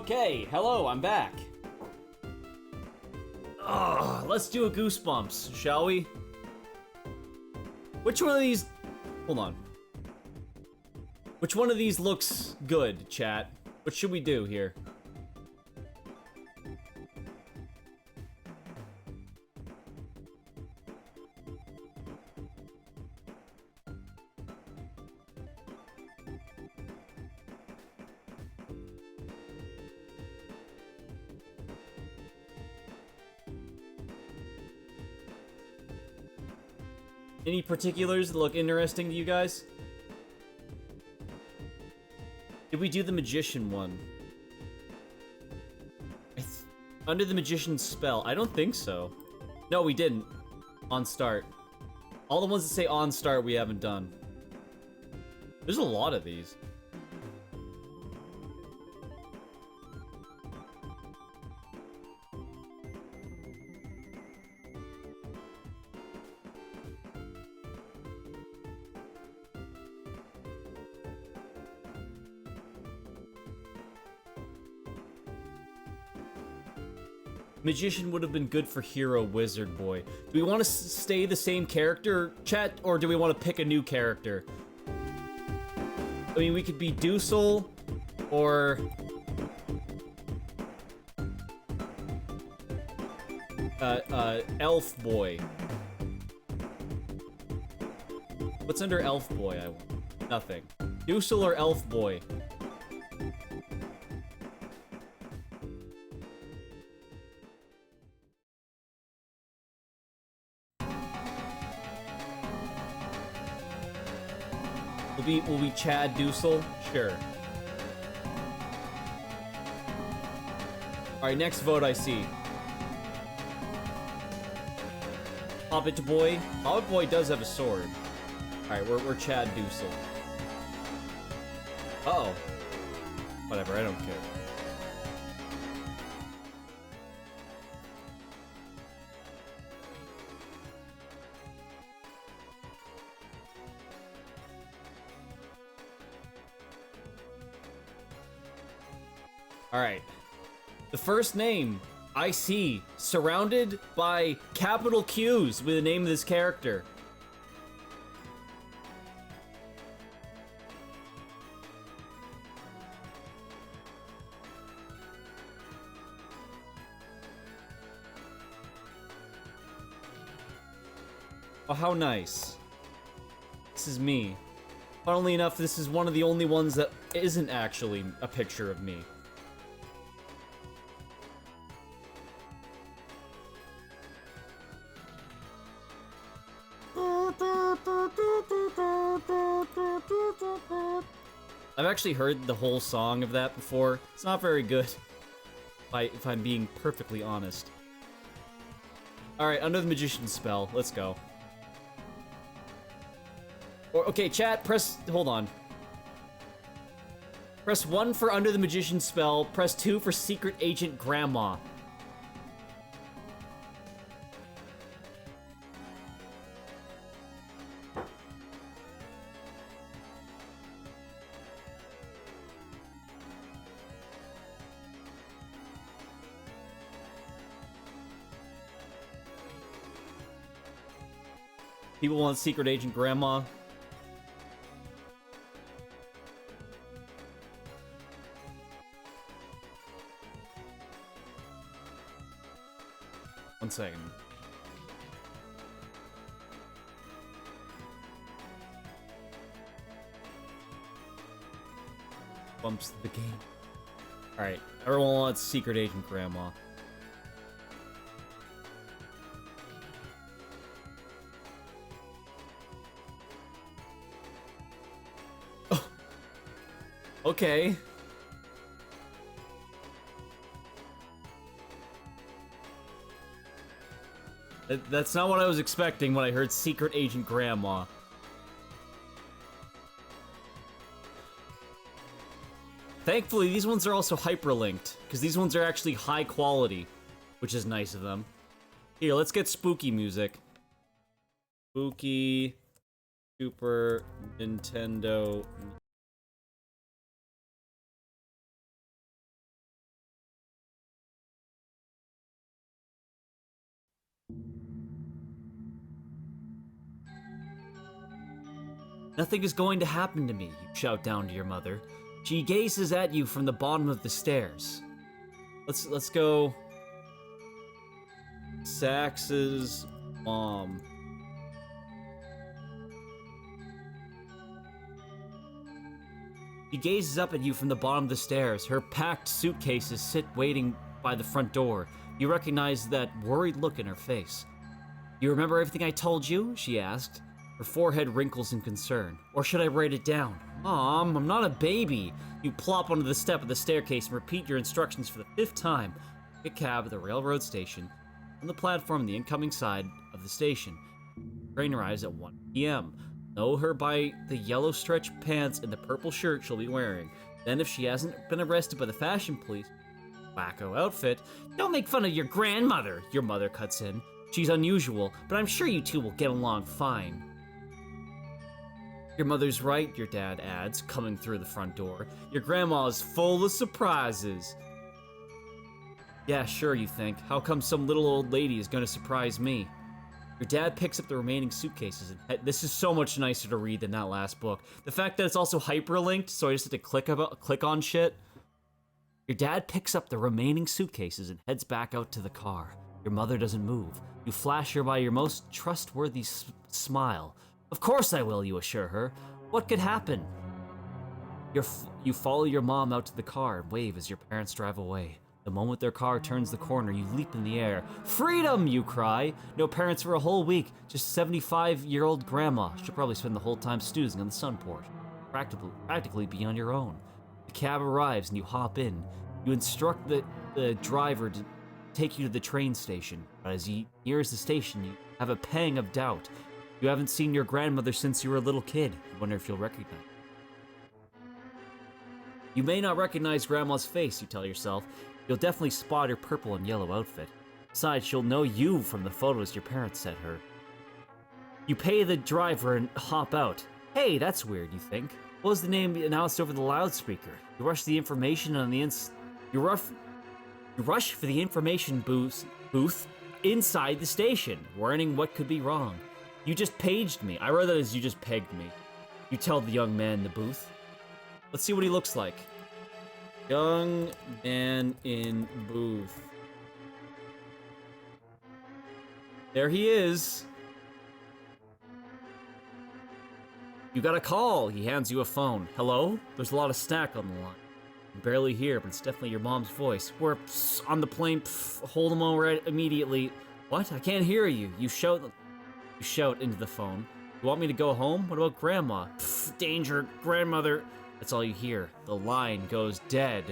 Okay, hello, I'm back. Ugh, let's do a Goosebumps, shall we? Which one of these... Hold on. Which one of these looks good, chat? What should we do here? Any particulars that look interesting to you guys? Did we do the magician one? Under the magician's spell? I don't think so. No, we didn't. On start. All the ones that say on start we haven't done. There's a lot of these. Magician would have been good for Hero Wizard Boy. Do we want to stay the same character, chat, or do we want to pick a new character? I mean, we could be Doosel, or... Elf Boy. What's under Elf Boy, I want? Nothing. Doosel or Elf Boy? Will be Chad Doosel? Sure. Alright, next vote I see. Hobbit Boy. Hobbit Boy does have a sword. Alright, we're Chad Doosel. Uh-oh. Whatever, I don't care. Alright. The first name I see surrounded by capital Q's with the name of this character. Oh, how nice. This is me. Funnily enough, this is one of the only ones that isn't actually a picture of me. I've actually heard the whole song of that before. It's not very good, if I'm being perfectly honest. Alright, under the magician's spell. Let's go. Okay, chat, hold on. Press 1 for under the magician's spell. Press 2 for secret agent grandma. People want secret agent grandma. One second. Bumps the game. Alright, everyone wants secret agent grandma. Oh. Okay. That's not what I was expecting when I heard Secret Agent Grandma. Thankfully, these ones are also hyperlinked, because these ones are actually high quality, which is nice of them. Here, let's get spooky music. Spooky Super Nintendo Nothing is going to happen to me, you shout down to your mother. She gazes at you from the bottom of the stairs. Let's go. Sax's mom. She gazes up at you from the bottom of the stairs. Her packed suitcases sit waiting by the front door. You recognize that worried look in her face. You remember everything I told you? She asked. Her forehead wrinkles in concern. Or should I write it down? Mom, I'm not a baby. You plop onto the step of the staircase and repeat your instructions for the 5th time. Take a cab at the railroad station. On the platform on the incoming side of the station. Train arrives at 1 p.m. Know her by the yellow stretch pants and the purple shirt she'll be wearing. Then if she hasn't been arrested by the fashion police, wacko outfit, don't make fun of your grandmother, your mother cuts in. She's unusual, but I'm sure you two will get along fine. Your mother's right, your dad adds, coming through the front door. Your grandma is full of surprises. Yeah, sure, you think. How come some little old lady is gonna surprise me? Your dad picks up the remaining suitcases and this is so much nicer to read than that last book. The fact that it's also hyperlinked, so I just had to click on shit. Your dad picks up the remaining suitcases and heads back out to the car. Your mother doesn't move. You flash her by your most trustworthy smile. Of course I will, you assure her. What could happen? You follow your mom out to the car and wave as your parents drive away. The moment their car turns the corner, you leap in the air. Freedom, you cry. No parents for a whole week. Just 75-year-old grandma. She'll probably spend the whole time snoozing on the sun porch. Practically be on your own. The cab arrives and you hop in. You instruct the driver to take you to the train station. But as he nears the station, you have a pang of doubt. You haven't seen your grandmother since you were a little kid. You wonder if you'll recognize her. You may not recognize Grandma's face, you tell yourself. You'll definitely spot her purple and yellow outfit. Besides, she'll know you from the photos your parents sent her. You pay the driver and hop out. Hey, that's weird, you think. What was the name announced over the loudspeaker? You rush the information on the You rush for the information booth inside the station, warning what could be wrong. You just paged me. I read that as you just pegged me. You tell the young man in the booth. Let's see what he looks like. Young man in booth. There he is. You got a call. He hands you a phone. Hello? There's a lot of stack on the line. I can barely hear, but it's definitely your mom's voice. We're on the plane. Hold him over immediately. What? I can't hear you. You shout into the phone. You want me to go home? What about Grandma? Danger, grandmother. That's all you hear. The line goes dead.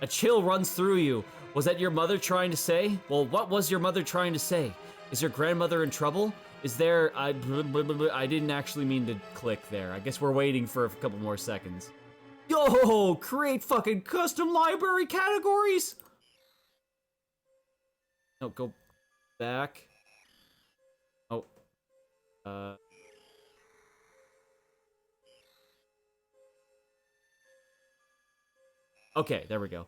A chill runs through you. Was that your mother trying to say? Well, what was your mother trying to say? Is your grandmother in trouble? Is there... I didn't actually mean to click there. I guess we're waiting for a couple more seconds. Yo, create fucking custom library categories? No, go back. Oh. Okay, there we go.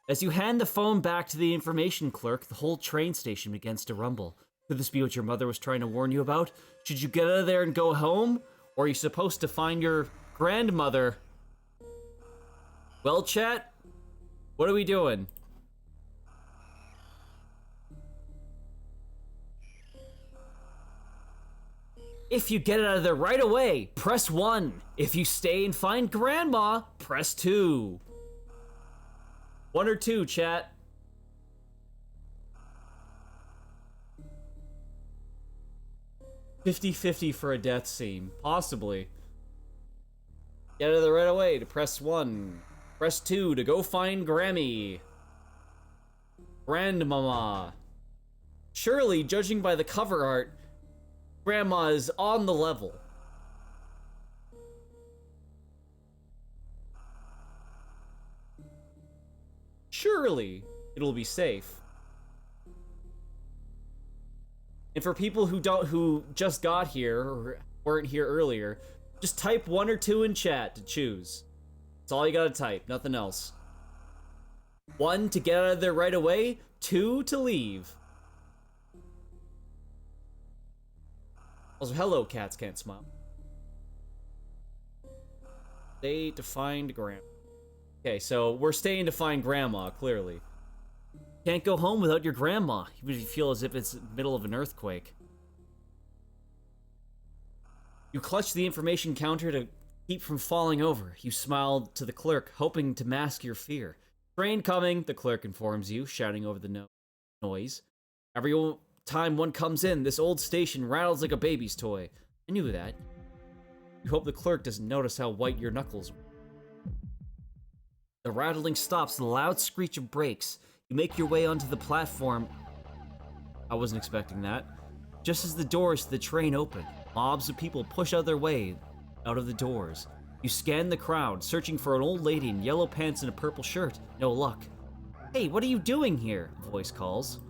As you hand the phone back to the information clerk, the whole train station begins to rumble. Could this be what your mother was trying to warn you about? Should you get out of there and go home? Or are you supposed to find your grandmother? Well, chat, what are we doing? If you get out of there right away, press 1. If you stay and find Grandma, press 2. 1 or 2, chat. $50-50 for a death scene. Possibly. Get out of there right away to press 1. Press 2 to go find Grammy. Grandmama. Surely, judging by the cover art, Grandma is on the level. Surely, it'll be safe. And for people who just got here or weren't here earlier, just type 1 or 2 in chat to choose. That's all you gotta type, nothing else. 1 to get out of there right away, 2 to leave. Also, hello, cats can't smile. Stay to find Grandma. Okay, so we're staying to find Grandma, clearly. Can't go home without your grandma, even if you feel as if it's the middle of an earthquake. You clutch the information counter to keep from falling over. You smiled to the clerk, hoping to mask your fear. Train coming, the clerk informs you, shouting over the noise. Every time one comes in, this old station rattles like a baby's toy. I knew that. You hope the clerk doesn't notice how white your knuckles were. The rattling stops, the loud screech of brakes. You make your way onto the platform. I wasn't expecting that. Just as the doors to the train open, mobs of people push out their way out of the doors. You scan the crowd, searching for an old lady in yellow pants and a purple shirt. No luck. Hey, what are you doing here? A voice calls.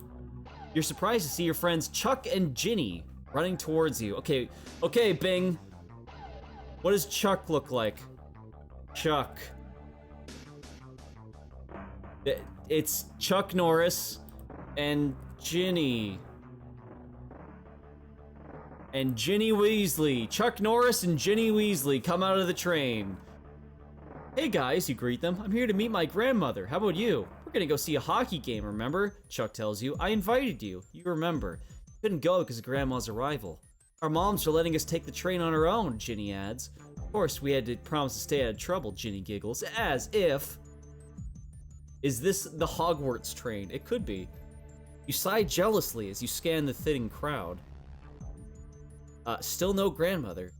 You're surprised to see your friends Chuck and Ginny running towards you. Okay, Bing. What does Chuck look like? Chuck. It's Chuck Norris and Ginny. And Ginny Weasley. Chuck Norris and Ginny Weasley come out of the train. Hey guys, you greet them. I'm here to meet my grandmother. How about you? We're gonna go see a hockey game, remember? Chuck tells you. I invited you. You remember. You couldn't go because of Grandma's arrival. Our moms are letting us take the train on our own, Ginny adds. Of course, we had to promise to stay out of trouble, Ginny giggles. As if... Is this the Hogwarts train? It could be. You sigh jealously as you scan the thinning crowd. Still no grandmother.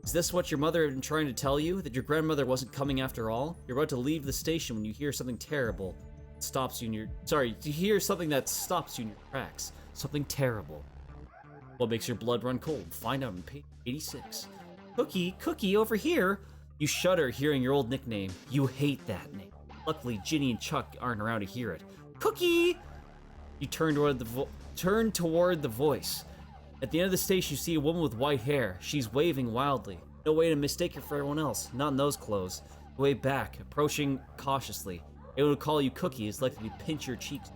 Is this what your mother had been trying to tell you? That your grandmother wasn't coming after all? You're about to leave the station when you hear something terrible. Stops you in your... Sorry, you hear something that stops you in your tracks. Something terrible. What makes your blood run cold? Find out on page 86. Cookie, over here! You shudder hearing your old nickname. You hate that name. Luckily, Ginny and Chuck aren't around to hear it. Cookie! You turn toward the voice. At the end of the station, you see a woman with white hair. She's waving wildly. No way to mistake her for everyone else, not in those clothes. You wave back, approaching cautiously. Anyone who call you Cookie is likely to pinch your cheeks.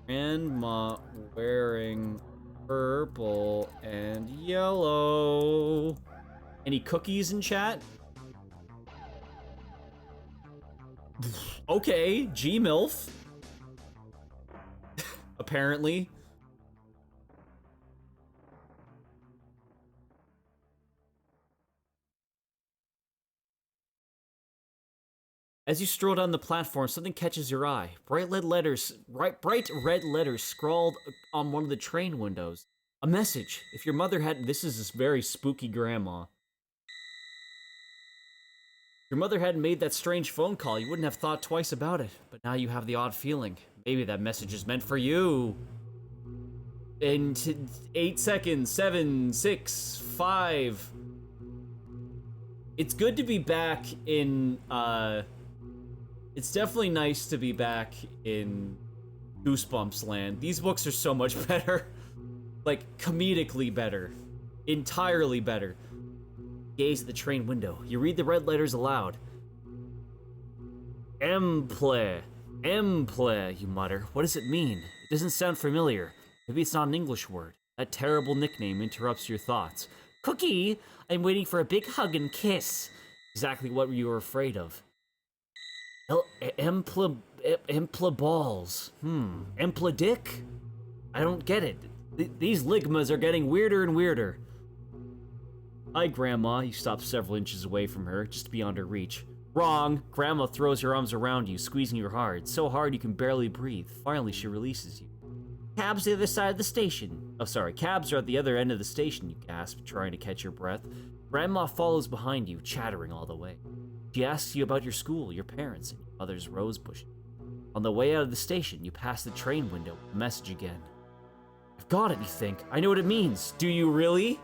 Grandma wearing purple and yellow. Any cookies in chat? Okay, G-MILF. Apparently. As you stroll down the platform, something catches your eye. Bright red letters scrawled on one of the train windows. A message. If your mother hadn't... This is this very spooky grandma. If your mother hadn't made that strange phone call, you wouldn't have thought twice about it. But now you have the odd feeling. Maybe that message is meant for you. In 8 seconds, 7, 6, 5... It's good to be back in, It's definitely nice to be back in Goosebumps land. These books are so much better. Like, comedically better. Entirely better. Gaze at the train window. You read the red letters aloud. Emple, you mutter. What does it mean? It doesn't sound familiar. Maybe it's not an English word. That terrible nickname interrupts your thoughts. Cookie, I'm waiting for a big hug and kiss. Exactly what you were afraid of. Empla balls. Empla dick? I don't get it. These ligmas are getting weirder and weirder. Hi, Grandma. You stop several inches away from her, just beyond her reach. Wrong. Grandma throws her arms around you, squeezing you hard. So hard you can barely breathe. Finally, she releases you. Cab's the other side of the station. Oh, sorry. Cabs are at the other end of the station, you gasp, trying to catch your breath. Grandma follows behind you, chattering all the way. She asks you about your school, your parents, and your mother's rose bush. On the way out of the station, you pass the train window with the message again. I've got it, you think. I know what it means. Do you really?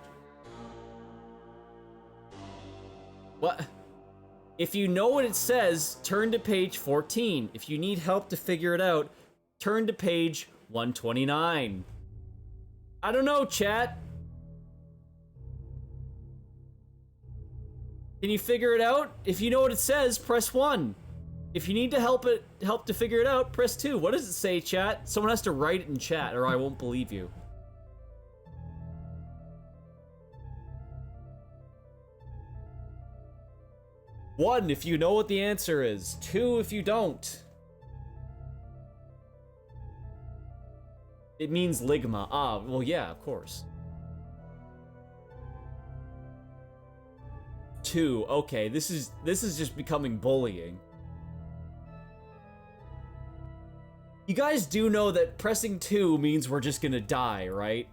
What? If you know what it says, turn to page 14. If you need help to figure it out, turn to page 129. I don't know, chat. Can you figure it out? If you know what it says, press 1. If you need to help to figure it out, press 2. What does it say, chat? Someone has to write it in chat, or I won't believe you. 1 if you know what the answer is. 2 if you don't. It means ligma. Ah, well, yeah, of course. 2. Okay, this is just becoming bullying. You guys do know that pressing 2 means we're just gonna die, right?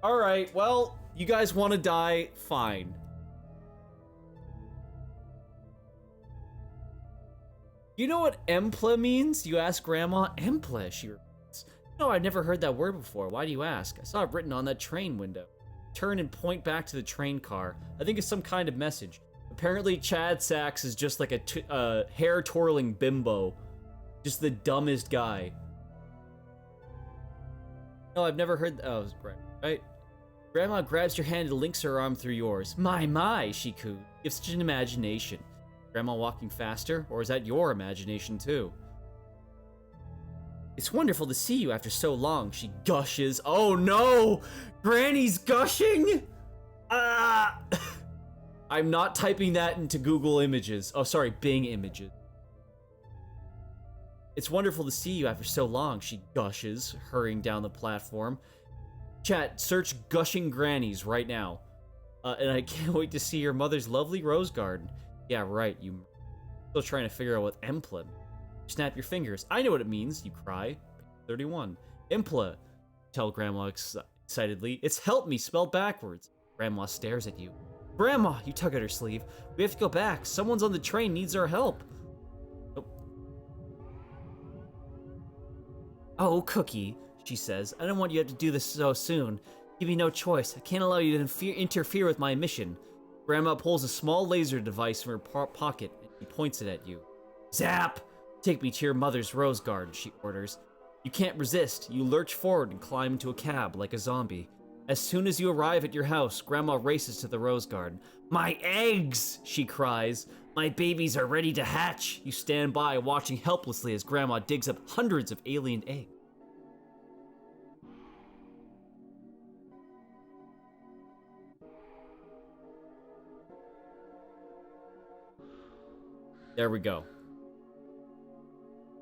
Alright, well, you guys want to die? Fine. You know what Emple means? You ask Grandma. Emple, she repeats. No, I've never heard that word before. Why do you ask? I saw it written on that train window. Turn and point back to the train car. I think it's some kind of message. Apparently, Chad Sachs is just like a hair-twirling bimbo. Just the dumbest guy. No, I've never heard... Oh, right. Grandma grabs your hand and links her arm through yours. My, she cooed. You have such an imagination. Grandma walking faster? Or is that your imagination, too? It's wonderful to see you after so long, she gushes. Oh no! Granny's gushing? Ah! I'm not typing that into Google Images. Oh, sorry, Bing Images. It's wonderful to see you after so long, she gushes, hurrying down the platform. Chat, search gushing grannies right now. And I can't wait to see your mother's lovely rose garden. Yeah, right, you... Still trying to figure out what Emple means. Snap your fingers. I know what it means, you cry. 31. Emple, tell Grandma excitedly. It's help me spelled backwards. Grandma stares at you. Grandma, you tug at her sleeve. We have to go back. Someone's on the train, needs our help. Oh, Cookie, she says. I don't want you to have to do this so soon. Give me no choice. I can't allow you to interfere with my mission. Grandma pulls a small laser device from her pocket and points it at you. Zap! Take me to your mother's rose garden, she orders. You can't resist. You lurch forward and climb into a cab like a zombie. As soon as you arrive at your house, Grandma races to the rose garden. My eggs! She cries. My babies are ready to hatch. You stand by, watching helplessly as Grandma digs up hundreds of alien eggs. There we go.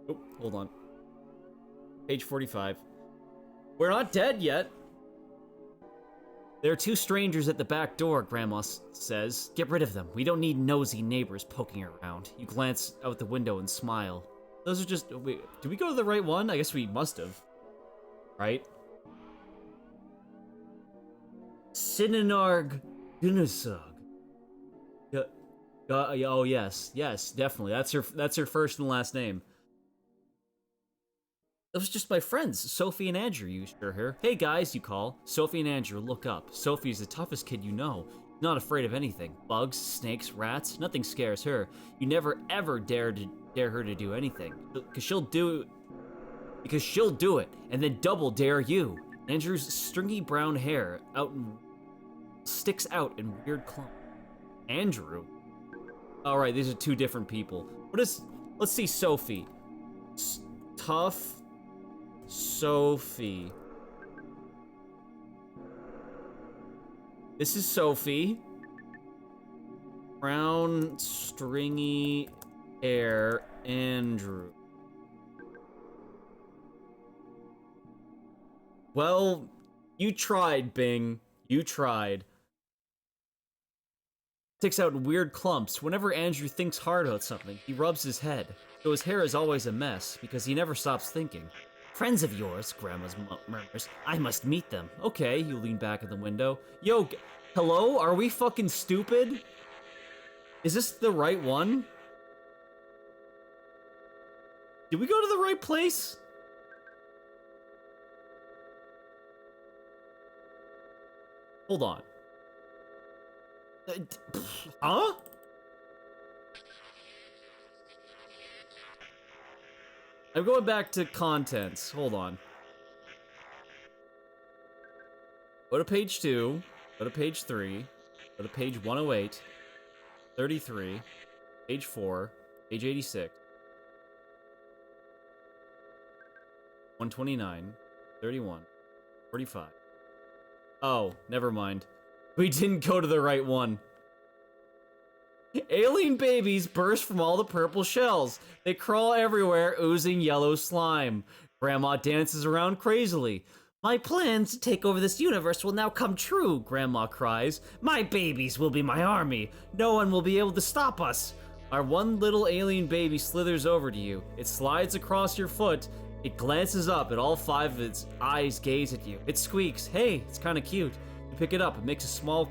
Oh, hold on. Page 45. We're not dead yet. There are 2 strangers at the back door, Grandma says. Get rid of them. We don't need nosy neighbors poking around. You glance out the window and smile. Those are just... Wait, did we go to the right one? I guess we must have. Right? Sinanarg Gunasug. Oh, yes. Yes, definitely. That's her first and last name. Those are just my friends, Sophie and Andrew, you assure her. Hey guys, you call. Sophie and Andrew look up. Sophie is the toughest kid you know. Not afraid of anything. Bugs, snakes, rats, nothing scares her. You never ever dare her to do anything. Because she'll do it, and then double dare you. Andrew's stringy brown hair sticks out in weird clumps. Andrew? Alright, these are 2 different people. Let's see Sophie. Tough Sophie. This is Sophie. Brown, stringy hair, Andrew. Well, you tried, Bing. You tried. Takes out weird clumps. Whenever Andrew thinks hard about something, he rubs his head. So his hair is always a mess, because he never stops thinking. Friends of yours, Grandma murmurs. I must meet them. Okay, you lean back in the window. Yo, hello? Are we fucking stupid? Is this the right one? Did we go to the right place? Hold on. Huh? I'm going back to contents. Hold on. Go to page 2. Go to page 3. Go to page 108. 33. Page 4. Page 86. 129. 31. 45. Oh, never mind. We didn't go to the right one. Alien babies burst from all the purple shells. They crawl everywhere, oozing yellow slime. Grandma dances around crazily. My plans to take over this universe will now come true, Grandma cries. My babies will be my army. No one will be able to stop us. Our one little alien baby slithers over to you. It slides across your foot. It glances up, and all 5 of its eyes gaze at you. It squeaks. Hey, it's kind of cute. You pick it up. It makes a small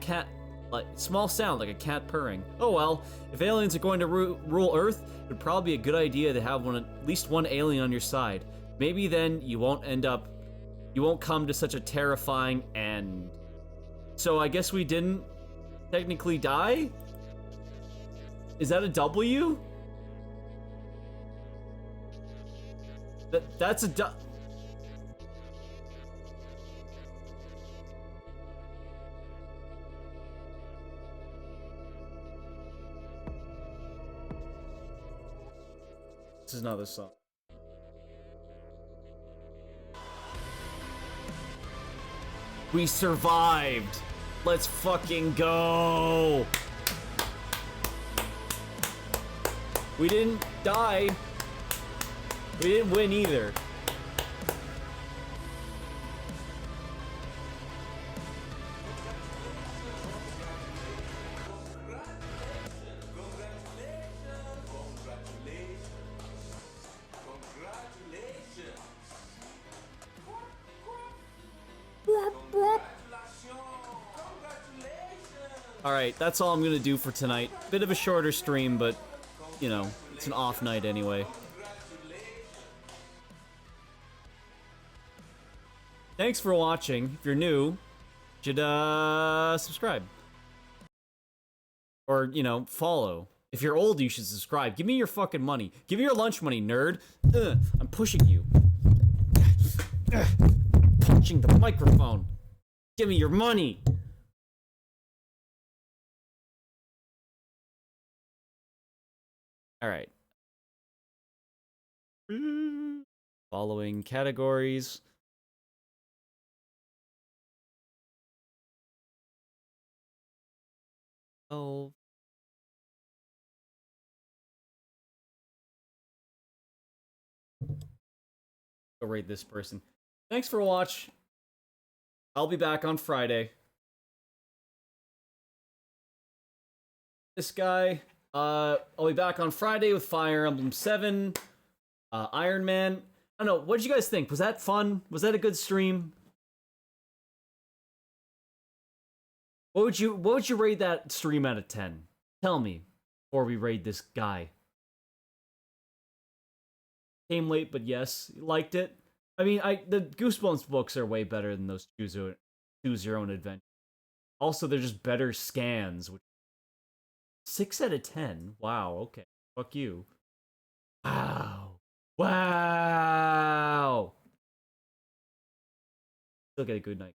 sound like a cat purring. Oh well, if aliens are going to rule Earth, it would probably be a good idea to have at least one alien on your side. Maybe then you won't come to such a terrifying end. So I guess we didn't technically die? Is that a W? That's a du- This is not the song. We survived. Let's fucking go. We didn't die. We didn't win either. Alright, that's all I'm gonna do for tonight. Bit of a shorter stream, but, you know, it's an off night anyway. Thanks for watching. If you're new, you should, subscribe. Or, you know, follow. If you're old, you should subscribe. Give me your fucking money. Give me your lunch money, nerd. I'm pushing you. Punching the microphone. Give me your money. All right. Following categories. Oh. Go rate this person. Thanks for watching. I'll be back on Friday. This guy. I'll be back on Friday with Fire Emblem 7. Iron Man. I don't know. What did you guys think? Was that fun? Was that a good stream? What would you rate that stream out of 10? Tell me before we raid this guy. Came late, but yes, liked it. I mean, the Goosebumps books are way better than those Choose Your Own Adventure. Also, they're just better scans. 6 out of 10. Wow. Okay. Fuck you. Wow. Wow. Still get a good night.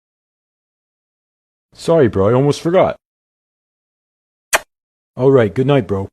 Sorry, bro. I almost forgot. All right. Good night, bro.